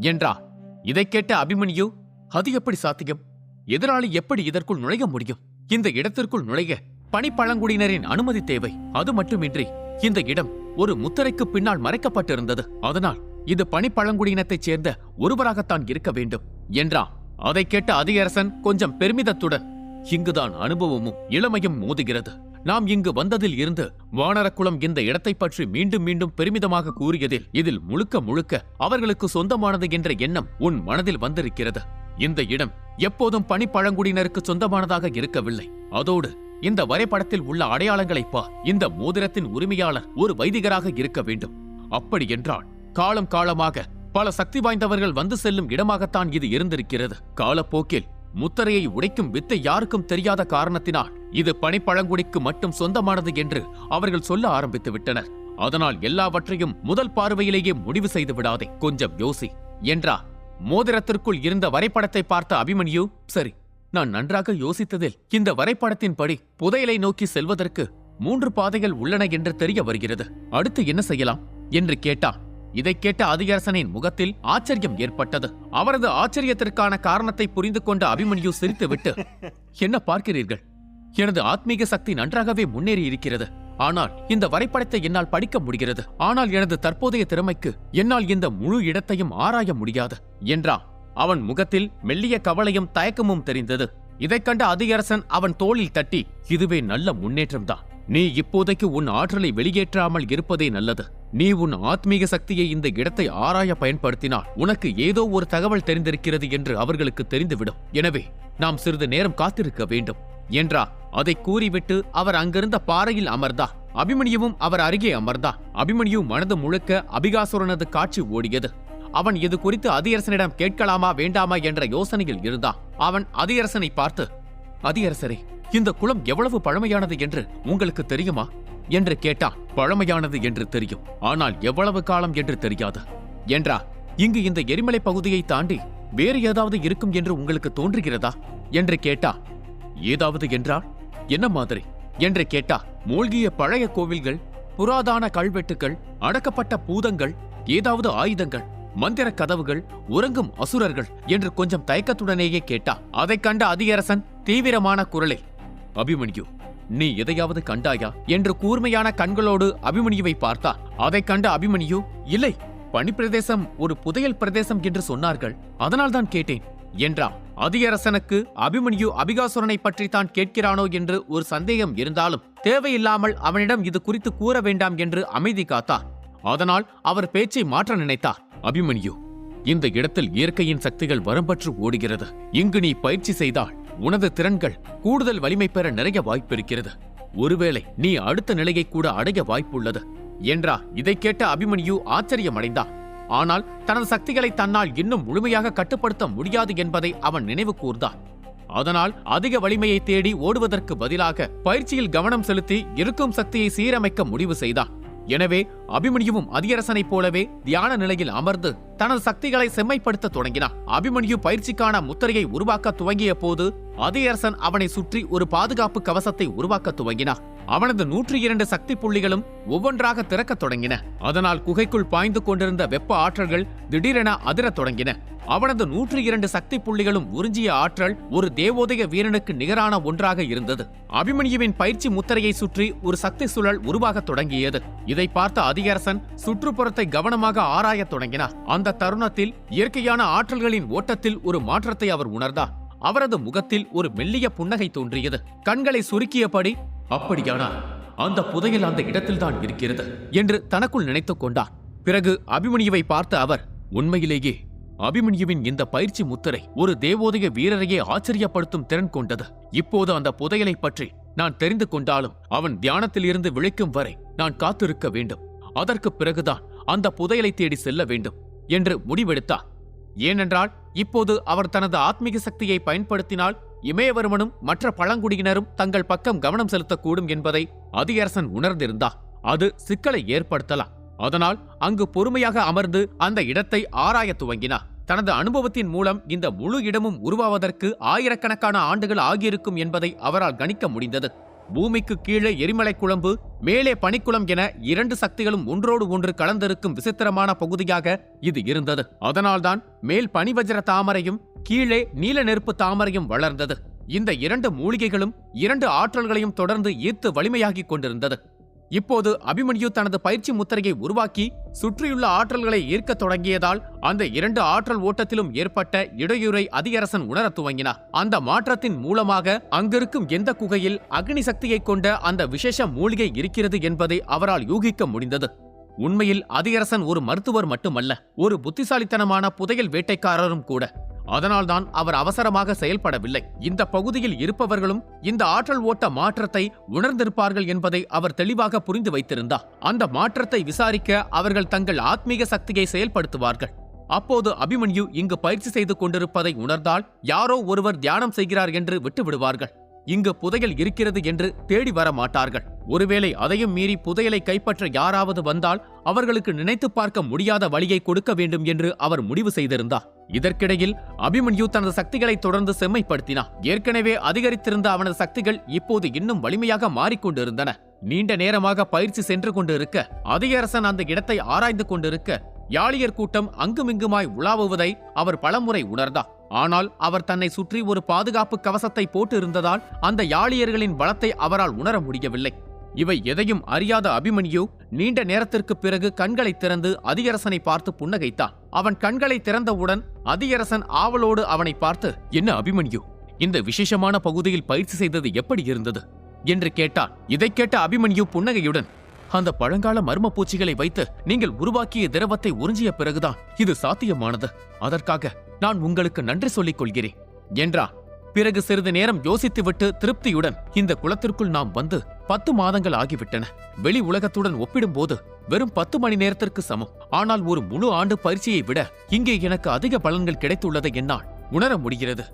என்றார். இதைக் கேட்ட அபிமன்யு, அது எப்படி சாத்தியம்? எதிராளி எப்படி இதற்குள் நுழைய முடியும்? இந்த இடத்திற்குள் நுழைய பனிப்பழங்குடியினரின் அனுமதி தேவை. அது மட்டுமின்றி இந்த இடம் ஒரு முத்திரைக்கு பின்னால் மறைக்கப்பட்டிருந்தது. அதனால் இது பனிப்பழங்குடியினத்தைச் சேர்ந்த ஒருவராகத்தான் இருக்க வேண்டும் என்றான். அதை கேட்ட அதியரசன் கொஞ்சம் பெருமிதத்துடன், இங்குதான் அனுபவமும் இளமையும் மோதுகிறது. நாம் இங்கு வந்ததில் இருந்து வானரக்குலம் இந்த இடத்தை பற்றி மீண்டும் மீண்டும் பெருமிதமாக கூறியதில் இதில் முழுக்க முழுக்க அவர்களுக்கு சொந்தமானது என்ற எண்ணம் உன் மனதில் வந்திருக்கிறது. இந்த இடம் எப்போதும் பனிப்பழங்குடியினருக்கு சொந்தமானதாக இருக்கவில்லை. அதோடு இந்த வரைபடத்தில் உள்ள அடையாளங்களை பார். இந்த மோதிரத்தின் உரிமையாளர் ஒரு வைதிகராக இருக்க வேண்டும். அப்படி என்றால் காலம் காலமாக பல சக்தி வாய்ந்தவர்கள் வந்து செல்லும் இடமாகத்தான் இது இருந்திருக்கிறது. காலப்போக்கில் முத்திரையை உடைக்கும் வித்தை யாருக்கும் தெரியாத காரணத்தினால் இது பனிப்பழங்குடிக்கு மட்டும் சொந்தமானது என்று அவர்கள் சொல்ல ஆரம்பித்து விட்டனர். அதனால் எல்லாவற்றையும் முதல் பார்வையிலேயே முடிவு செய்து விடாதே, கொஞ்சம் யோசி என்றார். மோதிரத்திற்குள் இருந்த வரைபடத்தை பார்த்த அபிமன்யு, சரி, நான் நன்றாக யோசித்ததில் இந்த வரைபடத்தின்படி புதையலை நோக்கி செல்வதற்கு 3 பாதைகள் உள்ளன என்று தெரிய வருகிறது. அடுத்து என்ன செய்யலாம் என்று கேட்டான். இதைக் கேட்ட அதிகரசனின் முகத்தில் ஆச்சரியம் ஏற்பட்டது. அவரது ஆச்சரியத்திற்கான காரணத்தை புரிந்து கொண்ட அபிமன்யு சிரித்துவிட்டு, என்ன பார்க்கிறீர்கள்? எனது ஆத்மீக சக்தி நன்றாகவே முன்னேறி இருக்கிறது. ஆனால் இந்த வரைபடத்தை என்னால் படிக்க முடிகிறது. ஆனால் எனது தற்போதைய திறமைக்கு என்னால் இந்த முழு இடத்தையும் ஆராய முடியாது என்றான். அவன் முகத்தில் மெல்லிய கவலையும் தயக்கமும் தெரிந்தது. இதைக் கண்ட அதிகரசன் அவன் தோளில் தட்டி, இதுவே நல்ல முன்னேற்றம்தான். நீ இப்போதைக்கு உன் ஆற்றலை வெளியேற்றாமல் இருப்பதே நல்லது. நீ உன் ஆத்மீக சக்தியை இந்த இடத்தை ஆராய பயன்படுத்தினால் உனக்கு ஏதோ ஒரு தகவல் தெரிந்திருக்கிறது என்று அவர்களுக்கு தெரிந்துவிடும். எனவே நாம் சிறிது நேரம் காத்திருக்க வேண்டும் என்றார். அதை கூறிவிட்டு அவர் அங்கிருந்த பாறையில் அமர்ந்தார். அபிமன்யுவும் அவர் அருகே அமர்ந்தார். அபிமன்யு மனது முழுக்க அபிகாசுரனது காட்சி ஓடியது. அவன் இது குறித்து அதிகரசனிடம் கேட்கலாமா வேண்டாமா என்ற யோசனையில் இருந்தான். அவன் அதிகரசனை பார்த்து, அதிகரசரே, இந்த குளம் எவ்வளவு பழமையானது என்று உங்களுக்கு தெரியுமா என்று கேட்டான். பழமையானது என்று தெரியும், ஆனால் எவ்வளவு காலம் என்று தெரியாது என்றார். இங்கு இந்த எரிமலை பகுதியை தாண்டி வேறு ஏதாவது இருக்கும் என்று உங்களுக்கு தோன்றுகிறதா என்று கேட்டா. ஏதாவது என்றால் என்ன மாதிரி என்று கேட்டா. மூழ்கிய பழைய கோவில்கள், புராதான கல்வெட்டுகள், அடக்கப்பட்ட பூதங்கள், ஏதாவது ஆயுதங்கள், மந்திர கதவுகள், உறங்கும் அசுரர்கள் என்று கொஞ்சம் தயக்கத்துடனேயே கேட்டா. அதைக் கண்ட அதிகரசன் தீவிரமான குரலில், அபிமன்யு, நீ எதையாவது கண்டாயா என்று கூர்மையான கண்களோடு அபிமன்யுவை பார்த்தார். அதைக் கண்ட அபிமன்யு, இல்லை, பனிப்பிரதேசம் ஒரு புதையல் பிரதேசம் என்று சொன்னார்கள், அதனால்தான் கேட்டேன் என்றான். அதிகரசனுக்கு அபிமன்யு அபிகாசுரனை பற்றி தான் கேட்கிறானோ என்று ஒரு சந்தேகம் இருந்தாலும் தேவையில்லாமல் அவனிடம் இது குறித்து கூற வேண்டாம் என்று அமைதி காத்தார். அதனால் அவர் பேச்சை மாற்ற நினைத்தார். அபிமன்யு, இந்த இடத்தில் இயற்கையின் சக்திகள் வரம்பற்று ஓடுகிறது. இங்கு நீ பயிற்சி செய்தால் உனது திறன்கள் கூடுதல் வலிமை பெற நிறைய வாய்ப்பிருக்கிறது. ஒருவேளை நீ அடுத்த நிலையை கூட அடைய வாய்ப்புள்ளது என்றார். இதைக் கேட்ட அபிமன்யு ஆச்சரியமடைந்தார். ஆனால் தனது சக்திகளை தன்னால் இன்னும் முழுமையாக கட்டுப்படுத்த முடியாது என்பதை அவன் நினைவு கூர்ந்தான். அதனால் அதிக வலிமையை தேடி ஓடுவதற்கு பதிலாக பயிற்சியில் கவனம் செலுத்தி இருக்கும் சக்தியை சீரமைக்க முடிவு செய்தான். எனவே அபிமன்யுவும் அதிகரசனைப் போலவே தியான நிலையில் அமர்ந்து தனது சக்திகளை செம்மைப்படுத்த தொடங்கினான். அபிமன்யு பயிற்சிக்கான முத்திரையை உருவாக்க துவங்கிய போது அதிகரசன் அவனை சுற்றி ஒரு பாதுகாப்பு கவசத்தை உருவாக்க துவங்கினார். அவனது 102 சக்தி புள்ளிகளும் ஒவ்வொன்றாக திறக்கத் தொடங்கின. அதனால் குகைக்குள் பாய்ந்து கொண்டிருந்த வெப்ப ஆற்றல்கள் திடீரென அதிரத் தொடங்கின. அவனது 102 சக்தி புள்ளிகளும் உறிஞ்சிய ஆற்றல் ஒரு தேவோதய வீரனுக்கு நிகரான ஒன்றாக இருந்தது. அபிமன்யுவின் பயிற்சி முத்திரையை சுற்றி ஒரு சக்தி சுழல் உருவாகத் தொடங்கியது. இதை பார்த்த அதிகரசன் சுற்றுப்புறத்தை கவனமாக ஆராயத் தொடங்கினார். அந்த தருணத்தில் இயற்கையான ஆற்றல்களின் ஓட்டத்தில் ஒரு மாற்றத்தை அவர் உணர்ந்தார். அவரது முகத்தில் ஒரு மெல்லிய புன்னகை தோன்றியது. கண்களை சுருக்கியபடி, அப்படியானால் அந்த புதையல் அந்த இடத்தில்தான் இருக்கிறது என்று தனக்குள் நினைத்துக் கொண்டார். பிறகு அபிமன்யுவை பார்த்த அவர், உண்மையிலேயே அபிமன்யுவின் இந்த பயிற்சி முத்திரை ஒரு தேவோதய வீரரையே ஆச்சரியப்படுத்தும் திறன் கொண்டது. இப்போது அந்த புதையலை பற்றி நான் தெரிந்து கொண்டாலும் அவன் தியானத்தில் இருந்து விழிக்கும் வரை நான் காத்திருக்க வேண்டும். அதற்கு பிறகுதான் அந்த புதையலை தேடி செல்ல வேண்டும் என்று முடிவெடுத்தார். ஏனென்றால் இப்போது அவர் தனது ஆத்மீக சக்தியை பயன்படுத்தினால் இமயவர்மனும் மற்ற பழங்குடியினரும் தங்கள் பக்கம் கவனம் செலுத்தக்கூடும் என்பதை அதிகரசன் உணர்ந்திருந்தார். அது சிக்கலை ஏற்படுத்தலாம். அதனால் அங்கு பொறுமையாக அமர்ந்து அந்த இடத்தை ஆராய துவங்கினார். தனது அனுபவத்தின் மூலம் இந்த முழு இடமும் உருவாவதற்கு ஆயிரக்கணக்கான ஆண்டுகள் ஆகியிருக்கும் என்பதை அவரால் கணிக்க முடிந்தது. பூமிக்கு கீழே எரிமலை குழம்பு, மேலே பனிக்குளம் என 2 சக்திகளும் ஒன்றோடு ஒன்று கலந்திருக்கும் விசித்திரமான பகுதியாக இது இருந்தது. அதனால்தான் மேல் பனிவஜ்ர தாமரையும் கீழே நீல நெருப்பு தாமரையும் வளர்ந்தது. இந்த 2 மூலிகைகளும் 2 ஆற்றல்களையும் தொடர்ந்து ஈர்த்து வலிமையாகிக் கொண்டிருந்தது. இப்போது அபிமன்யு தனது பயிற்சி முத்திரையை உருவாக்கி சுற்றியுள்ள ஆற்றல்களை ஈர்க்கத் தொடங்கியதால் அந்த 2 ஆற்றல் ஓட்டத்திலும் ஏற்பட்ட இடையூறை அதிகரசன் உணரத் துவங்கினார். அந்த மாற்றத்தின் மூலமாக அங்கிருக்கும் எந்த குகையில் அக்னி சக்தியை கொண்ட அந்த விசேஷ மூலிகை இருக்கிறது என்பதை அவரால் யூகிக்க முடிந்தது. உண்மையில் அதிகரசன் ஒரு மருத்துவர் மட்டுமல்ல, ஒரு புத்திசாலித்தனமான புதையல் வேட்டைக்காரரும் கூட. அதனால்தான் அவர் அவசரமாக செயல்படவில்லை. இந்த பகுதியில் இருப்பவர்களும் இந்த ஆற்றல் ஓட்ட மாற்றத்தை உணர்ந்திருப்பார்கள் என்பதை அவர் தெளிவாக புரிந்து வைத்திருந்தார். அந்த மாற்றத்தை விசாரிக்க அவர்கள் தங்கள் ஆத்மீக சக்தியை செயல்படுத்துவார்கள். அப்போது அபிமன்யு இங்கு பயிற்சி செய்து கொண்டிருப்பதை உணர்ந்தால் யாரோ ஒருவர் தியானம் செய்கிறார் என்று விட்டு விடுவார்கள். இங்கு புதையல் இருக்கிறது என்று தேடி வர மாட்டார்கள். ஒருவேளை அதையும் மீறி புதையலை கைப்பற்ற யாராவது வந்தால் அவர்களுக்கு நினைத்து பார்க்க முடியாத வழியை கொடுக்க வேண்டும் என்று அவர் முடிவு செய்திருந்தார். இதற்கிடையில் அபிமன்யு தனது சக்திகளை தொடர்ந்து செம்மைப்படுத்தினார். ஏற்கனவே அதிகரித்திருந்த அவனது சக்திகள் இப்போது இன்னும் வலிமையாக மாறிக்கொண்டிருந்தன. நீண்ட நேரமாக பயிற்சி சென்று கொண்டிருக்க அதிகரசன் அந்த இடத்தை ஆராய்ந்து கொண்டிருக்க யாளியர் கூட்டம் அங்குமிங்குமாய் உலாவுவதை அவர் பலமுறை உணர்ந்தார். ஆனால் அவர் தன்னை சுற்றி ஒரு பாதுகாப்பு கவசத்தை போட்டு இருந்ததால் அந்த யாளியர்களின் பலத்தை அவரால் உணர முடியவில்லை. இவை எதையும் அறியாத அபிமன்யு நீண்ட நேரத்திற்கு பிறகு கண்களை திறந்து அதிகரசனை பார்த்து புன்னகைத்தான். அவன் கண்களை திறந்தவுடன் அதிகரசன் ஆவலோடு அவனை பார்த்து, "என்ன அபிமன்யு, இந்த விசேஷமான பகுதியில் பயிற்சி செய்தது எப்படி இருந்தது?" என்று கேட்டான். இதைக் கேட்ட அபிமன்யு புன்னகையுடன், "அந்த பழங்கால மர்ம பூச்சிகளை வைத்து நீங்கள் உருவாக்கிய திரவத்தை உறிஞ்சிய பிறகுதான் இது சாத்தியமானது. அதற்காக நான் உங்களுக்கு நன்றி சொல்லிக் கொள்கிறேன்" என்றான். பிறகு சிறிது நேரம் யோசித்துவிட்டு திருப்தியுடன், "இந்த குளத்திற்குள் நாம் வந்து 10 மாதங்கள் ஆகிவிட்டன. வெளி உலகத்துடன் ஒப்பிடும்போது வெறும் 10 மணி நேரத்திற்கு சமம். ஆனால் ஒரு முழு ஆண்டு பயிற்சியை விட இங்கே எனக்கு அதிக பலன்கள் கிடைத்துள்ளதை என்னால் உணர முடிகிறது"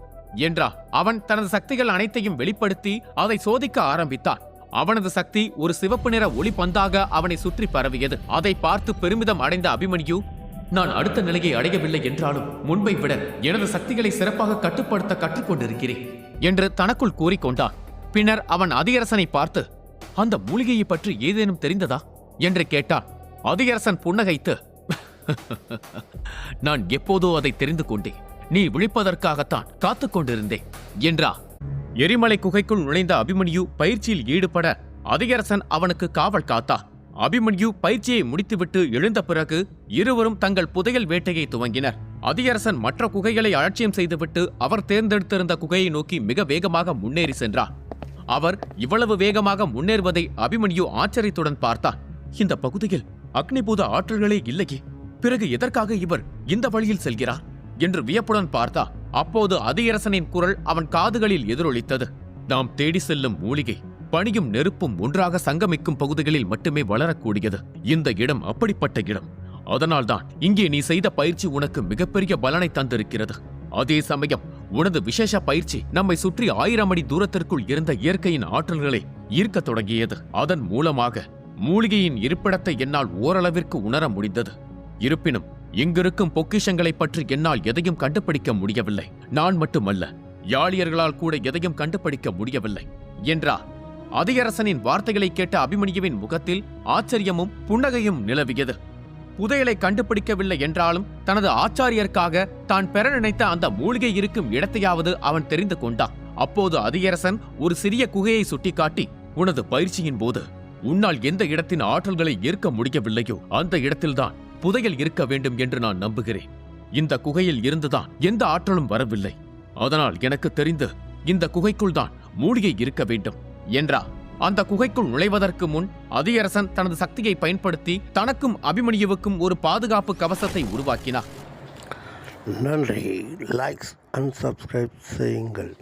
என்றான். அவன் தனது சக்திகள் அனைத்தையும் வெளிப்படுத்தி அதை சோதிக்க ஆரம்பித்தான். அவனது சக்தி ஒரு சிவப்பு நிற ஒளி பந்தாக அவனை சுற்றி பரவியது. அதை பார்த்து பெருமிதம் அடைந்த அபிமன்யு, "நான் அடுத்த நிலையை அடையவில்லை என்றாலும் முன்பை விட எனது சக்திகளை சிறப்பாக கட்டுப்படுத்த கற்றுக்கொண்டிருக்கிறேன்" என்று தனக்குள் கூறிக்கொண்டான். பின்னர் அவன் அதிகரசனை பார்த்து, "அந்த மூலிகையை பற்றி ஏதேனும் தெரிந்ததா?" என்று கேட்டான். அதிகரசன் புன்னகைத்து, "நான் எப்போதோ அதை தெரிந்து கொண்டேன். நீ விழிப்பதற்காகத்தான் காத்துக் கொண்டிருந்தேன்" என்றான். எரிமலை குகைக்குள் நுழைந்த அபிமன்யு பயிற்சியில் ஈடுபட அதிகரசன் அவனுக்கு காவல் காத்தான். அபிமன்யு பயிற்சியை முடித்துவிட்டு எழுந்த பிறகு இருவரும் தங்கள் புதையல் வேட்டையை துவங்கினர். அதிகரசன் மற்ற குகைகளை அலட்சியம் செய்துவிட்டு அவர் தேர்ந்தெடுத்திருந்த குகையை நோக்கி மிக வேகமாக முன்னேறி சென்றார். அவர் இவ்வளவு வேகமாக முன்னேறுவதை அபிமன்யு ஆச்சரியத்துடன் பார்த்தான். இந்த பகுதியில் அக்னிபூத ஆற்றல்களே இல்லையே, பிறகு எதற்காக இவர் இந்த வழியில் செல்கிறார் என்று வியப்புடன் பார்த்தா. அப்போது அதிகரசனின் குரல் அவன் காதுகளில் எதிரொலித்தது. "நாம் தேடி செல்லும் மூலிகை பனியும் நெருப்பும் ஒன்றாக சங்கமிக்கும் பகுதிகளில் மட்டுமே வளரக்கூடியது. இந்த இடம் அப்படிப்பட்ட இடம். அதனால்தான் இங்கே நீ செய்த பயிற்சி உனக்கு மிகப்பெரிய பலனை தந்திருக்கிறது. அதே சமயம் உனது விசேஷ பயிற்சி நம்மை சுற்றி 1000 அடி தூரத்திற்குள் இருந்த இயற்கையின் ஆற்றல்களை ஈர்க்கத் தொடங்கியது. அதன் மூலமாக மூலிகையின் இருப்பிடத்தை என்னால் ஓரளவிற்கு உணர முடிந்தது. இருப்பினும் இங்கிருக்கும் பொக்கிஷங்களை பற்றி என்னால் எதையும் கண்டுபிடிக்க முடியவில்லை. நான் மட்டுமல்ல, யாளியர்களால் கூட எதையும் கண்டுபிடிக்க முடியவில்லை" என்றார். அதிகரசனின் வார்த்தைகளை கேட்ட அபிமன்யுவின் முகத்தில் ஆச்சரியமும் புன்னகையும் நிலவியது. புதையலை கண்டுபிடிக்கவில்லை என்றாலும் தனது ஆச்சாரியருக்காக தான் பெற நினைத்த அந்த மூலிகை இருக்கும் இடத்தையாவது அவன் தெரிந்து கொண்டான். அப்போது அதிகரசன் ஒரு சிறிய குகையை சுட்டிக்காட்டி, "உனது பயிற்சியின் போது உன்னால் எந்த இடத்தின் ஆற்றல்களை ஈர்க்க முடியவில்லையோ அந்த இடத்தில்தான் புதையல் இருக்க வேண்டும் என்று நான் நம்புகிறேன். இந்த குகையில் இருந்துதான் எந்த ஆற்றலும் வரவில்லை. அதனால் எனக்கு தெரிந்து இந்த குகைக்குள் தான் மூலிகை இருக்க வேண்டும்" என்றார். அந்த குகைக்குள் நுழைவதற்கு முன் அதிகரசன் தனது சக்தியை பயன்படுத்தி தனக்கும் அபிமன்யுவுக்கும் ஒரு பாதுகாப்பு கவசத்தை உருவாக்கினார். நன்றி. லைக்ஸ் அண்ட் சப்ஸ்கிரைப் செய்யுங்கள்.